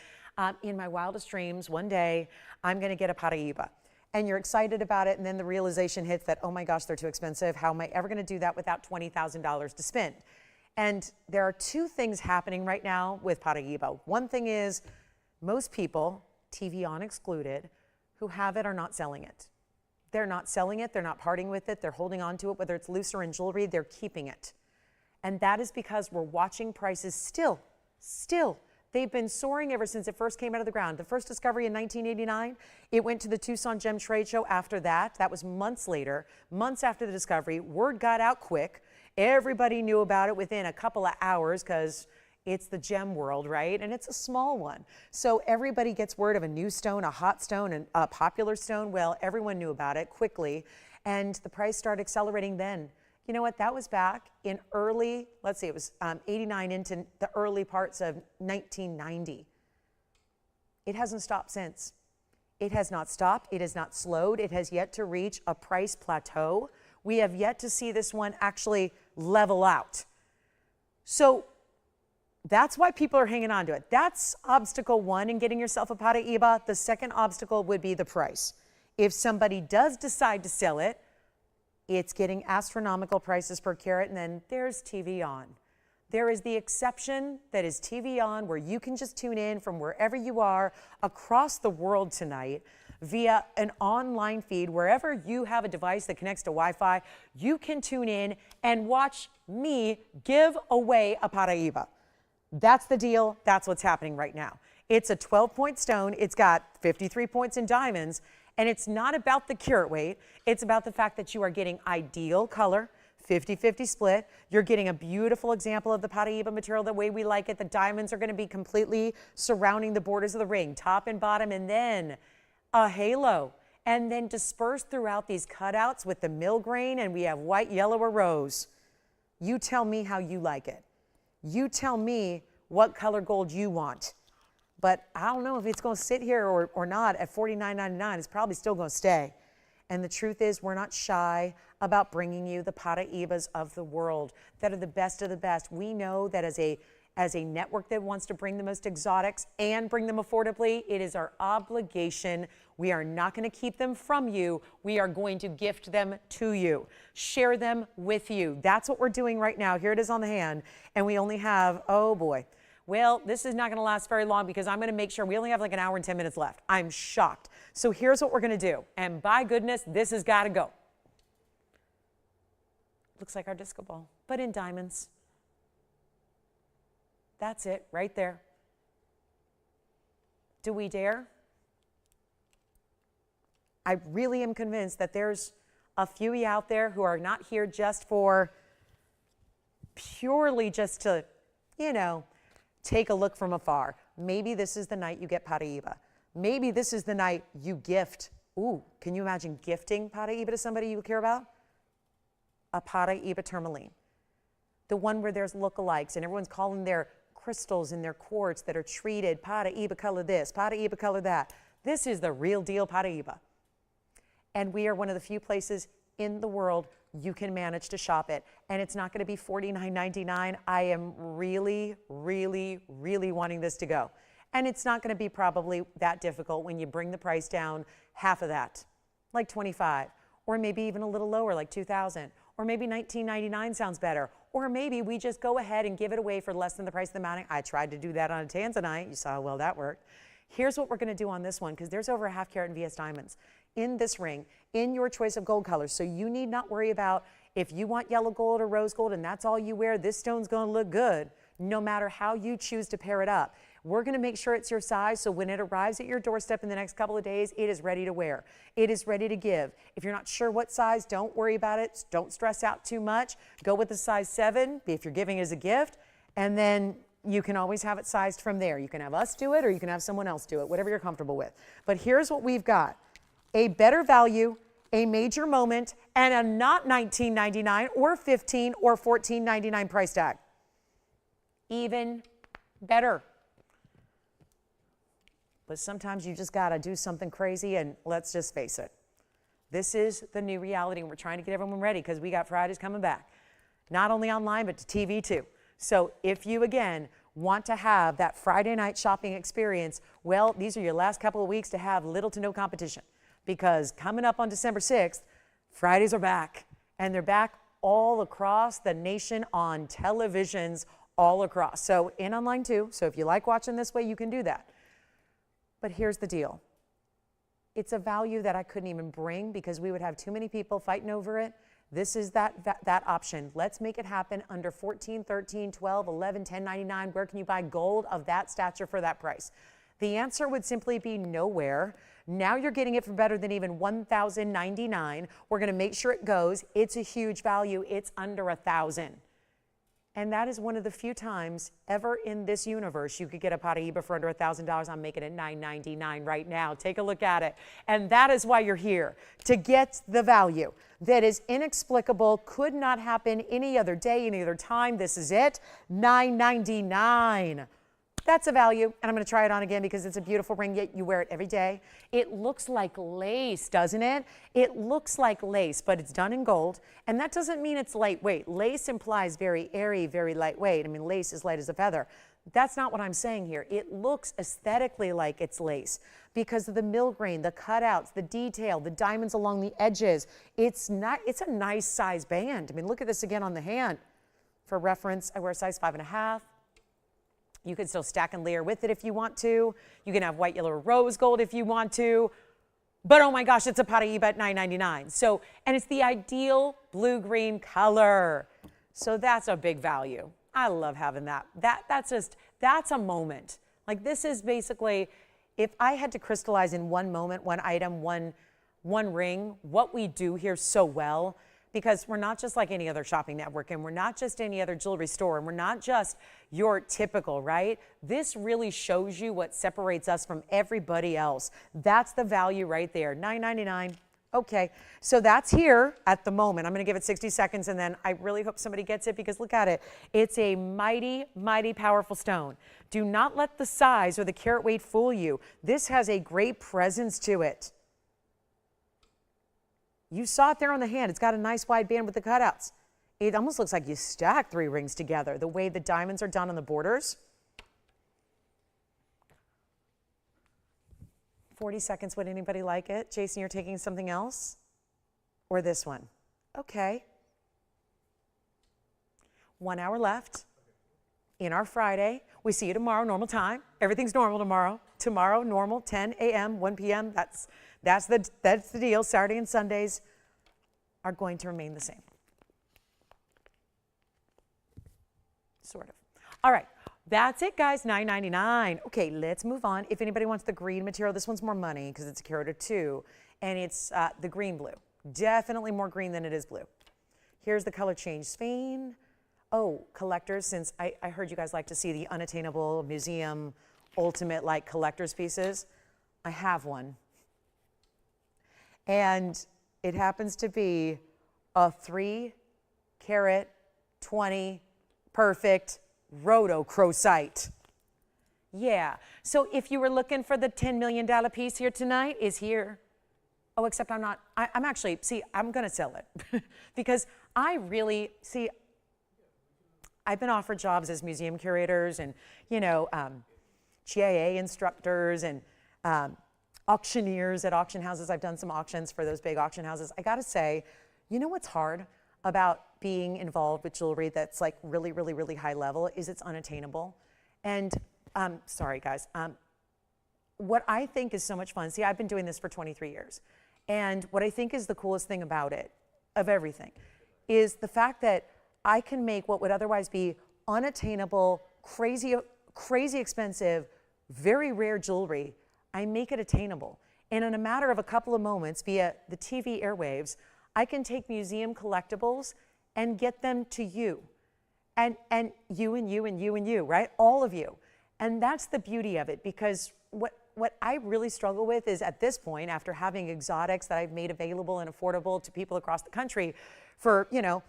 in my wildest dreams, one day, I'm going to get a Paraiba. And you're excited about it, and then the realization hits that, oh my gosh, they're too expensive. How am I ever going to do that without $20,000 to spend? And there are two things happening right now with Paraiba. One thing is most people, TVON excluded, who have it are not selling it. They're not selling it. They're not parting with it. They're holding on to it. Whether it's loose or in jewelry, they're keeping it. And that is because we're watching prices still. They've been soaring ever since it first came out of the ground. The first discovery in 1989, it went to the Tucson Gem Trade Show after that. That was months later, months after the discovery. Word got out quick. Everybody knew about it within a couple of hours because It's the gem world, right? And it's a small one. So everybody gets word of a new stone, a hot stone, and a popular stone. Well, everyone knew about it quickly, and the price started accelerating then. You know what? That was back in early, let's see, it was 89 into the early parts of 1990. It hasn't stopped since. It has not stopped. It has not slowed. It has yet to reach a price plateau. We have yet to see this one actually level out. So that's why people are hanging on to it. That's obstacle one in getting yourself a Paraiba. The second obstacle would be the price. If somebody does decide to sell it, it's getting astronomical prices per carat, and then there's TVON. There is the exception that is TVON, where you can just tune in from wherever you are across the world tonight via an online feed. Wherever you have a device that connects to Wi-Fi, you can tune in and watch me give away a Paraiba. That's the deal. That's what's happening right now. It's a 12-point stone. It's got 53 points in diamonds. And it's not about the carat weight. It's about the fact that you are getting ideal color, 50-50 split. You're getting a beautiful example of the Paraiba material the way we like it. The diamonds are going to be completely surrounding the borders of the ring, top and bottom, and then a halo. And then dispersed throughout these cutouts with the mill grain, and we have white, yellow, or rose. You tell me how you like it. You tell me what color gold you want. But I don't know if it's going to sit here or not at $49.99. It's probably still going to stay. And the truth is, we're not shy about bringing you the Paraibas of the world that are the best of the best. We know that as a network that wants to bring the most exotics and bring them affordably, it is our obligation. We are not going to keep them from you. We are going to gift them to you, share them with you. That's what we're doing right now. Here it is on the hand, and we only have, oh boy. Well, this is not going to last very long because I'm going to make sure we only have like an hour and 10 minutes left. I'm shocked. So here's what we're going to do. And by goodness, this has got to go. Looks like our disco ball, but in diamonds. That's it right there. Do we dare? I really am convinced that there's a few out there who are not here just for purely just to, you know, take a look from afar. Maybe this is the night you get Paraiba. Maybe this is the night you gift. Ooh, can you imagine gifting Paraiba to somebody you care about? A Paraiba Tourmaline. The one where there's lookalikes and everyone's calling their crystals and their quartz that are treated Paraiba color this, Paraiba color that. This is the real deal Paraiba. And we are one of the few places in the world you can manage to shop it. And it's not going to be $49.99. I am really, really, really wanting this to go. And it's not going to be probably that difficult when you bring the price down half of that, like $25, or maybe even a little lower, like $2,000, or maybe $19.99 sounds better. Or maybe we just go ahead and give it away for less than the price of the mounting. I tried to do that on a Tanzanite. You saw how well that worked. Here's what we're going to do on this one, because there's over a half carat in VS diamonds in this ring, in your choice of gold colors. So you need not worry about if you want yellow gold or rose gold and that's all you wear, this stone's going to look good, no matter how you choose to pair it up. We're going to make sure it's your size, so when it arrives at your doorstep in the next couple of days, it is ready to wear. It is ready to give. If you're not sure what size, don't worry about it. Don't stress out too much. Go with the size 7 if you're giving as a gift, and then you can always have it sized from there. You can have us do it or you can have someone else do it, whatever you're comfortable with. But here's what we've got. A better value, a major moment, and a not $19.99 or $15 or $14.99 price tag. Even better. But sometimes you just got to do something crazy, and let's just face it. This is the new reality, and we're trying to get everyone ready because we got Fridays coming back. Not only online, but to TV too. So if you, again, want to have that Friday night shopping experience, well, these are your last couple of weeks to have little to no competition. Because coming up on December 6th, Fridays are back. And they're back all across the nation on televisions all across. So in online too. So if you like watching this way, you can do that. But here's the deal. It's a value that I couldn't even bring because we would have too many people fighting over it. This is that option. Let's make it happen under $14, $13, $12, $11, $10.99. Where can you buy gold of that stature for that price? The answer would simply be nowhere. Now you're getting it for better than even $1,099. We're going to make sure it goes. It's a huge value. It's under $1,000. And that is one of the few times ever in this universe you could get a Paraiba for under $1,000. I'm making it $9.99 right now. Take a look at it. And that is why you're here, to get the value that is inexplicable, could not happen any other day, any other time. This is it, $9.99. That's a value, and I'm going to try it on again because it's a beautiful ring, yet you wear it every day. It looks like lace, doesn't it? It looks like lace, but it's done in gold, and that doesn't mean it's lightweight. Lace implies very airy, very lightweight. I mean, lace is light as a feather. That's not what I'm saying here. It looks aesthetically like it's lace because of the mill grain, the cutouts, the detail, the diamonds along the edges. It's a nice size band. I mean, look at this again on the hand. For reference, I wear a size 5.5. You can still stack and layer with it if you want to. You can have white, yellow, or rose gold if you want to. But oh my gosh, it's a Paraiba at $9.99. So, and it's the ideal blue-green color. So that's a big value. I love having that. That's a moment. Like this is basically, if I had to crystallize in one moment, one item, one ring, what we do here so well, because we're not just like any other shopping network, and we're not just any other jewelry store, and we're not just your typical, right? This really shows you what separates us from everybody else. That's the value right there, $9.99. Okay, so that's here at the moment. I'm going to give it 60 seconds, and then I really hope somebody gets it because look at it. It's a mighty, mighty powerful stone. Do not let the size or the carat weight fool you. This has a great presence to it. You saw it there on the hand. It's got a nice wide band with the cutouts. It almost looks like you stacked 3 rings together, the way the diamonds are done on the borders. 40 seconds, would anybody like it? Jason, you're taking something else? Or this one? Okay. 1 hour left in our Friday. We see you tomorrow, normal time. Everything's normal tomorrow. Tomorrow, normal, 10 a.m., 1 p.m. That's the deal. Saturday and Sundays are going to remain the same. Sort of. All right. That's it, guys. $9.99. Okay, let's move on. If anybody wants the green material, this one's more money because it's a carat or 2, and it's the green blue. Definitely more green than it is blue. Here's the color change. Sphene. Oh, collectors, since I heard you guys like to see the unattainable museum ultimate like collector's pieces. I have one. And it happens to be a 3 carat 20 perfect Rhodochrosite. Yeah, so if you were looking for the $10 million piece here tonight, is here. Oh, except I'm not, I'm actually, see, I'm gonna sell it because I really, see, I've been offered jobs as museum curators and, you know, GIA instructors and auctioneers at auction houses. I've done some auctions for those big auction houses. I gotta say, you know what's hard about being involved with jewelry that's like really, really, really high level is it's unattainable. And sorry guys, what I think is so much fun, see, I've been doing this for 23 years. And what I think is the coolest thing about it, of everything, is the fact that I can make what would otherwise be unattainable, crazy, crazy expensive, very rare jewelry. I make it attainable. And in a matter of a couple of moments via the TV airwaves, I can take museum collectibles and get them to you. And you and you and you and you, right? All of you. And that's the beauty of it, because what I really struggle with is at this point, after having exotics that I've made available and affordable to people across the country for, you know,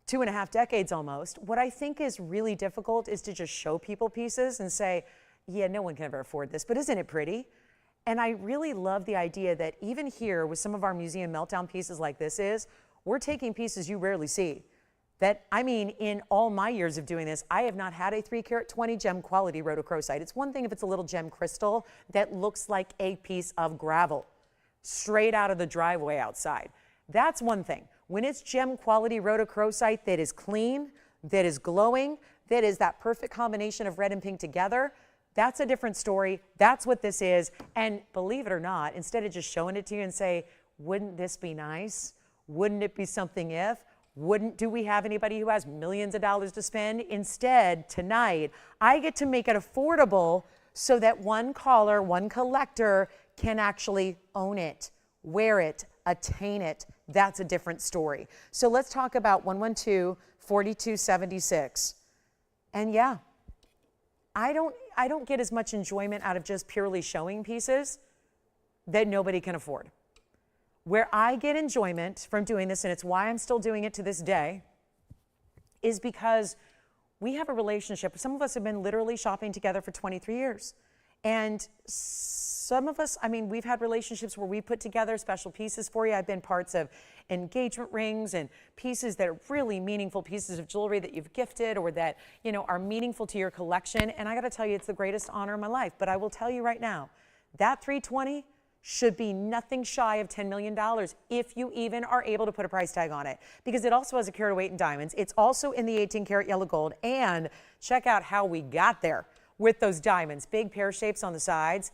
2.5 decades almost, what I think is really difficult is to just show people pieces and say, yeah, no one can ever afford this, but isn't it pretty? And I really love the idea that even here with some of our museum meltdown pieces like this is, we're taking pieces you rarely see. That, I mean, in all my years of doing this, I have not had a 3 carat 20 gem quality rhodochrosite. It's one thing if it's a little gem crystal that looks like a piece of gravel straight out of the driveway outside. That's one thing. When it's gem quality rhodochrosite that is clean, that is glowing, that is that perfect combination of red and pink together, that's a different story. That's what this is. And believe it or not, instead of just showing it to you and say, wouldn't this be nice? Wouldn't it be something if? Do we have anybody who has millions of dollars to spend? Instead, tonight, I get to make it affordable so that one caller, one collector can actually own it, wear it, attain it. That's a different story. So let's talk about 112-4276. And yeah, I don't get as much enjoyment out of just purely showing pieces that nobody can afford. Where I get enjoyment from doing this, and it's why I'm still doing it to this day, is because we have a relationship. Some of us have been literally shopping together for 23 years. And some of us, I mean, we've had relationships where we put together special pieces for you. I've been parts of engagement rings and pieces that are really meaningful pieces of jewelry that you've gifted or that, you know, are meaningful to your collection. And I got to tell you, it's the greatest honor of my life. But I will tell you right now, that 320 should be nothing shy of $10 million if you even are able to put a price tag on it, because it also has a carat of weight in diamonds. It's also in the 18 karat yellow gold. And check out how we got there with those diamonds. Big pear shapes on the sides,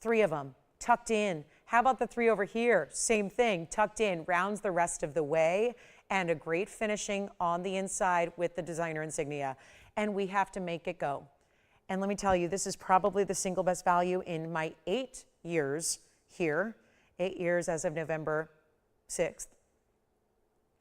3 of them tucked in. How about the 3 over here? Same thing, tucked in, rounds the rest of the way, and a great finishing on the inside with the designer insignia. And we have to make it go. And let me tell you, this is probably the single best value in my 8 years here, 8 years as of November 6th.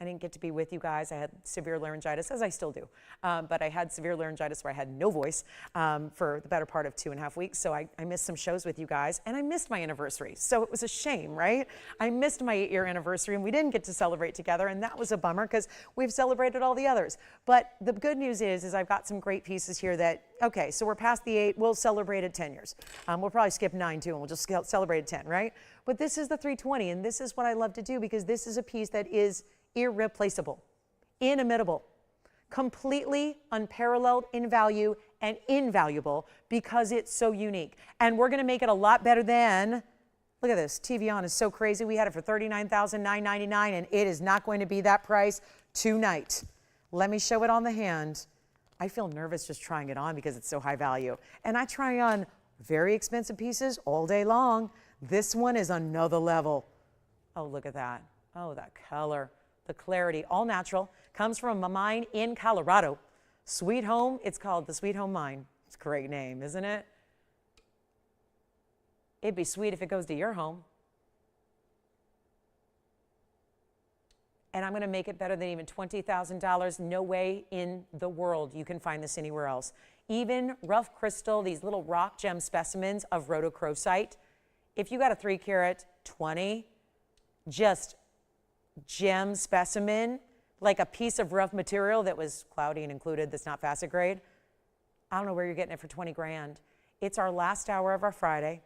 I didn't get to be with you guys. I had severe laryngitis, as I still do. But I had severe laryngitis where I had no voice for the better part of 2.5 weeks. So I missed some shows with you guys, and I missed my anniversary. So it was a shame, right? I missed my 8-year anniversary, and we didn't get to celebrate together, and that was a bummer because we've celebrated all the others. But the good news is I've got some great pieces here that, okay, so we're past the 8. We'll celebrate at 10 years. We'll probably skip 9 too, and we'll just celebrate at 10, right? But this is the 320, and this is what I love to do because this is a piece that is irreplaceable, inimitable, completely unparalleled in value and invaluable because it's so unique. And we're going to make it a lot better than, look at this, TVON is so crazy. We had it for $39,999 and it is not going to be that price tonight. Let me show it on the hand. I feel nervous just trying it on because it's so high value. And I try on very expensive pieces all day long. This one is another level. Oh, look at that. Oh, that color. The clarity, all natural, comes from a mine in Colorado. Sweet Home, it's called the Sweet Home Mine. It's a great name, isn't it? It'd be sweet if it goes to your home. And I'm going to make it better than even $20,000. No way in the world you can find this anywhere else. Even rough crystal, these little rock gem specimens of rhodochrosite, if you got a 3 karat 20, just gem specimen, like a piece of rough material that was cloudy and included, that's not facet grade, I don't know where you're getting it for 20 grand. It's our last hour of our Friday.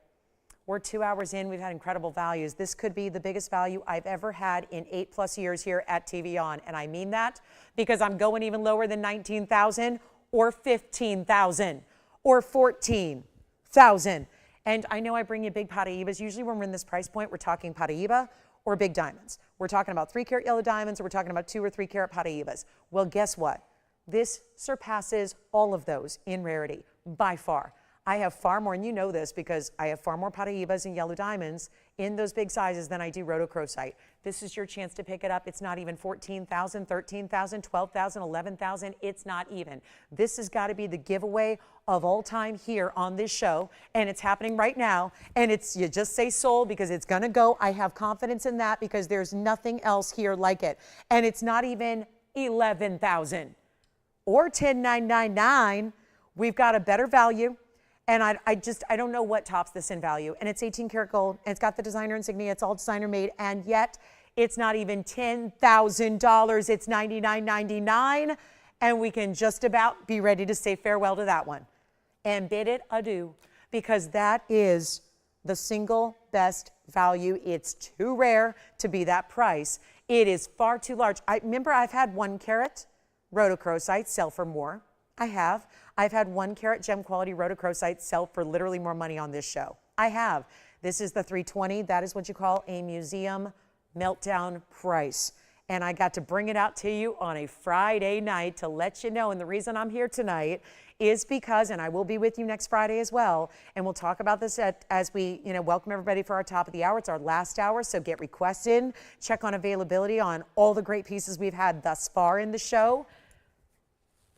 We're 2 hours in. We've had incredible values. This could be the biggest value I've ever had in 8+ years here at TVON. And I mean that because I'm going even lower than 19,000 or 15,000 or 14,000. And I know I bring you big Paraibas. Usually when we're in this price point, we're talking Paraiba or big diamonds. We're talking about 3 karat yellow diamonds, or we're talking about 2 or 3 karat Paraibas. Well, guess what? This surpasses all of those in rarity by far. I have far more, and you know this because I have far more Paraibas and yellow diamonds in those big sizes than I do rhodochrosite. This is your chance to pick it up. It's not even 14,000, 13,000, 12,000, 11,000. It's not even. This has got to be the giveaway of all time here on this show, and it's happening right now. And it's, you just say sold because it's going to go. I have confidence in that because there's nothing else here like it. And it's not even 11,000 or 10,999. We've got a better value. And I don't know what tops this in value. And it's 18 karat gold, and it's got the designer insignia. It's all designer made, and yet it's not even $10,000. It's $99.99, and we can just about be ready to say farewell to that one and bid it adieu, because that is the single best value. It's too rare to be that price. It is far too large. Remember, I've had 1 karat rhodochrosite sell for more. I have. I've had 1 karat gem quality rhodochrosite sell for literally more money on this show. I have. This is the 320. That is what you call a museum meltdown price. And I got to bring it out to you on a Friday night to let you know. And the reason I'm here tonight is because, and I will be with you next Friday as well, and we'll talk about this as we, welcome everybody for our top of the hour. It's our last hour, so get requests in. Check on availability on all the great pieces we've had thus far in the show.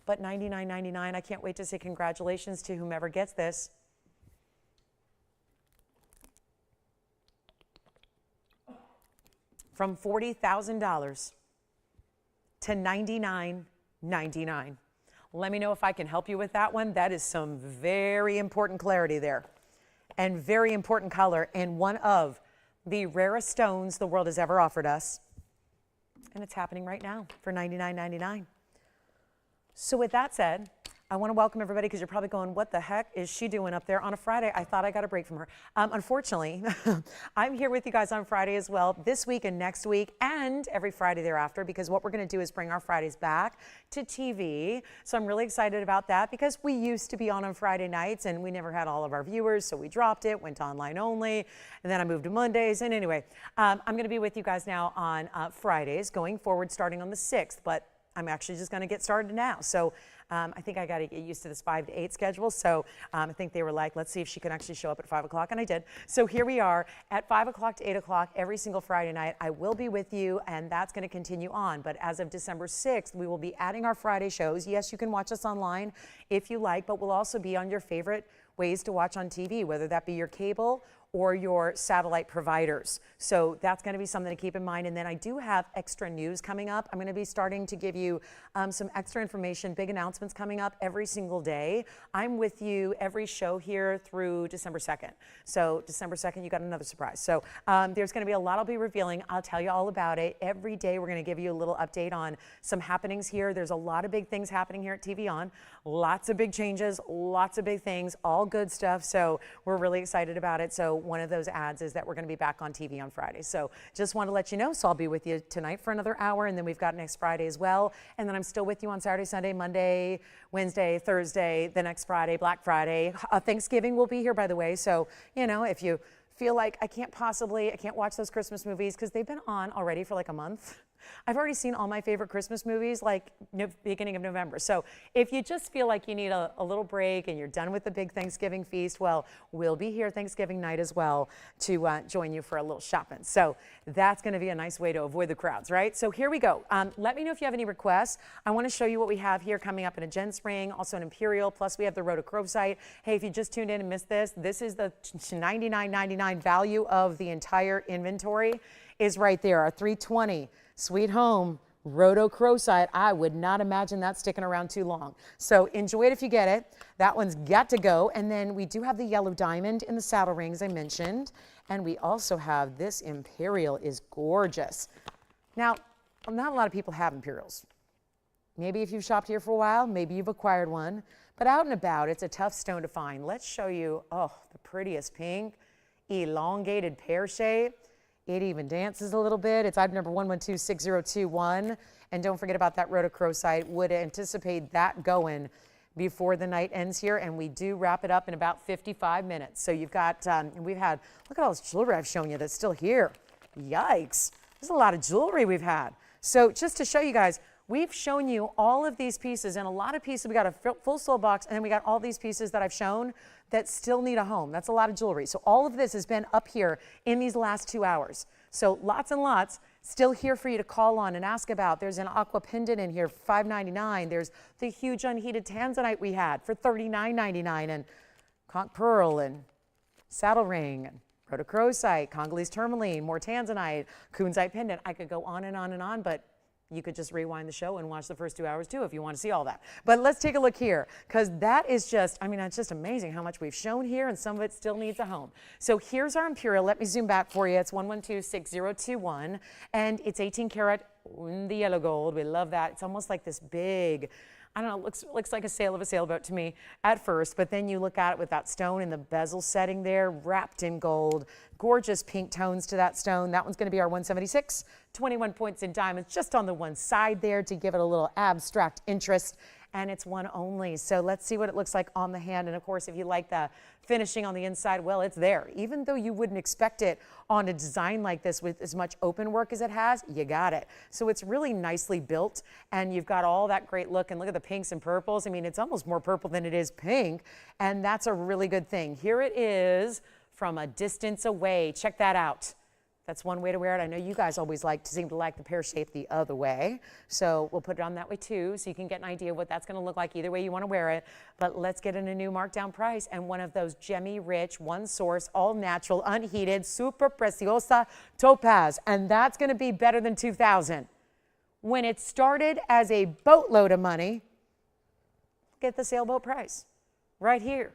But $99.99, I can't wait to say congratulations to whomever gets this. From $40,000 to $99.99. let me know if I can help you with that one. That is some very important clarity there and very important color, and one of the rarest stones the world has ever offered us. And it's happening right now for $99.99. So with that said, I want to welcome everybody, because you're probably going, what the heck is she doing up there on a Friday? I thought I got a break from her. Unfortunately, I'm here with you guys on Friday as well, this week and next week, and every Friday thereafter, because what we're going to do is bring our Fridays back to TV. So I'm really excited about that, because we used to be on Friday nights and we never had all of our viewers, so we dropped it, went online only, and then I moved to Mondays. And anyway, I'm going to be with you guys now on Fridays going forward, starting on the 6th, but I'm actually just going to get started now. So I think I got to get used to this 5 to 8 schedule. So I think they were like, let's see if she can actually show up at 5 o'clock. And I did. So here we are at 5 o'clock to 8 o'clock every single Friday night. I will be with you, and that's going to continue on. But as of December 6th, we will be adding our Friday shows. Yes, you can watch us online if you like, but we'll also be on your favorite ways to watch on TV, whether that be your cable or your satellite providers. So that's going to be something to keep in mind. And then I do have extra news coming up. I'm going to be starting to give you some extra information, big announcements coming up every single day. I'm with you every show here through December 2nd. So December 2nd, you got another surprise. So there's going to be a lot I'll be revealing. I'll tell you all about it. Every day we're going to give you a little update on some happenings here. There's a lot of big things happening here at TVON. Lots of big changes, lots of big things, all good stuff. So we're really excited about it. So one of those ads is that we're going to be back on TV on Friday. So just want to let you know. So I'll be with you tonight for another hour, and then we've got next Friday as well. And then I'm still with you on Saturday, Sunday, Monday, Wednesday, Thursday, the next Friday, Black Friday. Thanksgiving will be here, by the way. So, you know, if you feel like I can't watch those Christmas movies because they've been on already for like a month. I've already seen all my favorite Christmas movies like beginning of November. So if you just feel like you need a little break and you're done with the big Thanksgiving feast, well, we'll be here Thanksgiving night as well to join you for a little shopping. So that's going to be a nice way to avoid the crowds, right? So here we go. Let me know if you have any requests. I want to show you what we have here coming up in a gemstone ring, also an Imperial, plus we have the Rhodochrosite. Hey, if you just tuned in and missed this, this is the $99.99 value of the entire inventory is right there, our 320. Sweet home, Rhodochrosite. I would not imagine that sticking around too long. So enjoy it if you get it. That one's got to go. And then we do have the yellow diamond in the saddle rings I mentioned. And we also have this Imperial is gorgeous. Now, not a lot of people have Imperials. Maybe if you've shopped here for a while, maybe you've acquired one. But out and about, it's a tough stone to find. Let's show you, oh, the prettiest pink, elongated pear shape. It even dances a little bit. It's item number 1126021. And don't forget about that Rhodochrosite. Would anticipate that going before the night ends here. And we do wrap it up in about 55 minutes. So you've got, we've had, look at all this jewelry I've shown you that's still here. Yikes. There's a lot of jewelry we've had. So just to show you guys, we've shown you all of these pieces, and a lot of pieces. We got a full sold box, and then we got all these pieces that I've shown that still need a home. That's a lot of jewelry. So all of this has been up here in these last 2 hours. So lots and lots still here for you to call on and ask about. There's an Aqua pendant in here, $5.99. There's the huge unheated Tanzanite we had for $39.99, and conch pearl and saddle ring and Rhodochrosite, Congolese tourmaline, more Tanzanite, kunzite pendant. I could go on and on and on, but you could just rewind the show and watch the first 2 hours too if you want to see all that. But let's take a look here, because that is just, I mean, it's just amazing how much we've shown here, and some of it still needs a home. So here's our Imperial. Let me zoom back for you. It's 1126021, and it's 18 karat in the yellow gold. We love that. It's almost like this big, I don't know, looks like a sail of a sailboat to me at first, but then you look at it with that stone and the bezel setting there, wrapped in gold. Gorgeous pink tones to that stone. That one's going to be our 176, 21 points in diamonds just on the one side there to give it a little abstract interest, and it's one only. So let's see what it looks like on the hand. And of course, if you like the finishing on the inside, well, it's there. Even though you wouldn't expect it on a design like this with as much open work as it has, you got it. So it's really nicely built, and you've got all that great look. And look at the pinks and purples. I mean, it's almost more purple than it is pink, and that's a really good thing. Here it is from a distance away. Check that out. That's one way to wear it. I know you guys always seem to like the pear shape the other way. So we'll put it on that way too, so you can get an idea of what that's going to look like either way you want to wear it. But let's get in a new markdown price and one of those gemmy rich, one source, all natural, unheated, super preciosa topaz. And that's going to be better than $2,000. When it started as a boatload of money, get the sailboat price right here.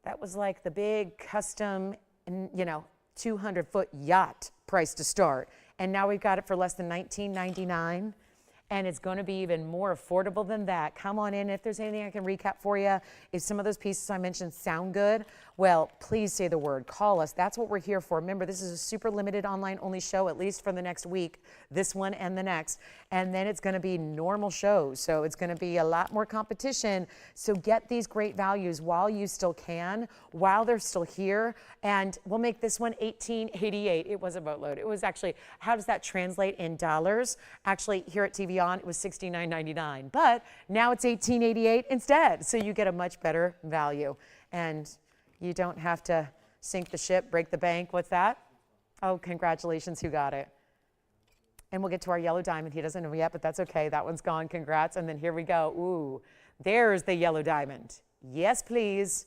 That was like the big custom, 200-foot yacht price to start. And now we've got it for less than $19.99. And it's going to be even more affordable than that. Come on in. If there's anything I can recap for you, if some of those pieces I mentioned sound good, well, please say the word. Call us. That's what we're here for. Remember, this is a super limited online only show, at least for the next week, this one and the next. And then it's going to be normal shows. So it's going to be a lot more competition. So get these great values while you still can, while they're still here. And we'll make this one $18.88. It was a boatload. It was actually, how does that translate in dollars? Actually, here at TVON, it was $69.99. But now it's $18.88 instead. So you get a much better value. And you don't have to sink the ship, break the bank. What's that? Oh, congratulations, who got it? And we'll get to our yellow diamond. He doesn't know yet, but that's okay. That one's gone. Congrats. And then here we go. Ooh, there's the yellow diamond. Yes, please.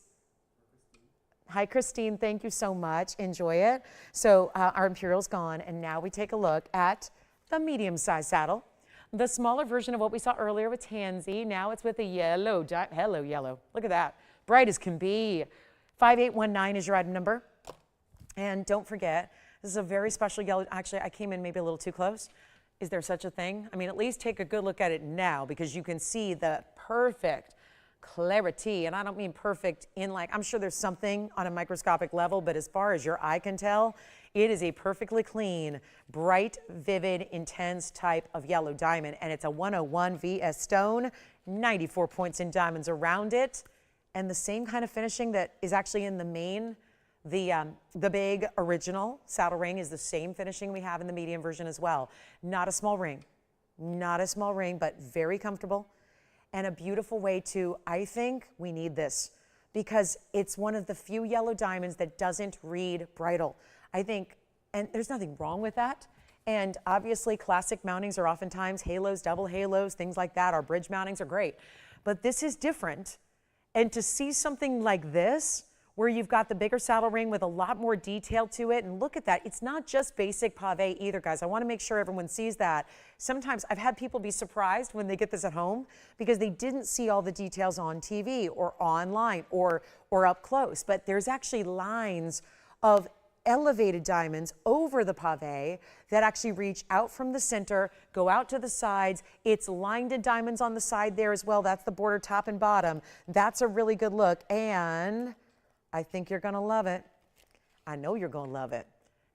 Hi, Christine. Thank you so much. Enjoy it. So our Imperial's gone, and now we take a look at the medium-sized saddle. The smaller version of what we saw earlier with Tansy. Now it's with a yellow diamond. Hello, yellow. Look at that. Bright as can be. 5819 is your item number. And don't forget, this is a very special yellow. Actually, I came in maybe a little too close. Is there such a thing? I mean, at least take a good look at it now, because you can see the perfect clarity. And I don't mean perfect in like, I'm sure there's something on a microscopic level, but as far as your eye can tell, it is a perfectly clean, bright, vivid, intense type of yellow diamond. And it's a 101 VS stone, 94 points in diamonds around it. And the same kind of finishing that is actually in the main, the big original saddle ring is the same finishing we have in the medium version as well. Not a small ring, but very comfortable and a beautiful way to, I think we need this because it's one of the few yellow diamonds that doesn't read bridal. I think, and there's nothing wrong with that. And obviously classic mountings are oftentimes halos, double halos, things like that. Our bridge mountings are great, but this is different. And to see something like this, where you've got the bigger saddle ring with a lot more detail to it, and look at that, it's not just basic pave either, guys. I want to make sure everyone sees that. Sometimes I've had people be surprised when they get this at home because they didn't see all the details on TV or online or up close, but there's actually lines of elevated diamonds over the pave that actually reach out from the center, go out to the sides. It's lined in diamonds on the side there as well. That's the border top and bottom. That's a really good look. And I think you're gonna love it. I know you're gonna love it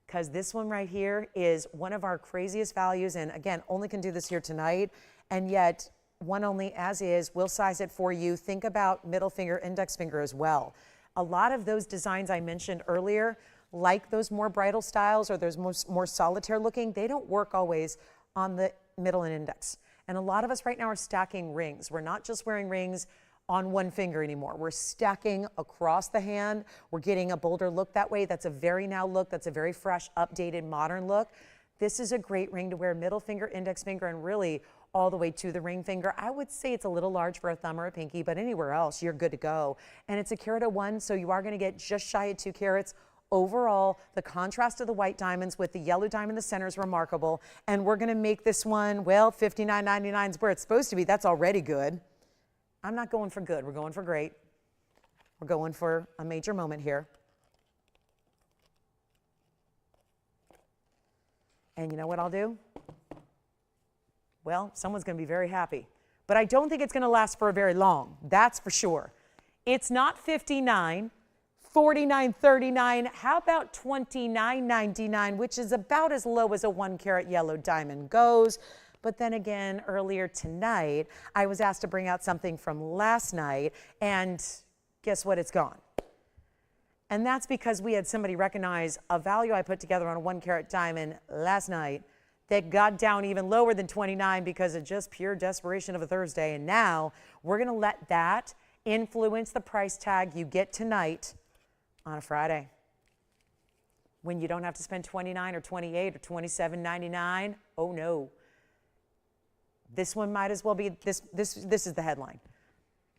because this one right here is one of our craziest values. And again, only can do this here tonight. And yet one only as is, we'll size it for you. Think about middle finger, index finger as well. A lot of those designs I mentioned earlier, like those more bridal styles or those more solitaire looking, they don't work always on the middle and index. And a lot of us right now are stacking rings. We're not just wearing rings on one finger anymore. We're stacking across the hand. We're getting a bolder look that way. That's a very now look. That's a very fresh, updated, modern look. This is a great ring to wear middle finger, index finger, and really all the way to the ring finger. I would say it's a little large for a thumb or a pinky, but anywhere else, you're good to go. And it's a carat of 1, so you are gonna get just shy of 2 carats. Overall, the contrast of the white diamonds with the yellow diamond in the center is remarkable. And we're gonna make this one, well, $59.99 is where it's supposed to be. That's already good. I'm not going for good, we're going for great. We're going for a major moment here. And you know what I'll do? Well, someone's gonna be very happy. But I don't think it's gonna last for very long, that's for sure. It's not $59. $49.39, how about $29.99, which is about as low as a 1 carat yellow diamond goes. But then again, earlier tonight, I was asked to bring out something from last night, and guess what, it's gone. And that's because we had somebody recognize a value I put together on a 1 carat diamond last night that got down even lower than 29 because of just pure desperation of a Thursday. And now we're gonna let that influence the price tag you get tonight on a Friday, when you don't have to spend $29 or $28 or $27.99. Oh no. This one might as well be, this is the headline.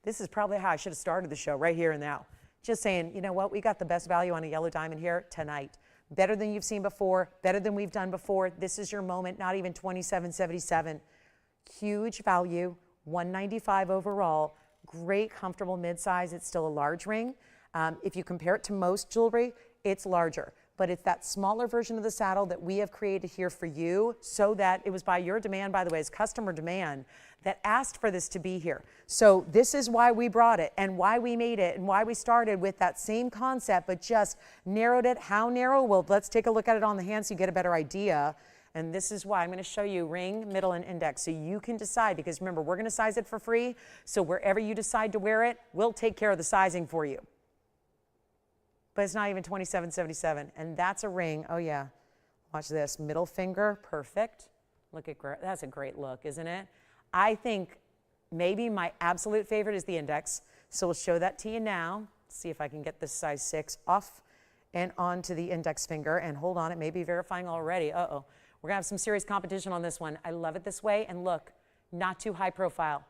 This is probably how I should have started the show, right here and now. Just saying, you know what, we got the best value on a yellow diamond here tonight. Better than you've seen before, better than we've done before. This is your moment, not even $27.77. Huge value, $195 overall. great, comfortable mid-size. It's still a large ring. If you compare it to most jewelry, it's larger. But it's that smaller version of the saddle that we have created here for you, so that it was by your demand, by the way, it's customer demand that asked for this to be here. So this is why we brought it and why we made it and why we started with that same concept, but just narrowed it. How narrow? Well, let's take a look at it on the hand so you get a better idea. And this is why I'm going to show you ring, middle, and index so you can decide, because remember, we're going to size it for free. So wherever you decide to wear it, we'll take care of the sizing for you. But it's not even $27.77, and that's a ring. Oh yeah, watch this, middle finger, perfect. Look at, that's a great look, isn't it? I think maybe my absolute favorite is the index. So we'll show that to you now. See if I can get this size 6 off and onto the index finger. And hold on, it may be verifying already. Uh-oh, we're gonna have some serious competition on this one. I love it this way, and look, not too high profile.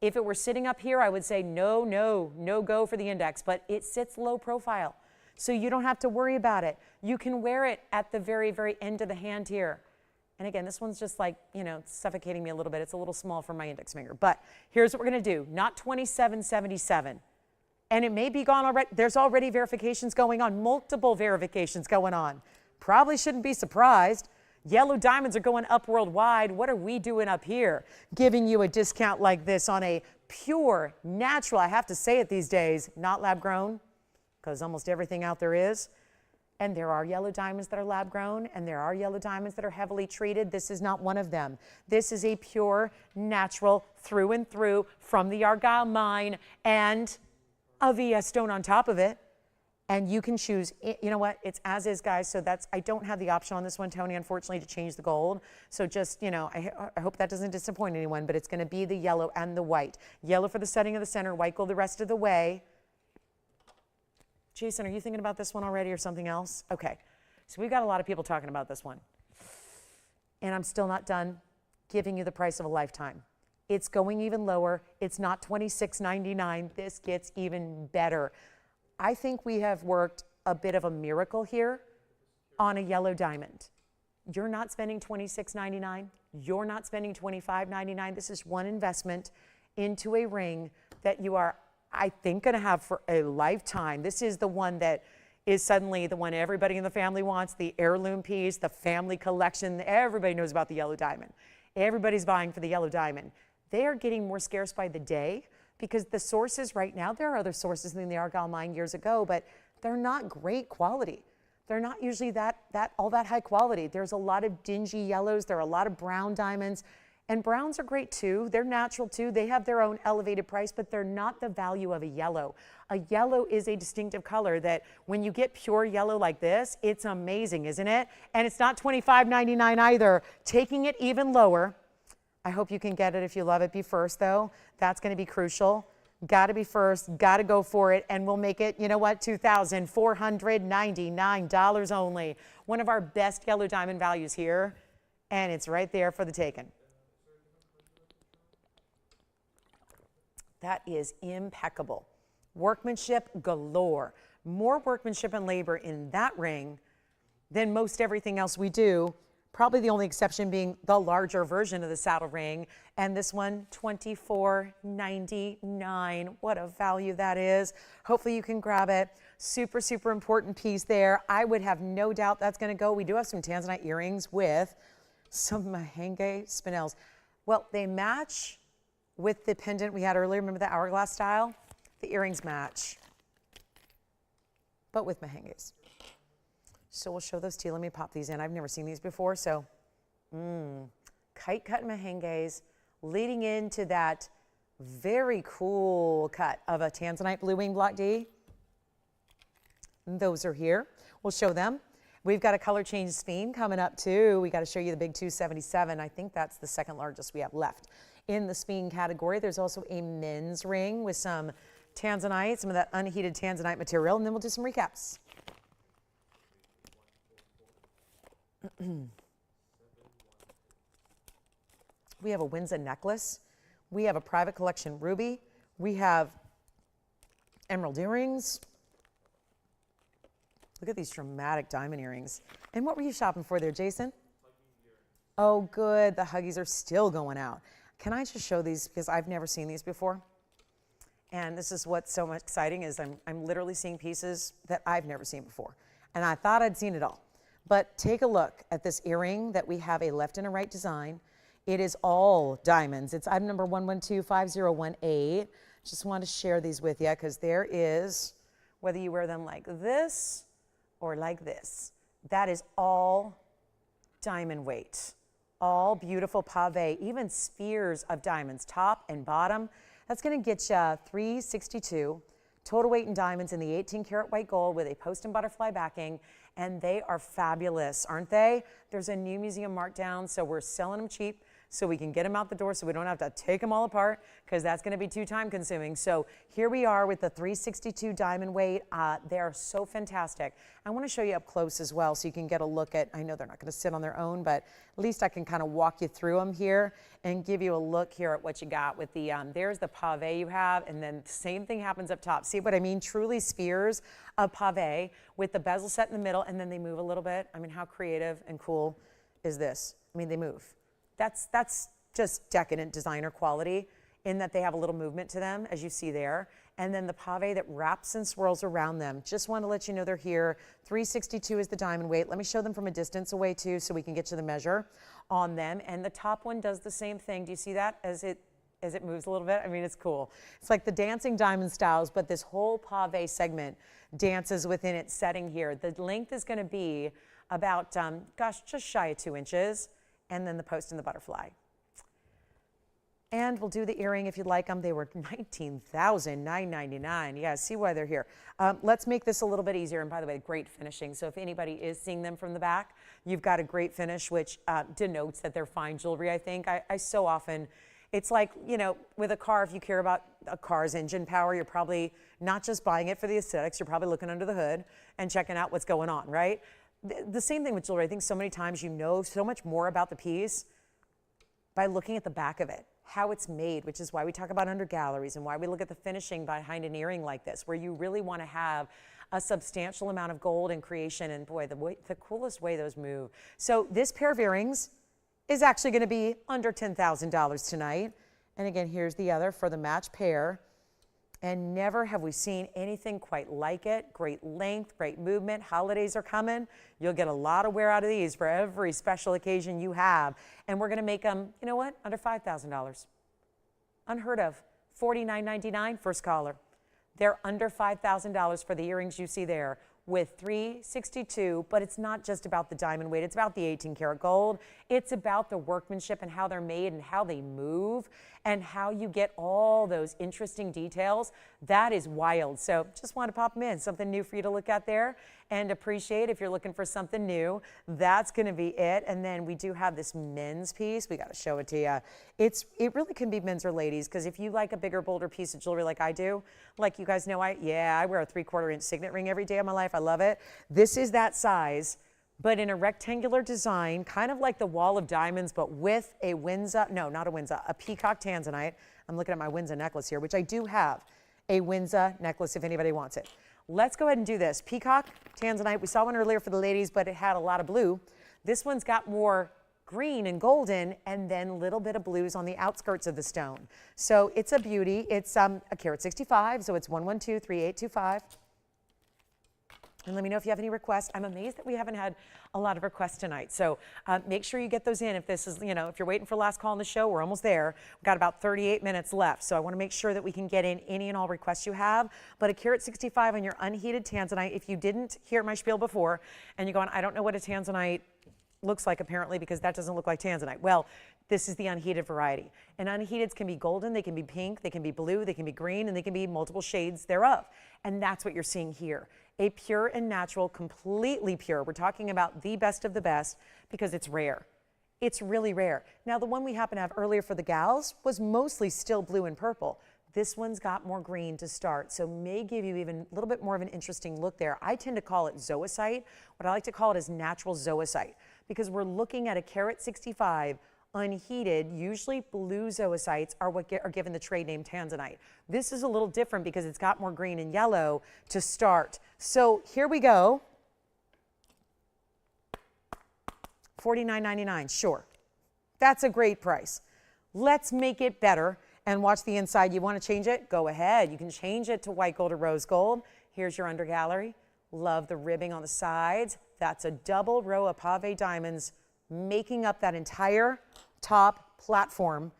If it were sitting up here, I would say no, no, no go for the index, but it sits low profile. So you don't have to worry about it. You can wear it at the very, very end of the hand here. And again, this one's just like, you know, suffocating me a little bit. It's a little small for my index finger. But here's what we're going to do. Not $27.77. And it may be gone already. There's already verifications going on, multiple verifications going on. Probably shouldn't be surprised. Yellow diamonds are going up worldwide. What are we doing up here? Giving you a discount like this on a pure, natural, I have to say it these days, not lab grown, because almost everything out there is. And there are yellow diamonds that are lab grown, and there are yellow diamonds that are heavily treated. This is not one of them. This is a pure, natural, through and through, from the Argyle mine, and a VS stone on top of it. And you can choose, you know what, it's as is, guys. So that's, I don't have the option on this one, Tony, unfortunately, to change the gold. So just, you know, I hope that doesn't disappoint anyone, but it's gonna be the yellow and the white. Yellow for the setting of the center, white gold the rest of the way. Jason, are you thinking about this one already or something else? Okay, so we've got a lot of people talking about this one. And I'm still not done giving you the price of a lifetime. It's going even lower. It's not $26.99. This gets even better. I think we have worked a bit of a miracle here on a yellow diamond. You're not spending $26.99. You're not spending $25.99. This is one investment into a ring that you are, I think, going to have for a lifetime. This is the one that is suddenly the one everybody in the family wants, the heirloom piece, the family collection. Everybody knows about the yellow diamond. Everybody's buying for the yellow diamond. They are getting more scarce by the day because the sources right now, there are other sources than the Argyle mine years ago, but they're not great quality. They're not usually all that high quality. There's a lot of dingy yellows. There are a lot of brown diamonds. And browns are great too. They're natural too. They have their own elevated price, but they're not the value of a yellow. A yellow is a distinctive color that when you get pure yellow like this, it's amazing, isn't it? And it's not $25.99 either. Taking it even lower. I hope you can get it if you love it. Be first though. That's going to be crucial. Got to be first. Got to go for it. And we'll make it, you know what, $2,499 only. One of our best yellow diamond values here. And it's right there for the taking. That is impeccable. Workmanship galore. More workmanship and labor in that ring than most everything else we do. Probably the only exception being the larger version of the saddle ring. And this one, $24.99. What a value that is. Hopefully you can grab it. Super, super important piece there. I would have no doubt that's going to go. We do have some Tanzanite earrings with some Mahenge spinels. Well, they match with the pendant we had earlier. Remember the hourglass style? The earrings match, but with Mahenges. So we'll show those to you. Let me pop these in. I've never seen these before. So kite cut Mahenges leading into that very cool cut of a Tanzanite Blue Wing Block D. Those are here. We'll show them. We've got a color change Sphene coming up too. We got to show you the big 277. I think that's the second largest we have left. In the Sphene category, there's also a men's ring with some Tanzanite, some of that unheated Tanzanite material, and then we'll do some recaps. We have a Windsor necklace. We have a private collection ruby. We have emerald earrings. Look at these dramatic diamond earrings. And what were you shopping for there, Jason? Oh, good. The Huggies are still going out. Can I just show these because I've never seen these before? And this is what's so much exciting is I'm literally seeing pieces that I've never seen before. And I thought I'd seen it all. But take a look at this earring that we have a left and a right design. It is all diamonds. It's item number 1125018. Just want to share these with you because there is, whether you wear them like this or like this, that is all diamond weight. All beautiful pave, even spheres of diamonds, top and bottom. That's going to get you 362 total weight in diamonds in the 18 karat white gold with a post and butterfly backing, and they are fabulous, aren't they? There's a new museum markdown, so we're selling them cheap so we can get them out the door so we don't have to take them all apart because that's going to be too time consuming. So here we are with the 362 diamond weight. They are so fantastic. I want to show you up close as well so you can get a look at, I know they're not going to sit on their own, but at least I can kind of walk you through them here and give you a look here at what you got with the, there's the pave you have, and then the same thing happens up top. See what I mean? Truly spheres of pave with the bezel set in the middle, and then they move a little bit. I mean, how creative and cool is this? I mean, they move. That's just decadent designer quality in that they have a little movement to them, as you see there. And then the pave that wraps and swirls around them. Just want to let you know they're here. 362 is the diamond weight. Let me show them from a distance away too so we can get to the measure on them. And the top one does the same thing. Do you see that as it moves a little bit? I mean, it's cool. It's like the dancing diamond styles, but this whole pave segment dances within its setting here. The length is going to be about, gosh, just shy of 2 inches. And then the post and the butterfly. And we'll do the earring if you'd like them. They were $19,999. Yeah, see why they're here. Let's make this a little bit easier. And by the way, great finishing. So if anybody is seeing them from the back, you've got a great finish, which denotes that they're fine jewelry, I think. I so often, it's like, you know, with a car, if you care about a car's engine power, you're probably not just buying it for the aesthetics, you're probably looking under the hood and checking out what's going on, right? The same thing with jewelry. I think so many times you know so much more about the piece by looking at the back of it, how it's made, which is why we talk about under galleries and why we look at the finishing behind an earring like this, where you really want to have a substantial amount of gold and creation, and boy, the coolest way those move. So this pair of earrings is actually going to be under $10,000 tonight. And again, here's the other for the match pair. And never have we seen anything quite like it. Great length, great movement. Holidays are coming. You'll get a lot of wear out of these for every special occasion you have. And we're going to make them, you know what, under $5,000. Unheard of. $49.99, first caller. They're under $5,000 for the earrings you see there with 362, but it's not just about the diamond weight. It's about the 18 karat gold. It's about the workmanship and how they're made and how they move and how you get all those interesting details. That is wild. So just want to pop them in. Something new for you to look at there and appreciate. If you're looking for something new, that's going to be it. And then we do have this men's piece. We got to show it to you. It really can be men's or ladies, because if you like a bigger, bolder piece of jewelry like I do, like you guys know, I wear a 3/4 inch signet ring every day of my life. I love it. This is that size, but in a rectangular design, kind of like the wall of diamonds, but with a Windsor, no, not a Windsor, a Peacock Tanzanite. I'm looking at my Windsor necklace here, which I do have a Windsor necklace if anybody wants it. Let's go ahead and do this. Peacock Tanzanite, we saw one earlier for the ladies, but it had a lot of blue. This one's got more green and golden, and then a little bit of blues on the outskirts of the stone. So it's a beauty. It's a carat 65, so it's 1123825. And let me know if you have any requests. I'm amazed that we haven't had a lot of requests tonight. So make sure you get those in. If this is, you know, if you're waiting for last call on the show, we're almost there. We've got about 38 minutes left. So I want to make sure that we can get in any and all requests you have. But a carat 65 on your unheated Tanzanite. If you didn't hear my spiel before and you're going, I don't know what a Tanzanite looks like apparently, because that doesn't look like Tanzanite. Well, this is the unheated variety. And unheateds can be golden, they can be pink, they can be blue, they can be green, and they can be multiple shades thereof. And that's what you're seeing here. A pure and natural, completely pure. We're talking about the best of the best because it's rare. It's really rare. Now, the one we happen to have earlier for the gals was mostly still blue and purple. This one's got more green to start, so may give you even a little bit more of an interesting look there. I tend to call it zoisite. What I like to call it is natural zoisite, because we're looking at a carat 65 unheated. Usually blue zoisites are what are given the trade name Tanzanite. This is a little different because it's got more green and yellow to start. So here we go. $49.99, sure. That's a great price. Let's make it better. and watch the inside. You want to change it? Go ahead. You can change it to white gold or rose gold. Here's your under gallery. Love the ribbing on the sides. That's a double row of pave diamonds making up that entire top platform.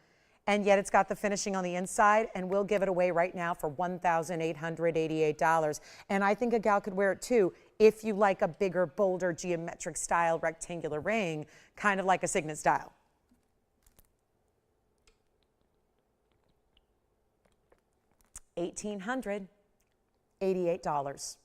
And yet it's got the finishing on the inside, and we'll give it away right now for $1,888. And I think a gal could wear it too if you like a bigger, bolder, geometric style rectangular ring, kind of like a signet style. $1,888.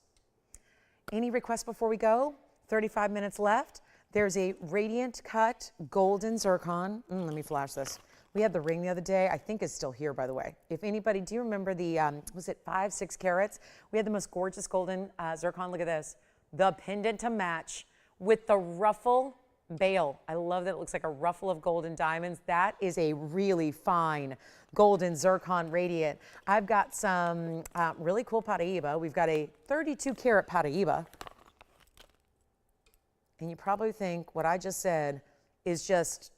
Any requests before we go? 35 minutes left. There's a radiant cut golden zircon. Let me flash this. We had the ring the other day. I think it's still here, by the way. If anybody, do you remember the, was it 5, 6 carats? We had the most gorgeous golden zircon. Look at this. The pendant to match with the ruffle bail. I love that it looks like a ruffle of golden diamonds. That is a really fine golden zircon radiant. I've got some really cool Paraiba. We've got a 32 karat Paraiba. And you probably think what I just said is just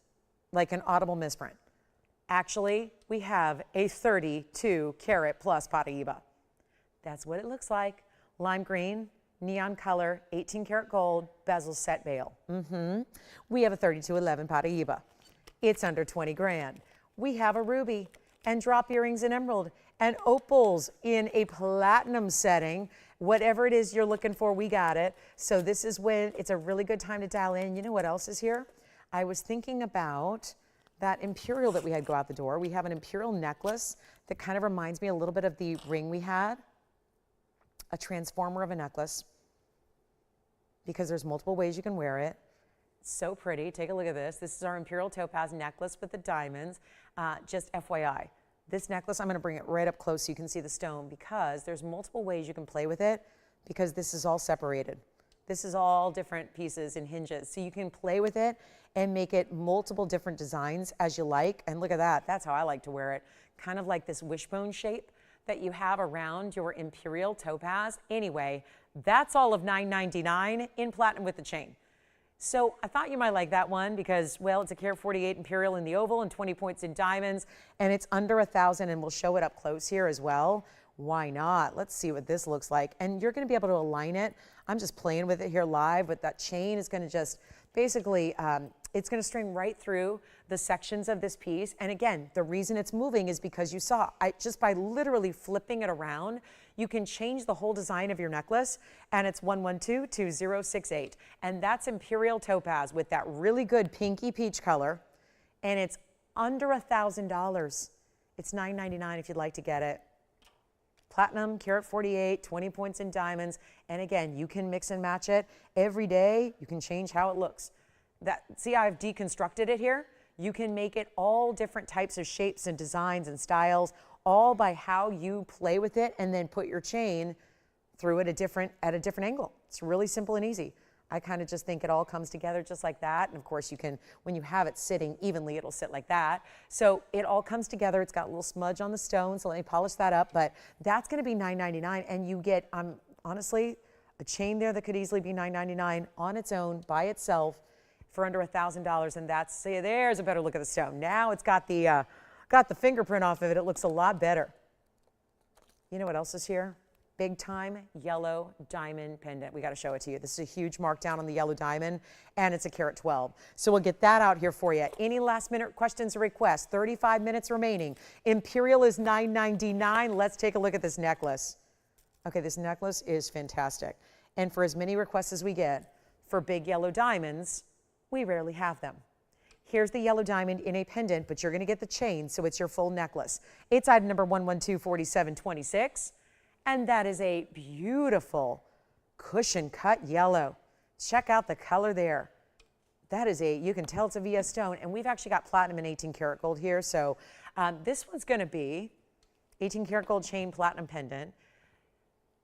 like an audible misprint. Actually, we have a 32 karat plus Paraiba. That's what it looks like. Lime green, neon color, 18 karat gold, bezel set bail. We have a 3211 Paraiba. It's under 20 grand. We have a ruby and drop earrings in emerald and opals in a platinum setting. Whatever it is you're looking for, we got it. So this is when it's a really good time to dial in. You know what else is here? I was thinking about that Imperial that we had go out the door. We have an Imperial necklace that kind of reminds me a little bit of the ring we had. A transformer of a necklace, because there's multiple ways you can wear it. It's so pretty. Take a look at this. This is our Imperial Topaz necklace with the diamonds. Just FYI, this necklace, I'm going to bring it right up close so you can see the stone, because there's multiple ways you can play with it, because this is all separated. This is all different pieces and hinges. So you can play with it and make it multiple different designs as you like. And look at that. That's how I like to wear it. Kind of like this wishbone shape that you have around your Imperial Topaz. Anyway, that's all of $999 in platinum with the chain. So I thought you might like that one because, well, it's a carat 48 Imperial in the oval and 20 points in diamonds, and it's under $1,000, and we'll show it up close here as well. Why not? Let's see what this looks like. And you're going to be able to align it. I'm just playing with it here live, but that chain is going to just basically, it's going to string right through the sections of this piece. And again, the reason it's moving is because you saw, just by literally flipping it around, you can change the whole design of your necklace, and it's 112-2068. And that's Imperial Topaz with that really good pinky peach color, and it's under $1,000. It's $999 if you'd like to get it. Platinum, carat 48, 20 points in diamonds, and again, you can mix and match it every day. You can change how it looks. See, I've deconstructed it here. You can make it all different types of shapes and designs and styles, all by how you play with it, and then put your chain through it at a different angle. It's really simple and easy. I kind of just think it all comes together just like that. And of course you can, when you have it sitting evenly, it'll sit like that. So it all comes together. It's got a little smudge on the stone, so let me polish that up. But that's going to be $999, and you get, honestly, a chain there that could easily be $999 on its own, by itself, for under $1,000. And that's, see, there's a better look at the stone. Now it's got the fingerprint off of it. It looks a lot better. You know what else is here? Big time yellow diamond pendant. We got to show it to you. This is a huge markdown on the yellow diamond, and it's a carat 12. So we'll get that out here for you. Any last minute questions or requests? 35 minutes remaining. Imperial is $999. Let's take a look at this necklace. Okay, this necklace is fantastic. And for as many requests as we get for big yellow diamonds, we rarely have them. Here's the yellow diamond in a pendant, but you're going to get the chain, so it's your full necklace. It's item number 1124726. And that is a beautiful cushion cut yellow. Check out the color there. That is you can tell it's a VS stone. And we've actually got platinum and 18 karat gold here. So this one's going to be 18 karat gold chain platinum pendant.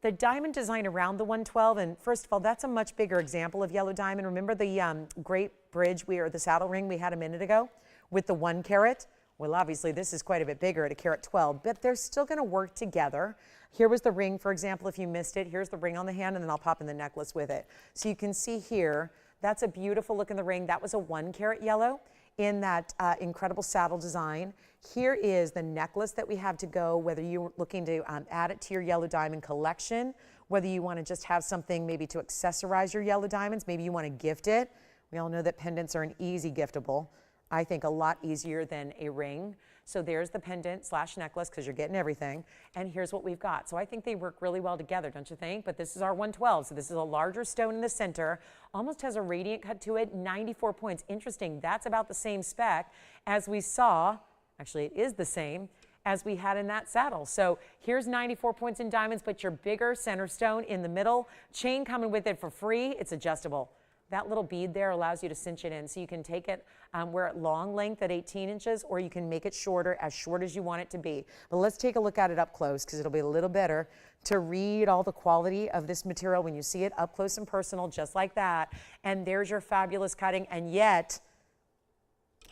The diamond design around the 112, and first of all, that's a much bigger example of yellow diamond. Remember the great bridge or the saddle ring we had a minute ago with the 1 carat? Well, obviously this is quite a bit bigger at a carat 12, but they're still going to work together. Here was the ring, for example, if you missed it. Here's the ring on the hand, and then I'll pop in the necklace with it. So you can see here, that's a beautiful look in the ring. That was a 1 carat yellow. in that incredible saddle design. Here is the necklace that we have to go, whether you're looking to add it to your yellow diamond collection, whether you want to just have something maybe to accessorize your yellow diamonds, maybe you want to gift it. We all know that pendants are an easy giftable. I think a lot easier than a ring. So there's the pendant / necklace because you're getting everything. And here's what we've got. So I think they work really well together, don't you think? But this is our 112. So this is a larger stone in the center, almost has a radiant cut to it, 94 points. Interesting, that's about the same spec as we saw. Actually, it is the same as we had in that saddle. So here's 94 points in diamonds, but your bigger center stone in the middle, chain coming with it for free. It's adjustable. That little bead there allows you to cinch it in. So you can take it, wear it long length at 18 inches, or you can make it shorter, as short as you want it to be. But let's take a look at it up close, because it'll be a little better to read all the quality of this material when you see it up close and personal, just like that. And there's your fabulous cutting. And yet,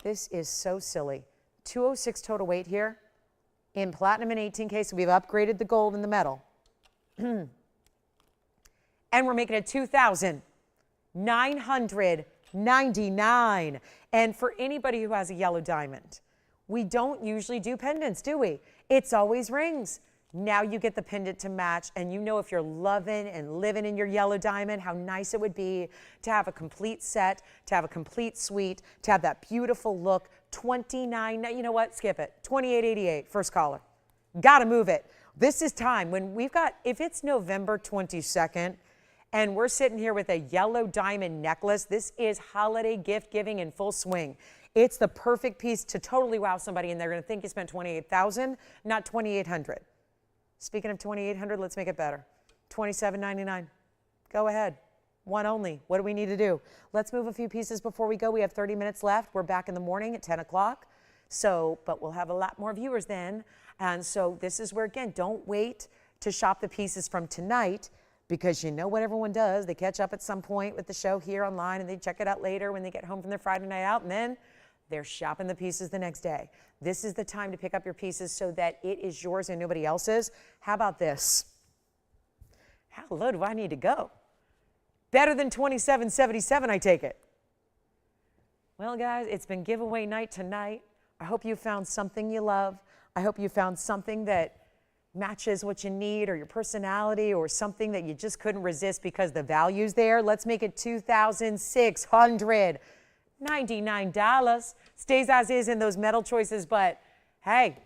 this is so silly. 206 total weight here in platinum and 18K, so we've upgraded the gold and the metal. And we're making it 2,999. And for anybody who has a yellow diamond, we don't usually do pendants, do we? It's always rings. Now you get the pendant to match, and you know if you're loving and living in your yellow diamond, how nice it would be to have a complete set, to have a complete suite, to have that beautiful look. 29, you know what, skip it. 28.88, first caller. Gotta move it. This is time when we've got, if it's November 22nd, and we're sitting here with a yellow diamond necklace, this is holiday gift giving in full swing. It's the perfect piece to totally wow somebody, and they're gonna think you spent $28,000, not $2,800. Speaking of $2,800, let's make it better. $27.99. Go ahead. One only. What do we need to do? Let's move a few pieces before we go. We have 30 minutes left. We're back in the morning at 10 o'clock. So, but we'll have a lot more viewers then. And so this is where, again, don't wait to shop the pieces from tonight, because you know what everyone does. They catch up at some point with the show here online, and they check it out later when they get home from their Friday night out, and then they're shopping the pieces the next day. This is the time to pick up your pieces so that it is yours and nobody else's. How about this? How low do I need to go? Better than $27.77, I take it. Well, guys, it's been giveaway night tonight. I hope you found something you love. I hope you found something that matches what you need, or your personality, or something that you just couldn't resist because the value's there. Let's make it $2,699. Stays as is in those metal choices, but hey,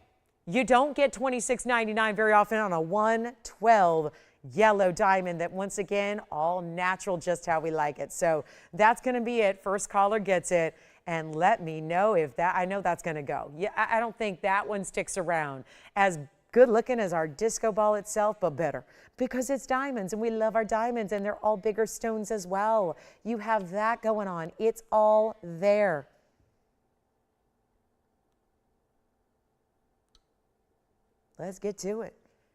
you don't get $26.99 very often on a 112 yellow diamond that, once again, all natural, just how we like it. So that's going to be it. First caller gets it. And let me know if that, I know that's going to go. Yeah, I don't think that one sticks around as good looking as our disco ball itself, but better, because it's diamonds, and we love our diamonds, and they're all bigger stones as well. You have that going on. It's all there. Let's get to it.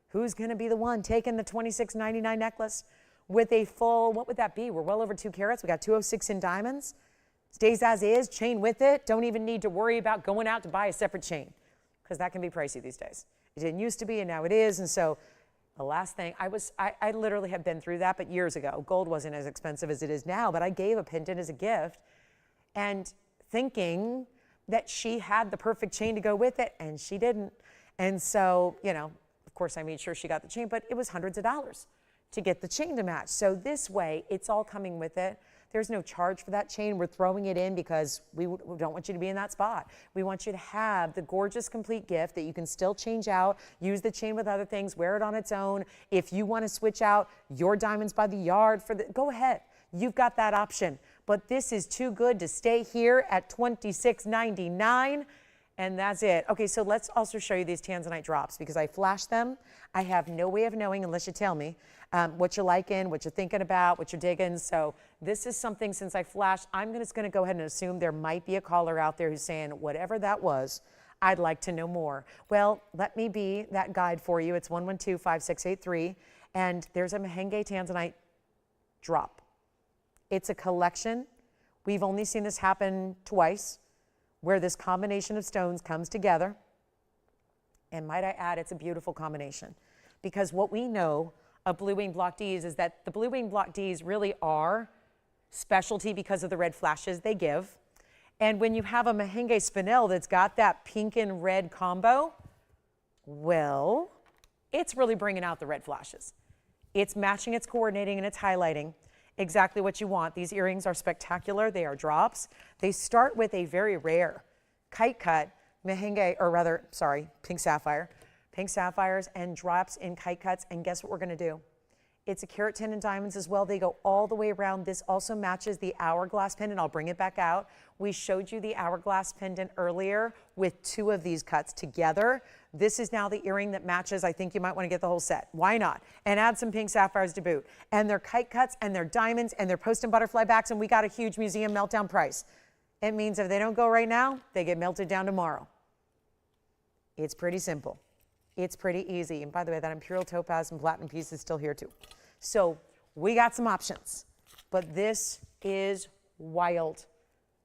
Who's going to be the one taking the $26.99 necklace with a full, what would that be? We're well over 2 carats. We got 206 in diamonds. Stays as is, chain with it. Don't even need to worry about going out to buy a separate chain, because that can be pricey these days. It didn't used to be, and now it is. And so the last thing, I literally have been through that, but years ago. Gold wasn't as expensive as it is now, but I gave a pendant as a gift, and thinking that she had the perfect chain to go with it, and she didn't. And so, you know, of course I made sure she got the chain, but it was hundreds of dollars to get the chain to match. So this way, it's all coming with it. There's no charge for that chain. We're throwing it in because we don't want you to be in that spot. We want you to have the gorgeous complete gift that you can still change out, use the chain with other things, wear it on its own. If you want to switch out your diamonds by the yard, go ahead. You've got that option. But this is too good to stay here at $26.99. And that's it. Okay, so let's also show you these Tanzanite drops, because I flashed them. I have no way of knowing unless you tell me what you're liking, what you're thinking about, what you're digging. So this is something, since I flashed, I'm just going to go ahead and assume there might be a caller out there who's saying, whatever that was, I'd like to know more. Well, let me be that guide for you. It's 112-5683, and there's a Mahenge Tanzanite drop. It's a collection. We've only seen this happen twice, where this combination of stones comes together. And might I add, it's a beautiful combination, because what we know of Blue Wing Block Ds is that the Blue Wing Block Ds really are specialty because of the red flashes they give. And when you have a Mahenge spinel that's got that pink and red combo, well, it's really bringing out the red flashes. It's matching, it's coordinating, and it's highlighting exactly what you want. These earrings are spectacular. They are drops. They start with a very rare kite cut Mahenge, or rather, sorry, pink sapphire. Pink sapphires and drops in kite cuts. And guess what we're going to do? It's a carat 10 in diamonds as well. They go all the way around. This also matches the hourglass pendant. I'll bring it back out. We showed you the hourglass pendant earlier with 2 of these cuts together. This is now the earring that matches. I think you might want to get the whole set. Why not? And add some pink sapphires to boot. And they're kite cuts and they're diamonds and they're post and butterfly backs, and we got a huge museum meltdown price. It means if they don't go right now, they get melted down tomorrow. It's pretty simple. It's pretty easy. And by the way, that Imperial topaz and platinum piece is still here too. So we got some options, but this is wild.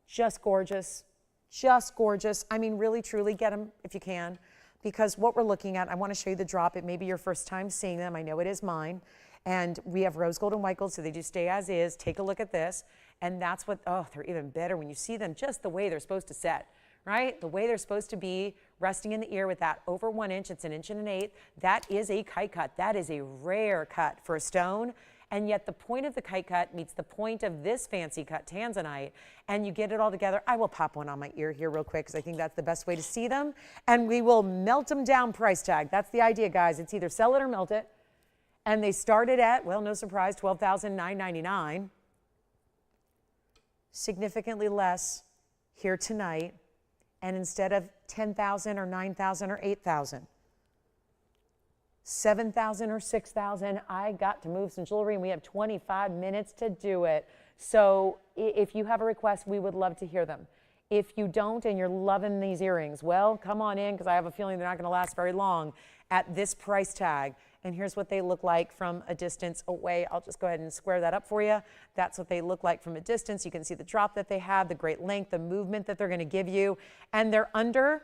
Just gorgeous, just gorgeous. I mean, really, truly get them if you can, because what we're looking at, I want to show you the drop. It may be your first time seeing them. I know it is mine. And we have rose gold and white gold, so they do stay as is. Take a look at this. And that's what, oh, they're even better when you see them just the way they're supposed to set. Right? The way they're supposed to be, resting in the ear with that over 1 inch. It's 1 1/8 inches. That is a kite cut. That is a rare cut for a stone. And yet the point of the kite cut meets the point of this fancy cut Tanzanite, and you get it all together. I will pop one on my ear here real quick because I think that's the best way to see them. And we will melt them down price tag. That's the idea, guys. It's either sell it or melt it. And they started at, well, no surprise, $12,999. Significantly less here tonight. And instead of 10,000 or 9,000 or 8,000, 7,000 or 6,000, I got to move some jewelry, and we have 25 minutes to do it. So if you have a request, we would love to hear them. If you don't and you're loving these earrings, well, come on in, because I have a feeling they're not going to last very long at this price tag. And here's what they look like from a distance away. I'll just go ahead and square that up for you. That's what they look like from a distance. You can see the drop that they have, the great length, the movement that they're going to give you. And they're under,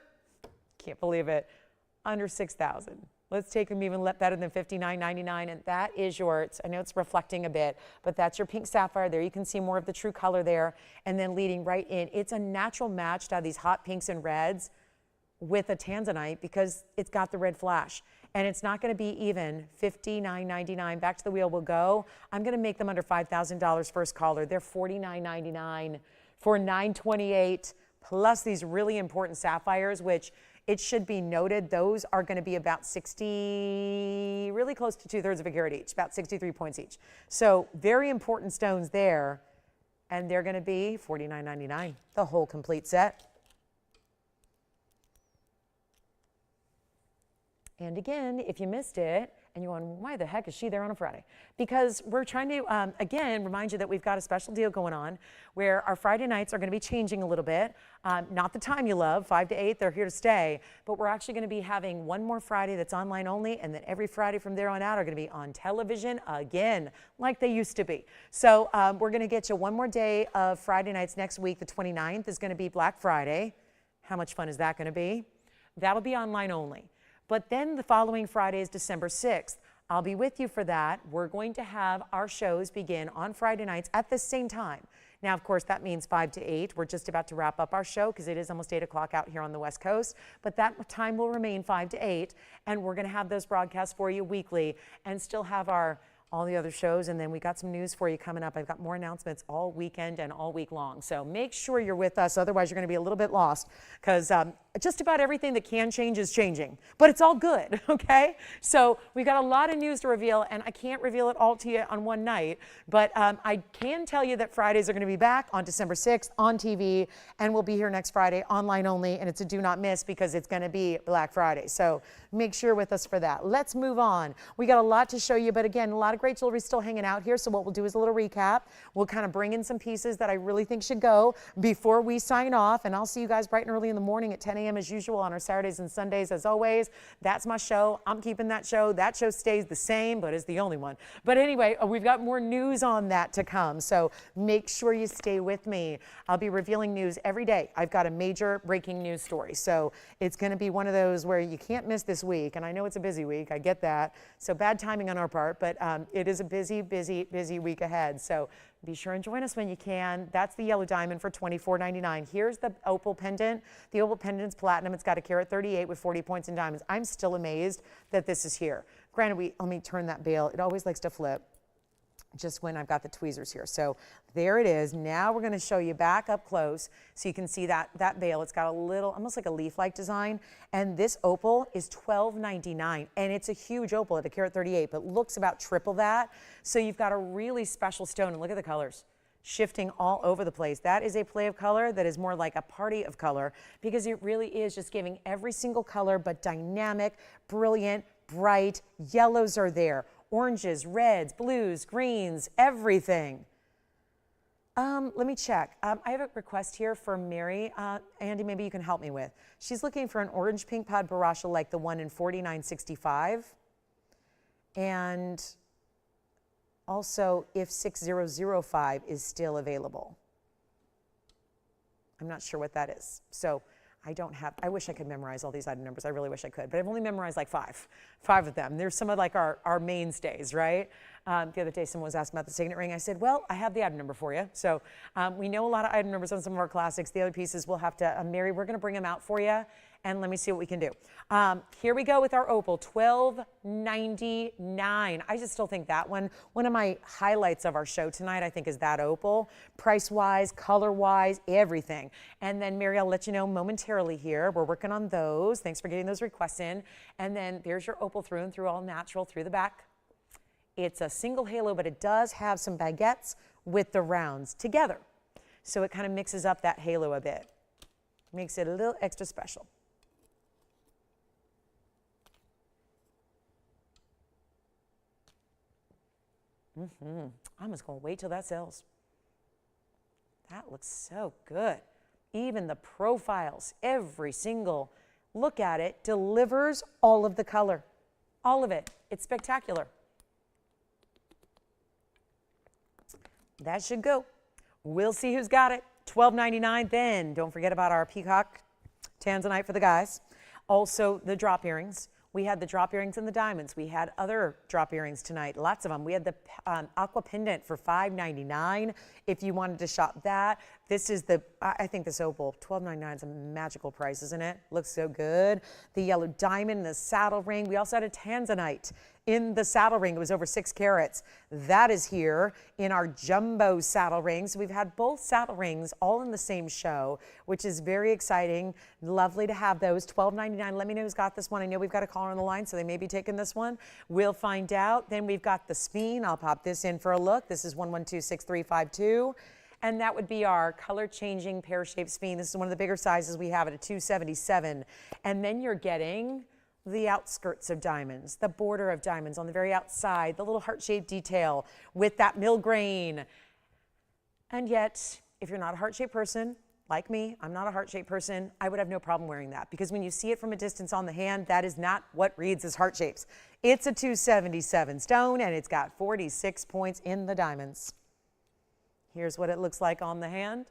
can't believe it, under 6,000. Let's take them even better than $59.99, and that is yours. I know it's reflecting a bit, but that's your pink sapphire. There you can see more of the true color there, and then leading right in. It's a natural match to have these hot pinks and reds with a Tanzanite because it's got the red flash. And it's not going to be even $59.99. Back to the wheel we'll go. I'm going to make them under $5,000 first caller. They're $49.99 for $928, plus these really important sapphires, which it should be noted, those are going to be about 60, really close to 2/3 of a carat each, about 63 points each. So very important stones there, and they're going to be $49.99, the whole complete set. And again, if you missed it, and you're wondering, why the heck is she there on a Friday? Because we're trying to, again, remind you that we've got a special deal going on where our Friday nights are going to be changing a little bit. Not the time you love, 5 to 8, they're here to stay. But we're actually going to be having one more Friday that's online only, and then every Friday from there on out are going to be on television again, like they used to be. So we're going to get you one more day of Friday nights next week. The 29th is going to be Black Friday. How much fun is that going to be? That'll be online only. But then the following Friday is December 6th. I'll be with you for that. We're going to have our shows begin on Friday nights at the same time. Now, of course, that means 5 to 8. We're just about to wrap up our show because it is almost 8 o'clock out here on the West Coast. But that time will remain 5 to 8. And we're going to have those broadcasts for you weekly and still have all the other shows, and then we got some news for you coming up. I've got more announcements all weekend and all week long. So make sure you're with us, otherwise you're going to be a little bit lost because just about everything that can change is changing, but it's all good, okay? So we've got a lot of news to reveal, and I can't reveal it all to you on one night, but I can tell you that Fridays are going to be back on December 6th on TV, and we'll be here next Friday online only, and it's a do not miss because it's going to be Black Friday. So make sure you're with us for that. Let's move on. We got a lot to show you, but again, a lot of great jewelry still hanging out here. So what we'll do is a little recap. We'll kind of bring in some pieces that I really think should go before we sign off. And I'll see you guys bright and early in the morning at 10 a.m. as usual on our Saturdays and Sundays as always. That's my show. I'm keeping that show. That show stays the same, but is the only one. But anyway, we've got more news on that to come. So make sure you stay with me. I'll be revealing news every day. I've got a major breaking news story. So it's going to be one of those where you can't miss this week. And I know it's a busy week. I get that. So bad timing on our part, but it is a busy, busy, busy week ahead. So be sure and join us when you can. That's the yellow diamond for $24.99. Here's the opal pendant. The opal pendant's platinum. It's got a carat 38 with 40 points in diamonds. I'm still amazed that this is here. Granted, let me turn that bail. It always likes to flip just when I've got the tweezers here. So there it is. Now we're going to show you back up close so you can see that veil. It's got a little, almost like a leaf-like design. And this opal is $12.99. And it's a huge opal at a carat 38, but looks about triple that. So you've got a really special stone. And look at the colors shifting all over the place. That is a play of color that is more like a party of color, because it really is just giving every single color, but dynamic, brilliant, bright. Yellows are there. Oranges, reds, blues, greens, everything. Let me check. I have a request here for Mary. Andy, maybe you can help me with. She's looking for an orange pink Padparadscha like the one in 4965. And also if 6005 is still available. I'm not sure what that is. So I wish I could memorize all these item numbers. I really wish I could, but I've only memorized like five of them. There's some of like our mainstays, right? The other day someone was asking about the signet ring. I said, well, I have the item number for you. So we know a lot of item numbers on some of our classics. The other pieces we'll have to, Mary, we're gonna bring them out for you, and let me see what we can do. Here we go with our opal, $12.99. I just still think that one of my highlights of our show tonight, I think, is that opal. Price-wise, color-wise, everything. And then, Mary, I'll let you know momentarily here. We're working on those. Thanks for getting those requests in. And then there's your opal through and through, all natural through the back. It's a single halo, but it does have some baguettes with the rounds together. So it kind of mixes up that halo a bit. Makes it a little extra special. I'm just going to wait till that sells. That looks so good. Even the profiles, every single look at it delivers all of the color. All of it. It's spectacular. That should go. We'll see who's got it. $12.99. Then don't forget about our Peacock Tanzanite for the guys. Also the drop earrings. We had the drop earrings and the diamonds. We had other drop earrings tonight, lots of them. We had the Aqua pendant for $5.99 if you wanted to shop that. This is I think this opal, $12.99 is a magical price, isn't it? Looks so good. The yellow diamond, the saddle ring. We also had a Tanzanite in the saddle ring. It was over 6 carats. That is here in our jumbo saddle rings. We've had both saddle rings all in the same show, which is very exciting. Lovely to have those. $12.99. Let me know who's got this one. I know we've got a caller on the line, so they may be taking this one. We'll find out. Then we've got the Sphene. I'll pop this in for a look. This is 1126352. And that would be our color-changing pear-shaped Sphene. This is one of the bigger sizes we have at a 277. And then you're getting the outskirts of diamonds, the border of diamonds on the very outside, the little heart-shaped detail with that mill grain. And yet, if you're not a heart-shaped person, like me, I'm not a heart-shaped person, I would have no problem wearing that, because when you see it from a distance on the hand, that is not what reads as heart shapes. It's a 277 stone, and it's got 46 points in the diamonds. Here's what it looks like on the hand.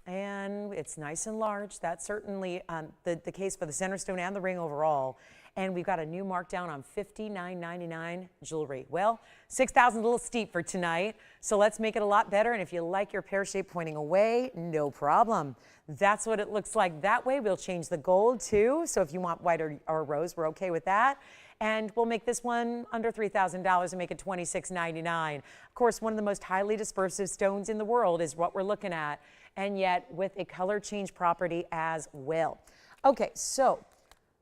And it's nice and large. That's certainly the case for the center stone and the ring overall. And we've got a new markdown on $59.99 jewelry. Well, $6,000 a little steep for tonight, so let's make it a lot better. And if you like your pear shape pointing away, no problem. That's what it looks like that way. We'll change the gold too. So if you want white or rose, we're okay with that. And we'll make this one under $3,000 and make it $26.99. Of course, one of the most highly dispersive stones in the world is what we're looking at, and yet with a color change property as well. Okay, so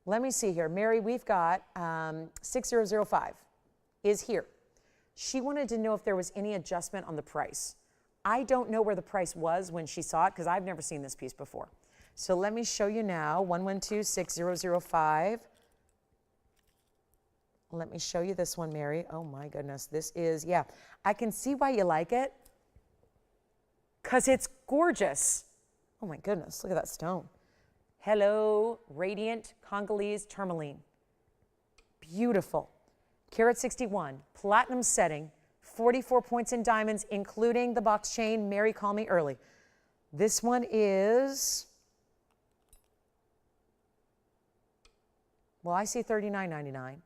let me see here. Mary, we've got 6005 is here. She wanted to know if there was any adjustment on the price. I don't know where the price was when she saw it, because I've never seen this piece before. So let me show you now, 1126005. Let me show you this one, Mary. Oh my goodness, this is, yeah. I can see why you like it, because it's gorgeous. Oh my goodness, look at that stone. Hello, radiant Congolese tourmaline. Beautiful. Carat 61, platinum setting, 44 points in diamonds, including the box chain. Mary, call me early. This one is, well, I see $39.99.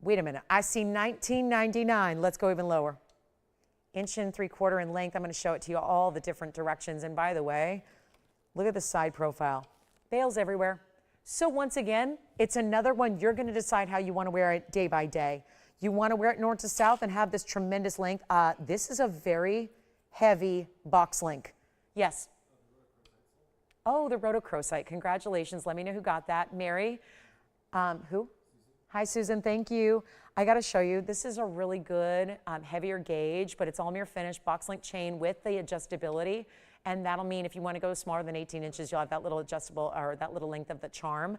Wait a minute, I see $19.99. Let's go even lower. 1 3/4 in length. I'm going to show it to you all the different directions. And by the way, look at the side profile. Veils everywhere. So once again, it's another one you're going to decide how you want to wear it day by day. You want to wear it north to south and have this tremendous length. This is a very heavy box link. Yes. Oh, the Rhodochrosite. Congratulations. Let me know who got that. Mary. Who? Hi, Susan. Thank you. I got to show you. This is a really good heavier gauge, but it's all mirror finish box link chain with the adjustability. And that'll mean if you want to go smaller than 18 inches, you'll have that little adjustable or that little length of the charm.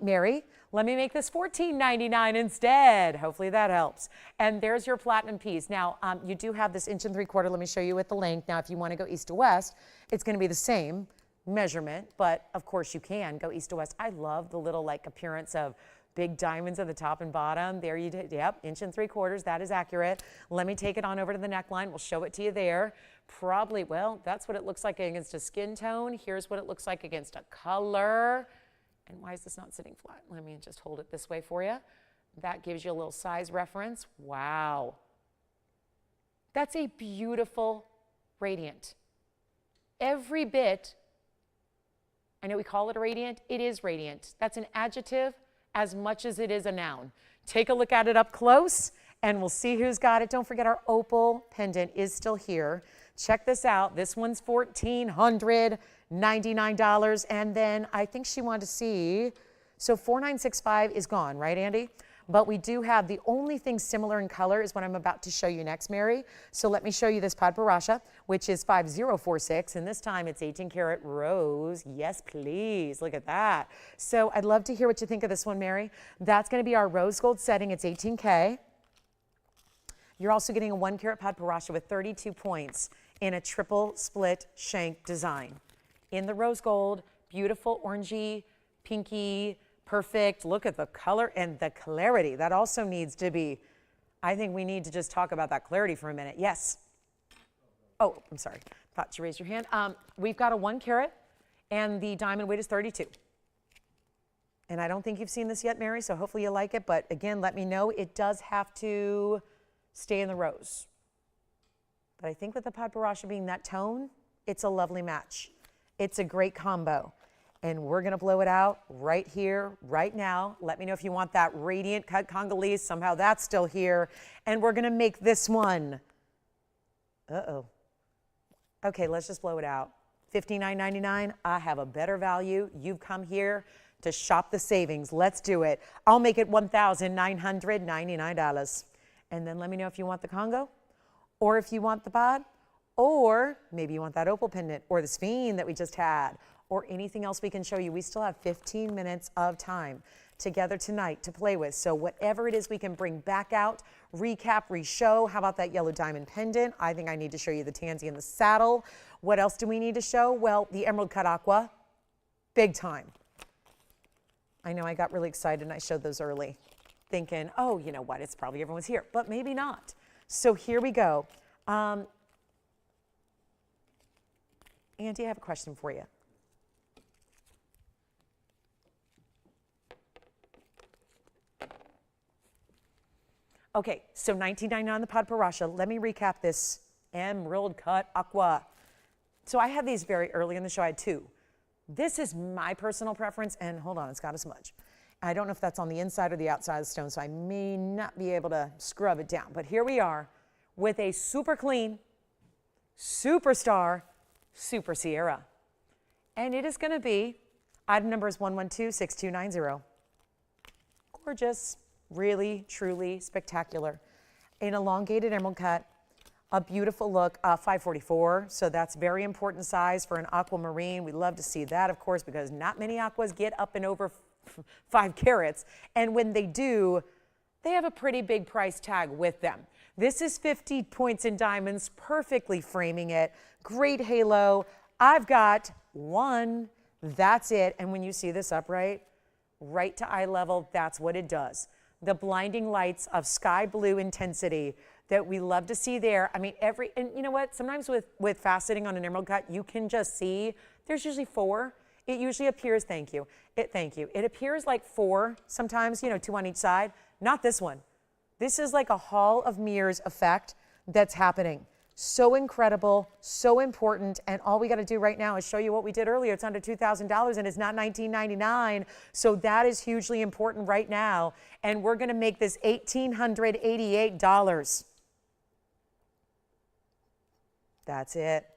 Mary, let me make this $14.99 instead. Hopefully that helps. And there's your platinum piece. Now, you do have this 1 3/4. Let me show you with the length. Now, if you want to go east to west, it's going to be the same measurement, but of course you can go east to west. I love the little like appearance of big diamonds at the top and bottom. There you did. Yep, 1 3/4. That is accurate. Let me take it on over to the neckline. We'll show it to you there. Probably, well, that's what it looks like against a skin tone. Here's what it looks like against a color. And why is this not sitting flat? Let me just hold it this way for you. That gives you a little size reference. Wow. That's a beautiful radiant. Every bit, I know we call it a radiant, it is radiant. That's an adjective as much as it is a noun. Take a look at it up close and we'll see who's got it. Don't forget our opal pendant is still here. Check this out. This one's $1,499. And then I think she wanted to see, so 4965 is gone, right, Andy? But we do have the only thing similar in color is what I'm about to show you next, Mary. So let me show you this Padparadscha, which is 5046, and this time it's 18 karat rose. Yes, please. Look at that. So I'd love to hear what you think of this one, Mary. That's going to be our rose gold setting. It's 18K. You're also getting a 1 karat Padparadscha with 32 points in a triple split shank design. In the rose gold, beautiful orangey, pinky, perfect. Look at the color and the clarity. That also needs to be, I think we need to just talk about that clarity for a minute. Yes. Oh, I'm sorry. Thought you raised your hand. We've got a 1 karat and the diamond weight is 32. And I don't think you've seen this yet, Mary, so hopefully you like it. But again, let me know. It does have to stay in the rose. But I think with the Padparadscha being that tone, it's a lovely match. It's a great combo. And we're going to blow it out right here, right now. Let me know if you want that radiant cut Congolese. Somehow that's still here. And we're going to make this one. Uh-oh. Okay, let's just blow it out. $59.99. I have a better value. You've come here to shop the savings. Let's do it. I'll make it $1,999. And then let me know if you want the Congo, or if you want the pod, or maybe you want that opal pendant, or the Sphene that we just had, or anything else we can show you. We still have 15 minutes of time together tonight to play with. So whatever it is we can bring back out, recap, re-show. How about that yellow diamond pendant? I think I need to show you the tansy and the saddle. What else do we need to show? Well, the emerald cut aqua, big time. I know I got really excited and I showed those early, thinking, oh, you know what, it's probably everyone's here, but maybe not. So here we go. Auntie, I have a question for you. Okay, so $19.99 on the Padparadscha. Let me recap this emerald cut aqua. So I had these very early in the show. I had two. This is my personal preference, and hold on, it's got a smudge. I don't know if that's on the inside or the outside of the stone, so I may not be able to scrub it down. But here we are with a super clean, superstar, Super Sierra. And it is going to be, item number is 1126290. Gorgeous, really, truly spectacular. An elongated emerald cut, a beautiful look, 544, so that's very important size for an aquamarine. We love to see that, of course, because not many aquas get up and over 5 carats, and when they do, they have a pretty big price tag with them. This is 50 points in diamonds, perfectly framing it. Great halo. I've got one. That's it. And when you see this upright, right to eye level, that's what it does. The blinding lights of sky blue intensity that we love to see there. I mean, and you know what? Sometimes with faceting on an emerald cut, you can just see, there's usually 4. It usually appears, thank you. It appears like 4, sometimes, 2 on each side. Not this one. This is like a hall of mirrors effect that's happening. So incredible, so important, and all we got to do right now is show you what we did earlier. It's under $2,000 and it's not $19.99, so that is hugely important right now, and we're going to make this $1,888. That's it.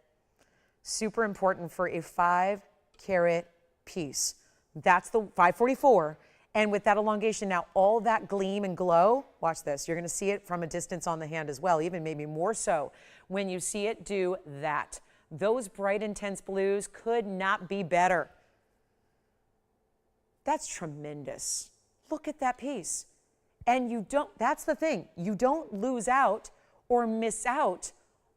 Super important for a 5-carat piece. That's the 544. And with that elongation, now all that gleam and glow, watch this. You're going to see it from a distance on the hand as well, even maybe more so when you see it do that. Those bright, intense blues could not be better. That's tremendous. Look at that piece. And you don't, that's the thing, you don't lose out or miss out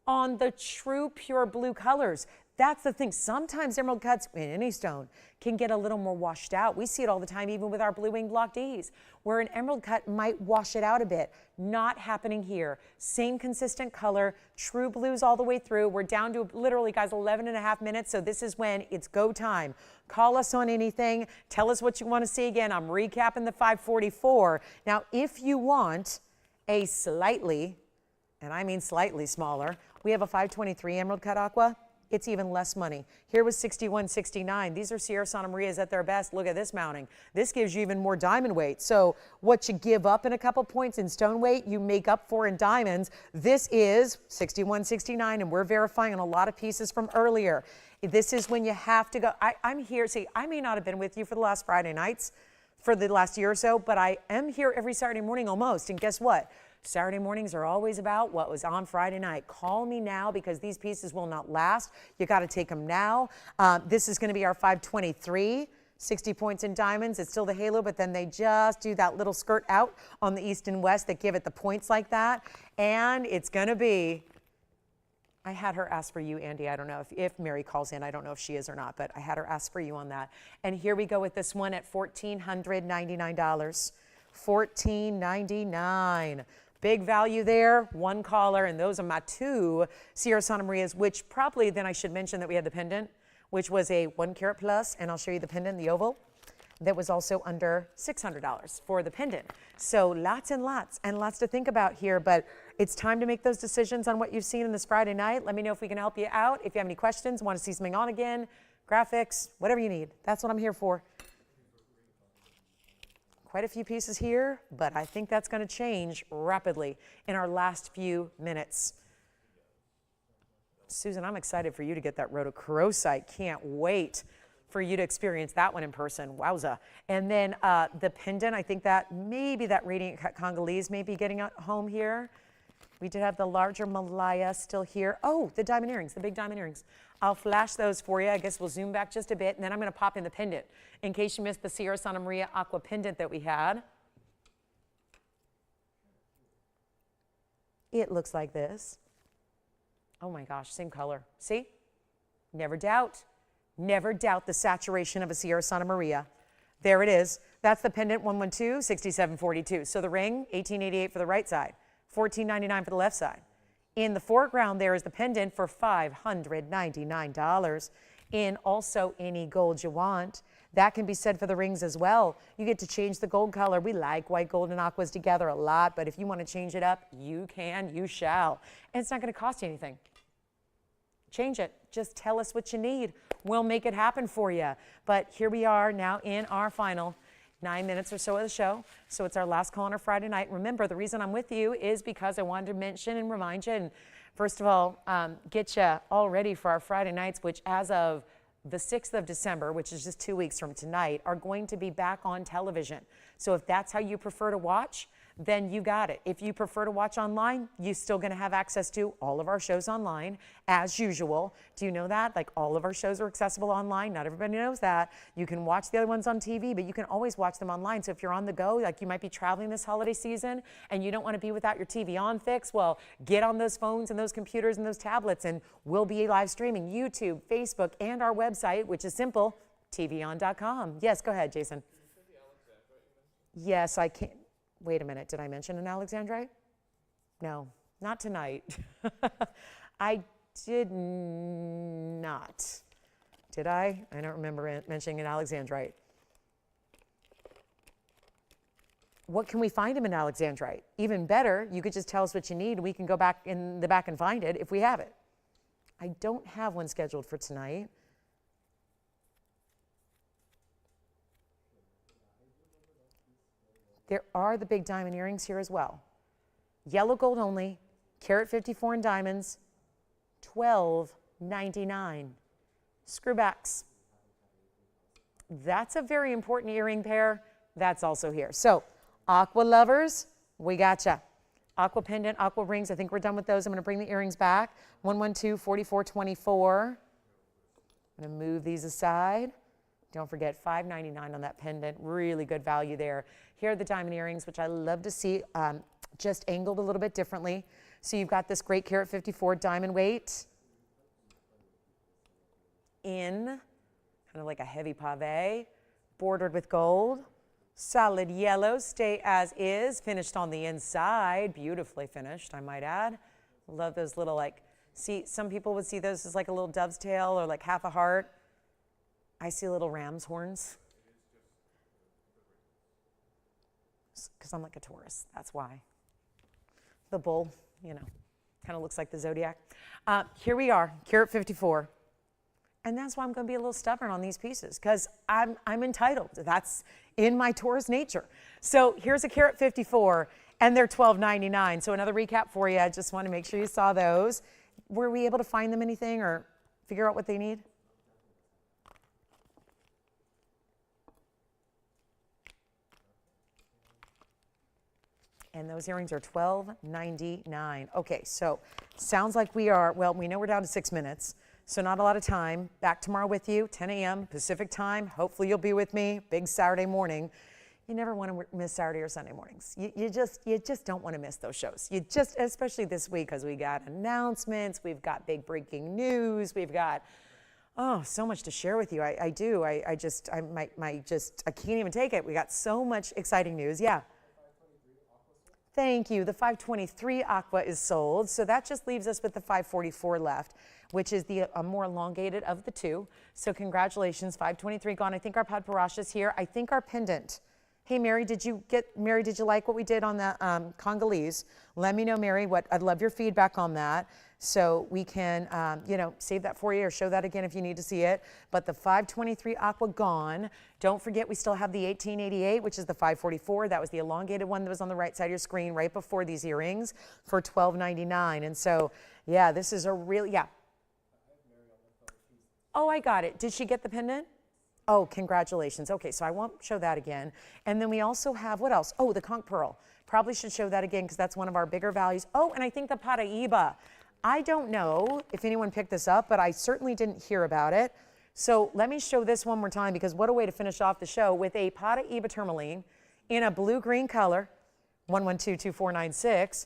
on the true pure blue colors. That's the thing. Sometimes emerald cuts in any stone can get a little more washed out. We see it all the time, even with our blue wing block Ds, where an emerald cut might wash it out a bit. Not happening here. Same consistent color, true blues all the way through. We're down to literally, guys, 11.5 minutes. So this is when it's go time. Call us on anything. Tell us what you want to see. Again, I'm recapping the 544. Now, if you want a slightly, and I mean slightly smaller, we have a 523 emerald cut aqua. It's even less money. Here was $61.69. These are Sierra Santa Marias at their best. Look at this mounting. This gives you even more diamond weight. So what you give up in a couple points in stone weight, you make up for in diamonds. This is $61.69, and we're verifying on a lot of pieces from earlier. This is when you have to go. I'm here. See, I may not have been with you for the last Friday nights for the last year or so, but I am here every Saturday morning almost. And guess what? Saturday mornings are always about what was on Friday night. Call me now because these pieces will not last. You got to take them now. This is going to be our 523, 60 points in diamonds. It's still the halo, but then they just do that little skirt out on the east and west that give it the points like that. And it's going to be, I had her ask for you, Andy. I don't know if Mary calls in. I don't know if she is or not, but I had her ask for you on that. And here we go with this one at $1,499. $1,499. Big value there, one caller, and those are my 2 Sierra Santa Marias, which probably then I should mention that we had the pendant, which was a 1 carat plus, and I'll show you the pendant, the oval, that was also under $600 for the pendant. So lots and lots to think about here, but it's time to make those decisions on what you've seen in this Friday night. Let me know if we can help you out. If you have any questions, want to see something on again, graphics, whatever you need. That's what I'm here for. Quite a few pieces here, but I think that's going to change rapidly in our last few minutes. Susan, I'm excited for you to get that rhodochrosite. Can't wait for you to experience that one in person. Wowza. And then the pendant, I think that maybe that radiant Congolese may be getting home here. We did have the larger Malaya still here. Oh, the diamond earrings, the big diamond earrings. I'll flash those for you. I guess we'll zoom back just a bit, and then I'm going to pop in the pendant in case you missed the Sierra Santa Maria Aqua pendant that we had. It looks like this. Oh my gosh, same color. See? Never doubt the saturation of a Sierra Santa Maria. There it is. That's the pendant 112, 6742. So the ring, $1888 for the right side, $1499 for the left side. In the foreground, there is the pendant for $599 in also any gold you want. That can be said for the rings as well. You get to change the gold color. We like white, gold, and aquas together a lot, but if you want to change it up, you can, you shall. And it's not going to cost you anything. Change it. Just tell us what you need. We'll make it happen for you. But here we are now in our final 9 minutes or so of the show. So it's our last call on our Friday night. Remember, the reason I'm with you is because I wanted to mention and remind you, and first of all, get you all ready for our Friday nights, which as of the 6th of December, which is just 2 weeks from tonight, are going to be back on television. So if that's how you prefer to watch, then you got it. If you prefer to watch online, you're still going to have access to all of our shows online as usual. Do you know that? Like all of our shows are accessible online. Not everybody knows that. You can watch the other ones on TV, but you can always watch them online. So if you're on the go, like you might be traveling this holiday season and you don't want to be without your TVON fix, well, get on those phones and those computers and those tablets and we'll be live streaming YouTube, Facebook, and our website, which is simple, TVON.com. Yes, go ahead, Jason. Yes, I can. Wait a minute, did I mention an Alexandrite? No, not tonight. I did not. Did I? I don't remember mentioning an alexandrite. What can we find him in alexandrite? Even better, you could just tell us what you need. We can go back in the back and find it if we have it. I don't have one scheduled for tonight. There are the big diamond earrings here as well. Yellow gold only, carat 54 in diamonds, $12.99. Screwbacks. That's a very important earring pair. That's also here. So, Aqua lovers, we gotcha. Aqua pendant, Aqua rings, I think we're done with those. I'm going to bring the earrings back. 112, 44, 24. I'm going to move these aside. Don't forget, $5.99 on that pendant. Really good value there. Here are the diamond earrings, which I love to see, just angled a little bit differently. So you've got this great carat 54 diamond weight in kind of like a heavy pave, bordered with gold. Solid yellow, stay as is, finished on the inside. Beautifully finished, I might add. Love those little, like, see, some people would see those as like a little dove's tail or like half a heart. I see little ram's horns. Because I'm like a Taurus, that's why. The bull, you know, kind of looks like the zodiac. Here we are, carat 54. And that's why I'm going to be a little stubborn on these pieces, because I'm entitled. That's in my Taurus nature. So here's a carat 54, and they're $12.99. So another recap for you. I just want to make sure you saw those. Were we able to find them anything or figure out what they need? And those earrings are $12.99. Okay, so sounds like we are, well, we know we're down to 6 minutes. So not a lot of time. Back tomorrow with you, 10 a.m. Pacific time. Hopefully you'll be with me. Big Saturday morning. You never want to miss Saturday or Sunday mornings. You just don't want to miss those shows. You just, especially this week, because we got announcements, we've got big breaking news, we've got, oh, so much to share with you. I can't even take it. We got so much exciting news. Yeah. Thank you. The 523 Aqua is sold, so that just leaves us with the 544 left, which is the more elongated of the two. So congratulations, 523 gone. I think our Padparadscha is here. I think our pendant. Hey, Mary, did you like what we did on the Congolese? Let me know, Mary, I'd love your feedback on that. So we can, save that for you or show that again if you need to see it. But the 523 Aqua gone. Don't forget, we still have the 1888, which is the 544. That was the elongated one that was on the right side of your screen right before these earrings for $12.99. And so, yeah, this is a real, yeah. Oh, I got it. Did she get the pendant? Oh, congratulations. Okay, so I won't show that again. And then we also have, what else? Oh, the conch pearl. Probably should show that again because that's one of our bigger values. Oh, and I think the Paraiba. I don't know if anyone picked this up, but I certainly didn't hear about it. So let me show this one more time, because what a way to finish off the show with a Paraiba Tourmaline in a blue-green color, 1122496,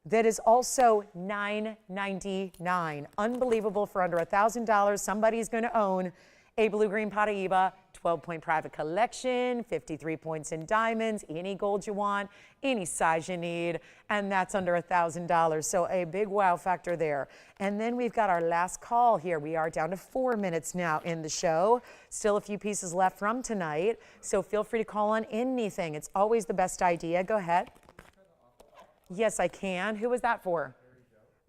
that is also $9.99. Unbelievable. For under $1,000, somebody's going to own a blue-green Paraiba, 12-point private collection, 53 points in diamonds, any gold you want, any size you need, and that's under $1,000. So a big wow factor there. And then we've got our last call here. We are down to 4 minutes now in the show. Still a few pieces left from tonight, so feel free to call on anything. It's always the best idea. Go ahead. Yes, I can. Who was that for?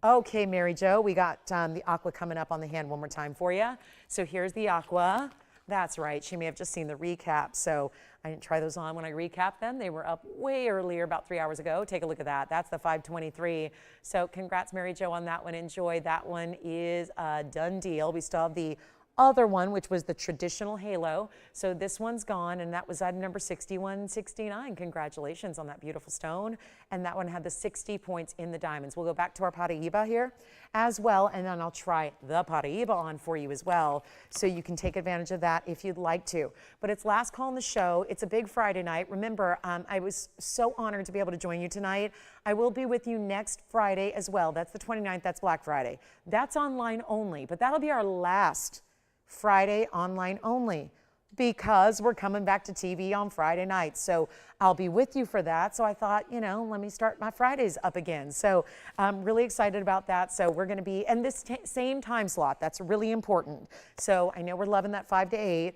Okay, Mary Jo, we got the Aqua coming up on the hand one more time for you. So here's the Aqua. That's right. She may have just seen the recap. So I didn't try those on when I recapped them. They were up way earlier, about 3 hours ago. Take a look at that. That's the 523. So congrats, Mary Jo, on that one. Enjoy. That one is a done deal. We still have the other one, which was the traditional halo. So this one's gone, and that was item number 6169. Congratulations on that beautiful stone. And that one had the 60 points in the diamonds. We'll go back to our Paraiba here as well, and then I'll try the Paraiba on for you as well, so you can take advantage of that if you'd like to. But it's last call on the show. It's a big Friday night. Remember, I was so honored to be able to join you tonight. I will be with you next Friday as well. That's the 29th. That's Black Friday. That's online only, but that'll be our last Friday online only. because we're coming back to TV on Friday night. So I'll be with you for that. So I thought, you know, let me start my Fridays up again. So I'm really excited about that. So we're going to be in this same time slot. That's really important. So I know we're loving that 5 to 8.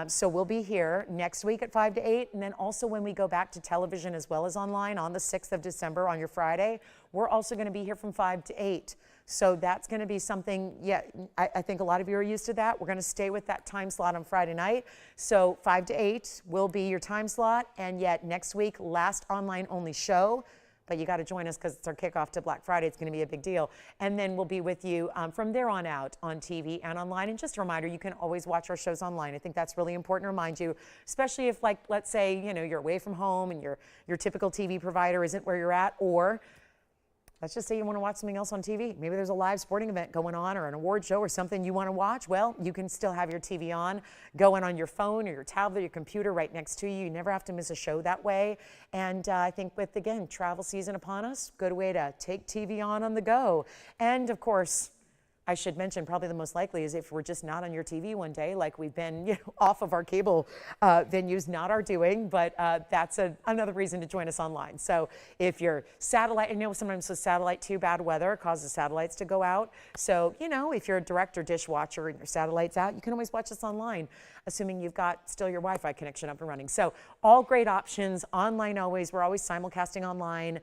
So we'll be here next week at 5 to 8. And then also when we go back to television as well as online on the 6th of December on your Friday, we're also going to be here from 5 to 8. So that's going to be something, yeah, I think a lot of you are used to that. We're going to stay with that time slot on Friday night. So 5 to 8 will be your time slot. And yet next week, last online only show. But you got to join us because it's our kickoff to Black Friday. It's going to be a big deal. And then we'll be with you from there on out on TV and online. And just a reminder, you can always watch our shows online. I think that's really important to remind you, especially if, like, let's say, you know, you're away from home and your typical TV provider isn't where you're at, or let's just say you want to watch something else on TV. Maybe there's a live sporting event going on or an award show or something you want to watch. Well, you can still have your TVON going on your phone or your tablet or your computer right next to you. You never have to miss a show that way. And I think with, again, travel season upon us, good way to take TVON on the go. And, of course, I should mention probably the most likely is if we're just not on your TV one day, like we've been, you know, off of our cable venues, not our doing, but that's another reason to join us online. So if you're satellite, I know sometimes with satellite too, bad weather causes satellites to go out. So, you know, if you're a direct or dish watcher and your satellite's out, you can always watch us online, assuming you've got still your Wi-Fi connection up and running. So all great options, online always. We're always simulcasting online,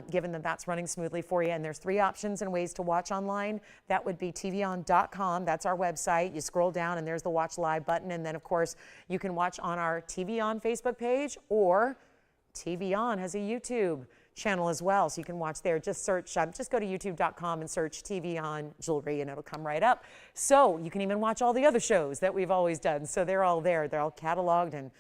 given that that's running smoothly for you. And there's 3 options and ways to watch online. That would be TVON.com. That's our website. You scroll down and there's the watch live button. And then, of course, you can watch on our TVON Facebook page, or TVON has a YouTube channel as well, so you can watch there. Just search, just go to youtube.com and search TVON Jewelry and it'll come right up. So you can even watch all the other shows that we've always done. So they're all there. They're all cataloged, and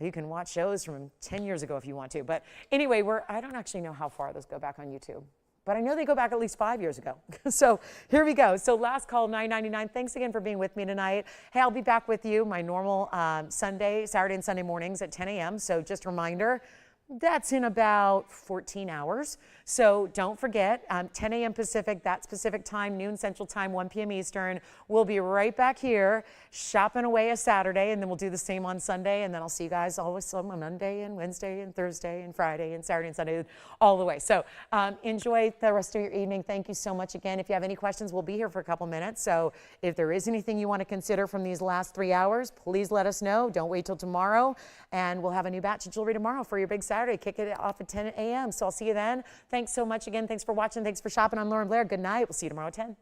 you can watch shows from 10 years ago if you want to. But anyway, I don't actually know how far those go back on YouTube, but I know they go back at least 5 years ago. So here we go. So last call, $9.99. Thanks again for being with me tonight. Hey, I'll be back with you my normal Saturday and Sunday mornings at 10 a.m. So just a reminder, that's in about 14 hours. So don't forget, 10 a.m. Pacific, that's Pacific time, noon Central time, 1 p.m. Eastern. We'll be right back here shopping away a Saturday, and then we'll do the same on Sunday. And then I'll see you guys always on Monday and Wednesday and Thursday and Friday and Saturday and Sunday, all the way. So enjoy the rest of your evening. Thank you so much again. If you have any questions, we'll be here for a couple minutes. So if there is anything you want to consider from these last 3 hours, please let us know. Don't wait till tomorrow. And we'll have a new batch of jewelry tomorrow for your big Saturday. Kick it off at 10 a.m. So I'll see you then. Thanks so much again. Thanks for watching. Thanks for shopping. I'm Lauren Blair. Good night. We'll see you tomorrow at 10.